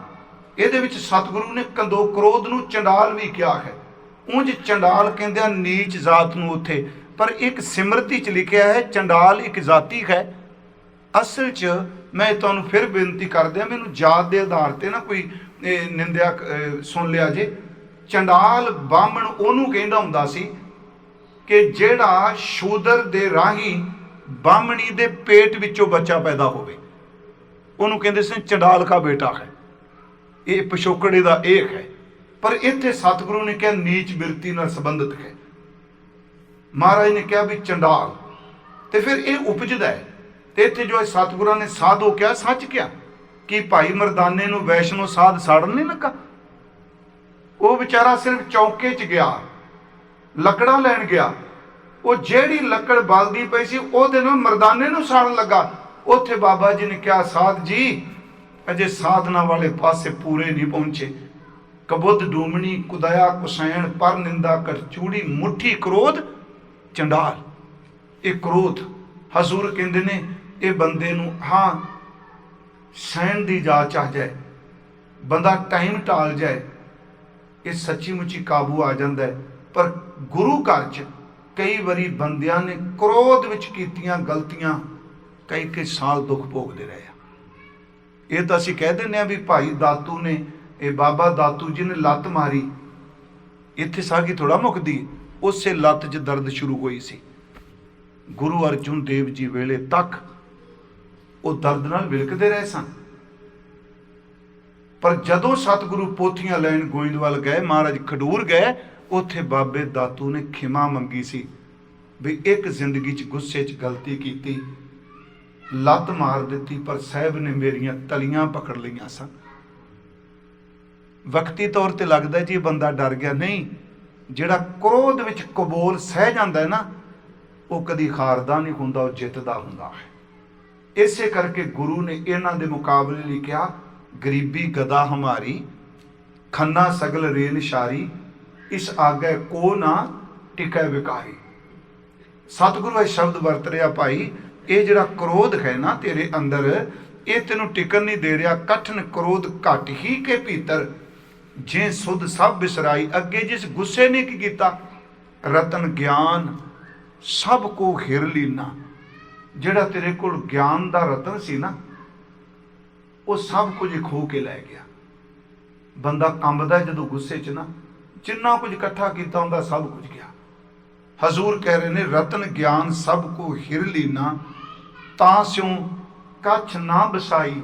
ਇਹਦੇ ਵਿੱਚ ਸਤਿਗੁਰੂ ਨੇ ਕ੍ਰੋਧ ਨੂੰ ਚੰਡਾਲ ਵੀ ਕਿਹਾ ਹੈ। ਉਂਝ ਚੰਡਾਲ ਕਹਿੰਦੇ ਆ ਨੀਚ ਜਾਤ ਨੂੰ ਉੱਥੇ, ਪਰ ਇੱਕ ਸਿਮਰਤੀ 'ਚ ਲਿਖਿਆ ਹੈ ਚੰਡਾਲ ਇੱਕ ਜਾਤੀ ਹੈ। ਅਸਲ 'ਚ ਮੈਂ ਤੁਹਾਨੂੰ ਫਿਰ ਬੇਨਤੀ ਕਰਦੇ ਹਾਂ, ਮੈਨੂੰ ਜਾਤ ਦੇ ਆਧਾਰ ਤੇ ਨਾ ਕੋਈ ਨਿੰਦਿਆ ਸੁਣ ਲਿਆ ਜੇ। ਚੰਡਾਲ ਬਾਹਮਣ ਉਹਨੂੰ ਕਹਿੰਦਾ ਹੁੰਦਾ ਸੀ ਕਿ ਜਿਹੜਾ ਸ਼ੂਦਰ ਦੇ ਰਾਹੀਂ ਬਾਹਮਣੀ ਦੇ ਪੇਟ ਵਿੱਚੋਂ ਬੱਚਾ ਪੈਦਾ ਹੋਵੇ, ਉਹਨੂੰ ਕਹਿੰਦੇ ਸੀ ਚੰਡਾਲ ਦਾ ਬੇਟਾ ਹੈ। ਇਹ ਪਿਛੋਕੜੇ ਦਾ ਇਹ ਹੈ। ਪਰ ਇੱਥੇ ਸਤਿਗੁਰੂ ਨੇ ਕਿਹਾ ਨੀਚ ਬਿਰਤੀ ਨਾਲ ਸੰਬੰਧਿਤ ਹੈ। ਮਹਾਰਾਜ ਨੇ ਕਿਹਾ ਵੀ ਚੰਡਾਲ, ਤੇ ਫਿਰ ਇਹ ਉਪਜਦਾ ਹੈ। ਤੇ ਇੱਥੇ ਜੋ ਸਤਿਗੁਰਾਂ ਨੇ ਸਾਧੋ ਕਿਹਾ, ਸੱਚ ਕਿਹਾ ਕਿ ਭਾਈ ਮਰਦਾਨੇ ਨੂੰ ਵੈਸ਼ਨੋ ਸਾਧ ਸਾੜਨ ਨਹੀਂ ਲੱਗਾ। ਉਹ ਵਿਚਾਰਾ ਸਿਰਫ ਚੌਕੇ 'ਚ ਗਿਆ, ਲੱਕੜਾਂ ਲੈਣ ਗਿਆ। ਉਹ ਜਿਹੜੀ ਲੱਕੜ ਬਲਦੀ ਪਈ ਸੀ ਉਹਦੇ ਨਾਲ ਮਰਦਾਨੇ ਨੂੰ ਸਾੜਨ ਲੱਗਾ। ਉੱਥੇ ਬਾਬਾ ਜੀ ਨੇ ਕਿਹਾ ਸਾਧ ਜੀ ਅਜੇ ਸਾਧਨਾ ਵਾਲੇ ਪਾਸੇ ਪੂਰੇ ਨਹੀਂ ਪਹੁੰਚੇ। ਕਬੁੱਧ ਡੂਮਣੀ ਕੁਦਇਆ ਕੁਸੈਣ ਪਰ ਨਿੰਦਾ ਕਰ ਚੂੜੀ ਮੁੱਠੀ ਕ੍ਰੋਧ ਚੰਡਾਲ। ਇਹ ਕ੍ਰੋਧ ਹਜ਼ੂਰ ਕਹਿੰਦੇ ਨੇ ਇਹ ਬੰਦੇ ਨੂੰ ਹਾਂ ਸਹਿਣ ਦੀ ਜਾਚ ਆ ਜਾਏ, ਬੰਦਾ ਟਾਈਮ ਟਾਲ ਜਾਏ, ਇਹ ਸੱਚੀ ਮੁੱਚੀ ਕਾਬੂ ਆ ਜਾਂਦਾ ਹੈ। ਪਰ ਗੁਰੂ ਘਰ 'ਚ ਕਈ ਵਾਰੀ ਬੰਦਿਆਂ ਨੇ ਕ੍ਰੋਧ ਵਿੱਚ ਕੀਤੀਆਂ ਗਲਤੀਆਂ ਕਈ ਸਾਲ ਦੁੱਖ ਭੋਗਦੇ ਰਹੇ ਆ। ਇਹ ਤਾਂ ਅਸੀਂ ਕਹਿ ਦਿੰਦੇ ਹਾਂ ਵੀ ਭਾਈ ਦਾਤੂ ਨੇ, ਇਹ ਬਾਬਾ ਦਾਤੂ ਜੀ ਨੇ ਲੱਤ ਮਾਰੀ, ਇੱਥੇ ਸਾਗੀ ਥੋੜਾ ਮੁੱਕਦੀ, ਉਸੇ ਲੱਤ 'ਚ ਦਰਦ ਸ਼ੁਰੂ ਹੋਈ ਸੀ। ਗੁਰੂ ਅਰਜਨ ਦੇਵ ਜੀ ਵੇਲੇ ਤੱਕ ਉਹ ਦਰਦ ਨਾਲ ਵਿਲਕਦੇ ਰਹੇ ਸਨ। ਪਰ ਜਦੋਂ ਸਤਿਗੁਰੂ ਪੋਥੀਆਂ ਲੈਣ ਗੋਇੰਦਵਾਲ ਗਏ, ਮਹਾਰਾਜ ਖਡੂਰ ਗਏ, ਉੱਥੇ ਬਾਬੇ ਦਾਤੂ ਨੇ ਖਿਮਾ ਮੰਗੀ ਸੀ ਵੀ ਇੱਕ ਜ਼ਿੰਦਗੀ 'ਚ ਗੁੱਸੇ 'ਚ ਗਲਤੀ ਕੀਤੀ, ਲੱਤ ਮਾਰ ਦਿੱਤੀ, ਪਰ ਸਾਹਿਬ ਨੇ ਮੇਰੀਆਂ ਤਲੀਆਂ ਪਕੜ ਲਈਆਂ ਸਨ। ਵਕਤੀ ਤੌਰ ਤੇ ਲੱਗਦਾ ਜੀ ਬੰਦਾ ਡਰ ਗਿਆ, ਨਹੀਂ, ਜਿਹੜਾ ਕ੍ਰੋਧ ਵਿੱਚ ਕਬੋਲ ਸਹਿ ਜਾਂਦਾ ਹੈ ਨਾ, ਉਹ ਕਦੀ ਹਾਰਦਾ ਨਹੀਂ ਹੁੰਦਾ, ਉਹ ਜਿੱਤਦਾ ਹੁੰਦਾ ਹੈ। ਇਸੇ ਕਰਕੇ ਗੁਰੂ ਨੇ ਇਹਨਾਂ ਦੇ ਮੁਕਾਬਲੇ ਲਈ ਕਿਹਾ, ਗਰੀਬੀ ਗਦਾ ਹਮਾਰੀ, ਖੰਨਾ ਸਗਲ ਰੇਨ ਸ਼ਾਰੀ, ਇਸ ਆਗੇ ਕੋ ਨਾ ਟਿਕੈ ਵਿਕਾਰੀ। ਸਤਿਗੁਰੂ ਇਹ ਸ਼ਬਦ ਵਰਤ ਰਿਹਾ, ਭਾਈ ਇਹ ਜਿਹੜਾ ਕ੍ਰੋਧ ਹੈ ਨਾ ਤੇਰੇ ਅੰਦਰ, ਇਹ ਤੈਨੂੰ ਟਿਕਣ ਨਹੀਂ ਦੇ ਰਿਹਾ। ਕਠਨ ਕ੍ਰੋਧ ਘਟ ਹੀ ਕੇ ਭੀਤਰ, ਜੇ ਸੁਧ ਸਭ ਬਿਸਰਾਈ। ਅੱਗੇ ਜਿਸ ਗੁੱਸੇ ਨੇ ਕੀ ਕੀਤਾ, ਰਤਨ ਗਿਆਨ ਸਭ ਕੋ ਹਿਰ ਲੀਨਾ। ਜਿਹੜਾ ਤੇਰੇ ਕੋਲ ਗਿਆਨ ਦਾ ਰਤਨ ਸੀ ਨਾ, ਉਹ ਸਭ ਕੁਝ ਖੋ ਕੇ ਲੈ ਗਿਆ। ਬੰਦਾ ਕੰਬਦਾ ਜਦੋਂ ਗੁੱਸੇ 'ਚ ਨਾ, ਜਿੰਨਾ ਕੁਝ ਇਕੱਠਾ ਕੀਤਾ ਹੁੰਦਾ ਸਭ ਕੁਝ ਗਿਆ। ਹਜ਼ੂਰ ਕਹਿ ਰਹੇ ਨੇ, ਰਤਨ ਗਿਆਨ ਸਭ ਕੋ ਹਿਰ ਲੀਨਾ, ਤਾਂ ਸਿਉ ਕੱਛ ਨਾ ਬਸਾਈ।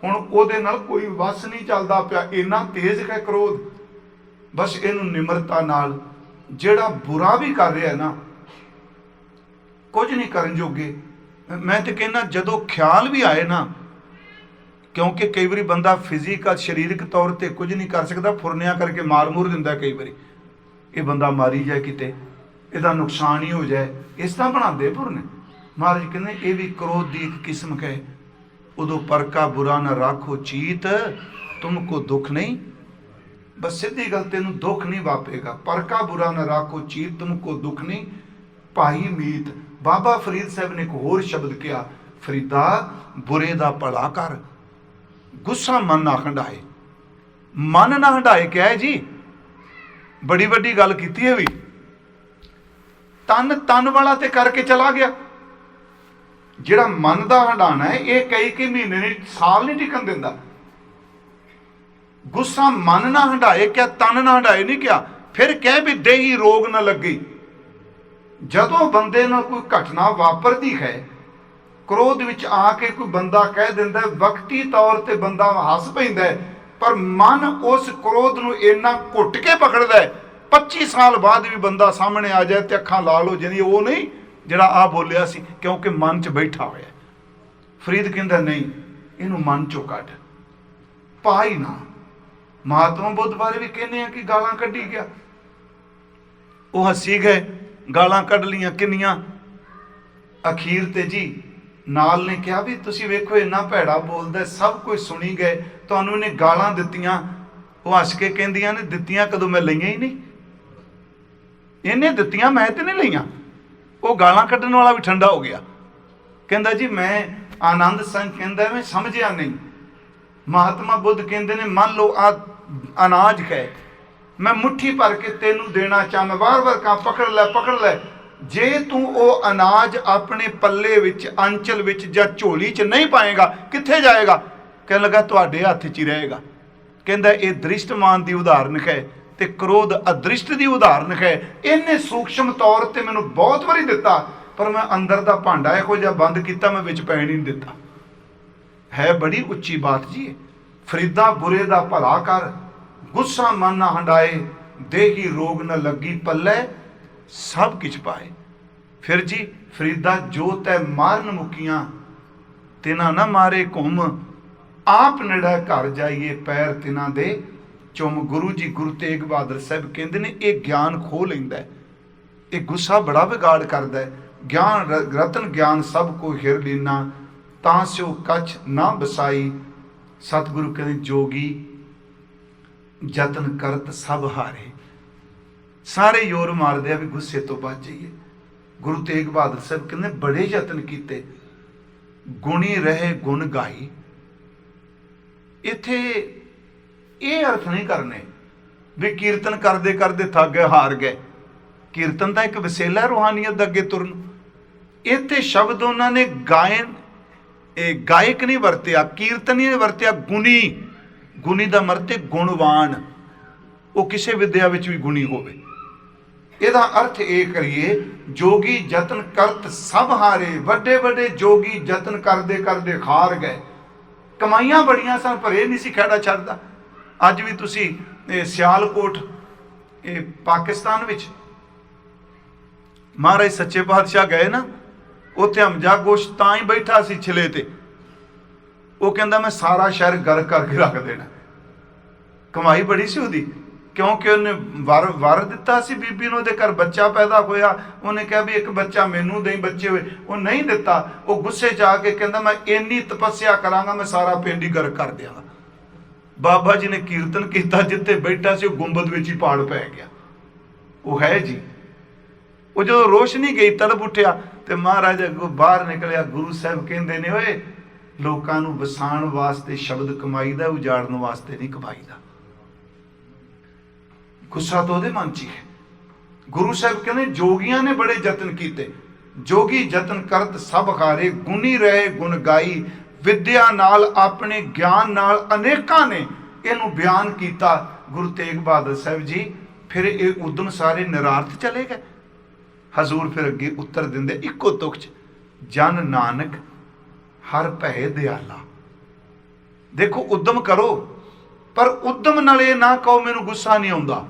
ਹੁਣ ਉਹਦੇ ਨਾਲ ਕੋਈ ਵਸ ਨਹੀਂ ਚੱਲਦਾ ਪਿਆ, ਇੰਨਾ ਤੇਜ਼ ਹੈ ਕ੍ਰੋਧ। ਬਸ ਇਹਨੂੰ ਨਿਮਰਤਾ ਨਾਲ, ਜਿਹੜਾ ਬੁਰਾ ਵੀ ਕਰ ਰਿਹਾ ਨਾ, ਕੁਝ ਨਹੀਂ ਕਰਨ ਜੋਗੇ। ਮੈਂ ਤੇ ਕਹਿੰਦਾ ਜਦੋਂ ਖਿਆਲ ਵੀ ਆਏ ਨਾ, ਕਿਉਂਕਿ ਕਈ ਵਾਰੀ ਬੰਦਾ ਫਿਜ਼ੀਕਲ ਸਰੀਰਕ ਤੌਰ ਤੇ ਕੁਝ ਨਹੀਂ ਕਰ ਸਕਦਾ, ਫੁਰਨਿਆਂ ਕਰਕੇ ਮਾਰ ਮੂਰ ਦਿੰਦਾ ਕਈ ਵਾਰੀ, ਇਹ ਬੰਦਾ ਮਾਰੀ ਜਾਏ, ਕਿਤੇ ਇਹਦਾ ਨੁਕਸਾਨ ਹੀ ਹੋ ਜਾਏ, ਇਸ ਤਰ੍ਹਾਂ ਬਣਾਉਂਦੇ ਫੁਰਨੇ। ਮਹਾਰਾਜ ਕਹਿੰਦੇ ਇਹ ਵੀ ਕ੍ਰੋਧ ਦੀ ਇੱਕ ਕਿਸਮ ਹੈ। ਉਦੋਂ ਪਰ ਕਾ ਬੁਰਾ ਨਾ ਰਾਖੋ ਚੀਤ, ਤੁਮਕੋ ਦੁੱਖ ਨਹੀਂ। ਬਸ ਸਿੱਧੀ ਗੱਲ, ਤੈਨੂੰ ਦੁੱਖ ਨਹੀਂ ਵਾਪੇਗਾ। ਪਰ ਕਾ ਬੁਰਾ ਨਾ ਰਾਖੋ ਚੀਤ, ਤੁਮਕੋ ਦੁੱਖ ਨਹੀਂ। ਭਾਈ ਮੀਤ ਬਾਬਾ ਫਰੀਦ ਸਾਹਿਬ ਨੇ ਇੱਕ ਹੋਰ ਸ਼ਬਦ ਕਿਹਾ, ਫਰੀਦਾ ਬੁਰੇ ਦਾ ਭਲਾ ਕਰ, ਗੁੱਸਾ ਮਨ ਨਾ ਹੰਡਾਏ। ਮਨ ਨਾ ਹੰਡਾਏ ਕਿਹਾ ਹੈ ਜੀ, ਬੜੀ ਵੱਡੀ ਗੱਲ ਕੀਤੀ ਹੈ ਵੀ। ਤਨ ਵਾਲਾ ਤੇ ਕਰਕੇ ਚਲਾ ਗਿਆ। ਜਿਹੜਾ ਮਨ ਦਾ ਹੰਡਾਣਾ ਹੈ, ਇਹ ਕਈ ਮਹੀਨੇ ਨਹੀਂ, ਸਾਲ ਨਹੀਂ ਟਿਕਣ ਦਿੰਦਾ। ਗੁੱਸਾ ਮਨ ਨਾ ਹੰਡਾਏ ਕਿਆ, ਤਨ ਨਾ ਹੰਡਾਏ ਨਹੀਂ ਕਿਹਾ। ਫਿਰ ਕਹਿ ਵੀ ਦੇਹੀ ਰੋਗ ਨਾ ਲੱਗੀ। ਜਦੋਂ ਬੰਦੇ ਨਾਲ ਕੋਈ ਘਟਨਾ ਵਾਪਰਦੀ ਹੈ, ਕ੍ਰੋਧ ਵਿੱਚ ਆ ਕੇ ਕੋਈ ਬੰਦਾ ਕਹਿ ਦਿੰਦਾ, ਵਕਤੀ ਤੌਰ ਤੇ ਬੰਦਾ ਹੱਸ ਪੈਂਦਾ, ਪਰ ਮਨ ਉਸ ਕ੍ਰੋਧ ਨੂੰ ਇੰਨਾ ਘੁੱਟ ਕੇ ਪਕੜਦਾ, 25 ਸਾਲ ਬਾਅਦ ਵੀ ਬੰਦਾ ਸਾਹਮਣੇ ਆ ਜਾਏ ਤੇ ਅੱਖਾਂ ਲਾਲ ਹੋ ਜਾਂਦੀ, ਉਹ ਨਹੀਂ ਜਿਹੜਾ ਆ ਬੋਲਿਆ ਸੀ, ਕਿਉਂਕਿ ਮਨ 'ਚ ਬੈਠਾ ਹੋਇਆ। ਫਰੀਦ ਕਹਿੰਦਾ ਨਹੀਂ, ਇਹਨੂੰ ਮਨ 'ਚੋਂ ਕੱਢ, ਪਾਈ ਨਾ। ਮਹਾਤਮਾ ਬੁੱਧ ਬਾਰੇ ਵੀ ਕਹਿੰਦੇ ਆ ਕਿ ਗਾਲਾਂ ਕੱਢੀ ਗਿਆ, ਉਹ ਹੱਸੀ ਗਏ, ਗਾਲਾਂ ਕੱਢ ਲੀਆਂ ਕਿੰਨੀਆਂ। ਅਖੀਰ ਤੇ ਜੀ ਨਾਲ ਨੇ ਕਿਹਾ ਵੀ ਤੁਸੀਂ ਵੇਖੋ ਇੰਨਾ ਭੈੜਾ ਬੋਲਦਾ, ਸਭ ਕੁਝ ਸੁਣੀ ਗਏ, ਤੁਹਾਨੂੰ ਇਹਨੇ ਗਾਲਾਂ ਦਿੱਤੀਆਂ। ਉਹ ਹੱਸ ਕੇ ਕਹਿੰਦੀਆਂ ਨੇ, ਦਿੱਤੀਆਂ ਕਦੋਂ, ਮੈਂ ਲਈਆਂ ਹੀ ਨਹੀਂ। ਇਹਨੇ ਦਿੱਤੀਆਂ, ਮੈਂ ਤੇ ਨਹੀਂ ਲਈਆਂ। ਉਹ ਗਾਲਾਂ ਕੱਢਣ ਵਾਲਾ ਵੀ ਠੰਡਾ ਹੋ ਗਿਆ, ਕਹਿੰਦਾ ਜੀ ਮੈਂ ਆਨੰਦ ਸੰਗ ਕਹਿੰਦਾ ਮੈਂ ਸਮਝਿਆ ਨਹੀਂ। ਮਹਾਤਮਾ ਬੁੱਧ ਕਹਿੰਦੇ ਨੇ, ਮੰਨ ਲਓ ਆ ਅਨਾਜ ਹੈ, ਮੈਂ ਮੁੱਠੀ ਭਰ ਕੇ ਤੈਨੂੰ ਦੇਣਾ ਚਾਹੁੰਦਾ, ਵਾਰ-ਵਾਰ ਕਹਾਂ ਪਕੜ ਲੈ। ਜੇ ਤੂੰ ਉਹ ਅਨਾਜ ਆਪਣੇ ਪੱਲੇ ਵਿੱਚ, ਅੰਚਲ ਵਿੱਚ ਜਾਂ ਝੋਲੀ 'ਚ ਨਹੀਂ ਪਾਏਗਾ, ਕਿੱਥੇ ਜਾਏਗਾ? ਕਹਿਣ ਲੱਗਾ ਤੁਹਾਡੇ ਹੱਥ 'ਚ ਹੀ ਰਹੇਗਾ। ਕਹਿੰਦਾ ਇਹ ਦ੍ਰਿਸ਼ਟਮਾਨ ਦੀ ਉਦਾਹਰਨ ਹੈ ਤੇ ਕ੍ਰੋਧ ਅਦ੍ਰਿਸ਼ਟ ਦੀ ਉਦਾਹਰਨ ਹੈ। ਇਹਨੇ ਸੂਖਸ਼ਮ ਤੌਰ ਤੇ ਮੈਨੂੰ ਬਹੁਤ ਵਾਰੀ ਦਿੱਤਾ, ਪਰ ਮੈਂ ਅੰਦਰ ਦਾ ਭਾਂਡਾ ਇਹੋ ਜਿਹਾ ਬੰਦ ਕੀਤਾ, ਮੈਂ ਵਿੱਚ ਪੈਣ ਹੀ ਨਹੀਂ ਦਿੱਤਾ। ਹੈ ਬੜੀ ਉੱਚੀ ਬਾਤ ਜੀ। ਫਰੀਦਾ ਬੁਰੇ ਦਾ ਭਲਾ ਕਰ, ਗੁੱਸਾ ਮਨ ਨਾ ਹੰਡਾਏ, ਦੇਹੀ ਰੋਗ ਨਾ ਲੱਗੀ, ਪੱਲੇ ਸਭ ਕਿਛ ਪਾਏ। ਫਿਰ ਜੀ ਫਰੀਦਾ ਜੋ ਤੈ ਮਾਰਨ ਮੁਕੀਆਂ, ਤਿਨਾ ਨਾ ਮਾਰੇ ਘੁੰਮ, ਆਪ ਨੇੜੇ ਘਰ ਜਾਈਏ, ਪੈਰ ਤਿਨਾਂ ਦੇ ਚੁੰਮ। ਗੁਰੂ ਜੀ ਗੁਰੂ ਤੇਗ ਬਹਾਦਰ ਸਾਹਿਬ ਕਹਿੰਦੇ ਨੇ, ਇਹ ਗਿਆਨ ਖੋਹ ਲੈਂਦਾ, ਇਹ ਗੁੱਸਾ ਬੜਾ ਵਿਗਾੜ ਕਰਦਾ। ਗਿਆਨ ਰਤਨ ਗਿਆਨ ਸਭ ਕੋ ਹਿਰ ਲੀਨਾ, ਤਾਂ ਸਿਓ ਕੱਛ ਨਾ ਬਸਾਈ। ਸਤਿਗੁਰੂ ਕਹਿੰਦੇ, ਜੋਗੀ ਯਤਨ ਕਰਤ ਸਭ ਹਾਰੇ। ਸਾਰੇ ਜ਼ੋਰ ਮਾਰਦੇ ਆ ਵੀ ਗੁੱਸੇ ਤੋਂ ਬਚ ਜਾਈਏ। ਗੁਰੂ ਤੇਗ ਬਹਾਦਰ ਸਾਹਿਬ ਕਹਿੰਦੇ, ਬੜੇ ਯਤਨ ਕੀਤੇ, ਗੁਣੀ ਰਹੇ ਗੁਣ ਗਾਈ। ਇੱਥੇ ਇਹ ਅਰਥ ਨਹੀਂ ਕਰਨੇ ਵੀ ਕੀਰਤਨ ਕਰਦੇ ਕਰਦੇ ਥੱਕ ਗਏ, ਹਾਰ ਗਏ। ਕੀਰਤਨ ਦਾ ਇੱਕ ਵਸੇਲਾ ਰੂਹਾਨੀਅਤ ਦਾ ਅੱਗੇ ਤੁਰਨ। ਇੱਥੇ ਸ਼ਬਦ ਉਹਨਾਂ ਨੇ ਗਾਇਕ ਨਹੀਂ ਵਰਤਿਆ, ਕੀਰਤਨੀ ਨੇ ਵਰਤਿਆ, ਗੁਣੀ ਦਾ ਮਰਤੇ ਗੁਣਵਾਨ, ਉਹ ਕਿਸੇ ਵਿਦਿਆ ਵਿੱਚ ਵੀ ਗੁਣੀ ਹੋਵੇ। ਇਹਦਾ ਅਰਥ ਇਹ ਕਰੀਏ, ਜੋਗੀ ਯਤਨ ਕਰਤ ਸਭ ਹਾਰੇ। ਵੱਡੇ ਵੱਡੇ ਜੋਗੀ ਯਤਨ ਕਰਦੇ ਕਰਦੇ ਹਾਰ ਗਏ। ਕਮਾਈਆਂ ਬੜੀਆਂ ਸਨ ਪਰ ਇਹ ਨਹੀਂ ਸੀ ਖਹਿੜਾ ਛੱਡਦਾ। ਅੱਜ ਵੀ ਤੁਸੀਂ ਸਿਆਲਕੋਟ ਪਾਕਿਸਤਾਨ ਵਿੱਚ ਮਹਾਰਾਜ ਸੱਚੇ ਪਾਤਸ਼ਾਹ ਗਏ ਨਾ, ਉੱਥੇ ਹਮਜਾ ਗੋਸ਼ ਤਾਂ ਹੀ ਬੈਠਾ ਸੀ ਛਿਲੇ ਤੇ। ਉਹ ਕਹਿੰਦਾ ਮੈਂ ਸਾਰਾ ਸ਼ਹਿਰ ਗਰ ਕਰਕੇ ਰੱਖ ਦੇਣਾ। ਕਮਾਈ ਬੜੀ ਸੀ ਉਹਦੀ, ਕਿਉਂਕਿ ਉਹਨੇ ਵਰ ਦਿੱਤਾ ਸੀ ਬੀਬੀ ਨੂੰ, ਉਹਦੇ ਘਰ ਬੱਚਾ ਪੈਦਾ ਹੋਇਆ। ਉਹਨੇ ਕਿਹਾ ਵੀ ਇੱਕ ਬੱਚਾ ਮੈਨੂੰ ਦੇਈ, ਬੱਚੇ ਹੋਏ। ਉਹ ਨਹੀਂ ਦਿੱਤਾ। ਉਹ ਗੁੱਸੇ ਜਾ ਕੇ ਕਹਿੰਦਾ ਮੈਂ ਇੰਨੀ ਤਪੱਸਿਆ ਕਰਾਂਗਾ, ਮੈਂ ਸਾਰਾ ਪਿੰਡ ਹੀ ਗਰ ਕਰ ਦਿਆਂਗਾ। ਬਾਬਾ ਜੀ ਨੇ ਕੀਰਤਨ ਕੀਤਾ, ਜਿੱਥੇ ਬੈਠਾ ਸੀ ਉਹ ਗੁੰਬਦ ਵਿੱਚ ਹੀ ਪਾੜ ਪੈ ਗਿਆ। ਉਹ ਹੈ ਜੀ, ਉਹ ਜਦੋਂ ਰੋਸ਼ਨੀ ਗਈ ਤੜਪ ਉੱਠਿਆ ਤੇ ਮਹਾਰਾਜ ਅੱਗੋਂ ਬਾਹਰ ਨਿਕਲਿਆ। ਗੁਰੂ ਸਾਹਿਬ ਕਹਿੰਦੇ ਨੇ, ਓਏ ਲੋਕਾਂ ਨੂੰ ਵਸਾਉਣ ਵਾਸਤੇ ਸ਼ਬਦ ਕਮਾਈਦਾ, ਉਜਾੜਨ ਵਾਸਤੇ ਨਹੀਂ ਕਮਾਈਦਾ। ਗੁੱਸਾ ਤਾਂ ਉਹਦੇ ਮਨ 'ਚ ਹੀ ਹੈ। ਗੁਰੂ ਸਾਹਿਬ ਕਹਿੰਦੇ ਜੋਗੀਆਂ ਨੇ ਬੜੇ ਯਤਨ ਕੀਤੇ। ਜੋਗੀ ਯਤਨ ਕਰਤ ਸਭ ਹਾਰੇ, ਗੁਣੀ ਰਹੇ ਗੁਣ ਗਾਈ। ਵਿਦਿਆ ਨਾਲ, ਆਪਣੇ ਗਿਆਨ ਨਾਲ ਅਨੇਕਾਂ ਨੇ ਇਹਨੂੰ ਬਿਆਨ ਕੀਤਾ। ਗੁਰੂ ਤੇਗ ਬਹਾਦਰ ਸਾਹਿਬ ਜੀ ਫਿਰ ਇਹ ਉਦਮ ਸਾਰੇ ਨਿਰਾਰਥ ਚਲੇ ਗਏ। ਹਜ਼ੂਰ ਫਿਰ ਅੱਗੇ ਉੱਤਰ ਦਿੰਦੇ ਇੱਕੋ ਤੁਕ 'ਚ, ਜਨ ਨਾਨਕ ਹਰ ਭੈ ਦਿਆਲਾ। ਦੇਖੋ ਉਦਮ ਕਰੋ, ਪਰ ਉਦਮ ਨਾਲ ਇਹ ਨਾ ਕਹੋ ਮੈਨੂੰ ਗੁੱਸਾ ਨਹੀਂ ਆਉਂਦਾ,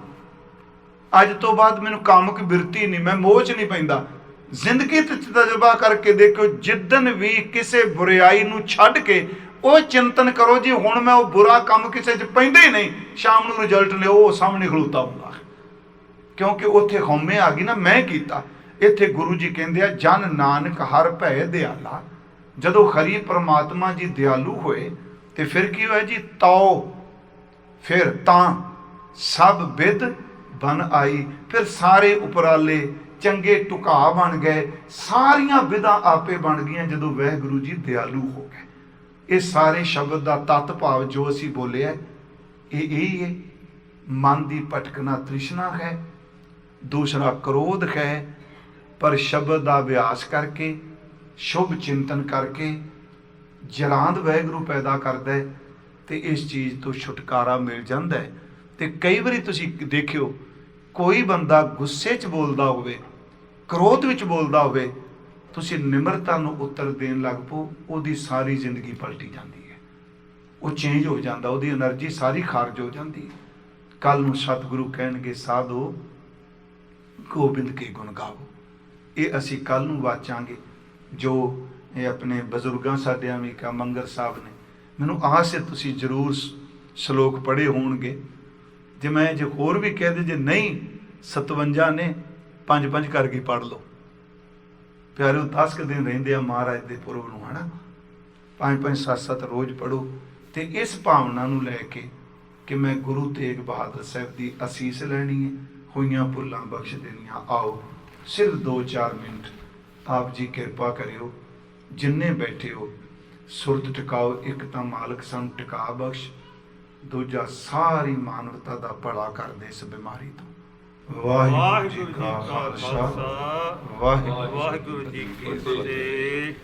ਅੱਜ ਤੋਂ ਬਾਅਦ ਮੈਨੂੰ ਕਾਮਕ ਬਿਰਤੀ ਨਹੀਂ, ਮੈਂ ਮੋਹ 'ਚ ਨਹੀਂ ਪੈਂਦਾ। ਜ਼ਿੰਦਗੀ ਤੇ ਤਜਰਬਾ ਕਰਕੇ ਦੇਖੋ, ਜਿੱਦਣ ਵੀ ਕਿਸੇ ਬੁਰਾਈ ਨੂੰ ਛੱਡ ਕੇ ਉਹ ਚਿੰਤਨ ਕਰੋ ਜੀ ਹੁਣ ਮੈਂ ਉਹ ਬੁਰਾ ਕੰਮ ਕਿਸੇ 'ਚ ਪੈਂਦਾ ਹੀ ਨਹੀਂ, ਸ਼ਾਮ ਨੂੰ ਰਿਜ਼ਲਟ ਲਿਓ ਉਹ ਸਾਹਮਣੇ ਖਲੋਤਾ ਹੁੰਦਾ। ਕਿਉਂਕਿ ਉੱਥੇ ਹਉਮੈ ਆ ਗਈ ਨਾ, ਮੈਂ ਕੀਤਾ। ਇੱਥੇ ਗੁਰੂ ਜੀ ਕਹਿੰਦੇ ਆ ਜਨ ਨਾਨਕ ਹਰ ਭੈ ਦਿਆਲਾ। ਜਦੋਂ ਹਰੀ ਪਰਮਾਤਮਾ ਜੀ ਦਿਆਲੂ ਹੋਏ ਤੇ ਫਿਰ ਕੀ ਹੋਇਆ ਜੀ, ਤਉ ਫਿਰ ਤਾਂ ਸਭ ਵਿਦ ਬਨ ਆਈ। ਫਿਰ ਸਾਰੇ ਉਪਰਾਲੇ ਚੰਗੇ ਟੁਕਾ ਬਣ ਗਏ, ਸਾਰੀਆਂ ਵਿਧਾਂ ਆਪੇ ਬਣ ਗਈਆਂ ਜਦੋਂ ਵਾਹਿਗੁਰੂ ਜੀ ਦਿਆਲੂ ਹੋ ਗਏ। ਇਹ ਸਾਰੇ ਸ਼ਬਦ ਦਾ ਤੱਤ ਭਾਵ ਜੋ ਅਸੀਂ ਬੋਲਿਆ ਇਹ ਇਹੀ ਹੈ। ਮਨ ਦੀ ਭਟਕਣਾ ਤ੍ਰਿਸ਼ਨਾ ਹੈ, ਦੂਸਰਾ ਕ੍ਰੋਧ ਹੈ। ਪਰ ਸ਼ਬਦ ਦਾ ਅਭਿਆਸ ਕਰਕੇ, ਸ਼ੁਭ ਚਿੰਤਨ ਕਰਕੇ ਜਲਾਂਦ ਵਾਹਿਗੁਰੂ ਪੈਦਾ ਕਰਦਾ ਹੈ ਤੇ ਇਸ ਚੀਜ਼ ਤੋਂ ਛੁਟਕਾਰਾ ਮਿਲ ਜਾਂਦਾ ਹੈ। ਤੇ ਕਈ ਵਾਰੀ ਤੁਸੀਂ ਦੇਖਿਓ, ਕੋਈ ਬੰਦਾ ਗੁੱਸੇ 'ਚ ਬੋਲਦਾ ਹੋਵੇ, ਕ੍ਰੋਧ ਵਿੱਚ ਬੋਲਦਾ ਹੋਵੇ, ਤੁਸੀਂ ਨਿਮਰਤਾ ਨੂੰ ਉੱਤਰ ਦੇਣ ਲੱਗ ਪਓ, ਉਹਦੀ ਸਾਰੀ ਜ਼ਿੰਦਗੀ ਪਲਟੀ ਜਾਂਦੀ ਹੈ। ਉਹ ਚੇਂਜ ਹੋ ਜਾਂਦਾ, ਉਹਦੀ એનર્ਜੀ ਸਾਰੀ ਖਾਰਜ ਹੋ ਜਾਂਦੀ ਹੈ। ਕੱਲ ਨੂੰ ਸਤਿਗੁਰੂ ਕਹਿਣਗੇ ਸਾਧੋ ਗੋਬਿੰਦ ਕੇ ਗੁਣ ਗਾਓ। ਇਹ ਅਸੀਂ ਕੱਲ ਨੂੰ ਵਾਚਾਂਗੇ। ਜੋ ਇਹ ਆਪਣੇ ਬਜ਼ੁਰਗਾਂ ਸਾਡਿਆਂ ਵੀ ਕਾ ਮੰਗਰ ਸਾਹਿਬ ਨੇ, ਮੈਨੂੰ ਆਸ ਹੈ ਤੁਸੀਂ ਜ਼ਰੂਰ ਸ਼ਲੋਕ ਪੜ੍ਹੇ ਹੋਣਗੇ। ਜੇ ਹੋਰ ਵੀ ਕਹਿ ਦੇ, ਜੇ ਨਹੀਂ 57 ਨੇ 5-5 ਕਰਕੇ ਪੜ੍ਹ ਲਓ। ਪਿਆਰਿਓ 10 ਕੁ ਦਿਨ ਰਹਿੰਦੇ ਆ ਮਹਾਰਾਜ ਦੇ ਪੁਰਬ ਨੂੰ, ਹਨਾ। 5-5 7-7 ਰੋਜ਼ ਪੜ੍ਹੋ ਤੇ ਇਸ ਭਾਵਨਾ ਨੂੰ ਲੈ ਕੇ ਕਿ ਮੈਂ ਗੁਰੂ ਤੇਗ ਬਹਾਦਰ ਸਾਹਿਬ ਦੀ ਅਸੀਸ ਲੈਣੀ ਹੈ, ਹੋਈਆਂ ਭੁੱਲਾਂ ਬਖਸ਼ ਦੇਣੀਆਂ। ਆਓ ਸਿਰਫ 2-4 ਮਿੰਟ ਆਪ ਜੀ ਕਿਰਪਾ ਕਰਿਓ, ਜਿੰਨੇ ਬੈਠੇ ਹੋ ਸੁਰਤ ਟਿਕਾਓ। ਇੱਕ ਤਾਂ ਮਾਲਕ ਸਾਨੂੰ ਟਿਕਾ ਬਖਸ਼, ਦੂਜਾ ਸਾਰੀ ਮਾਨਵਤਾ ਦਾ ਭਲਾ ਕਰਦੇ ਇਸ ਬਿਮਾਰੀ ਤੋਂ। ਵਾਹਿਗੁਰੂ ਜੀ ਕਾ ਖਾਲਸਾ, ਵਾਹਿਗੁਰੂ ਜੀ ਕੀ ਫਤਿਹ।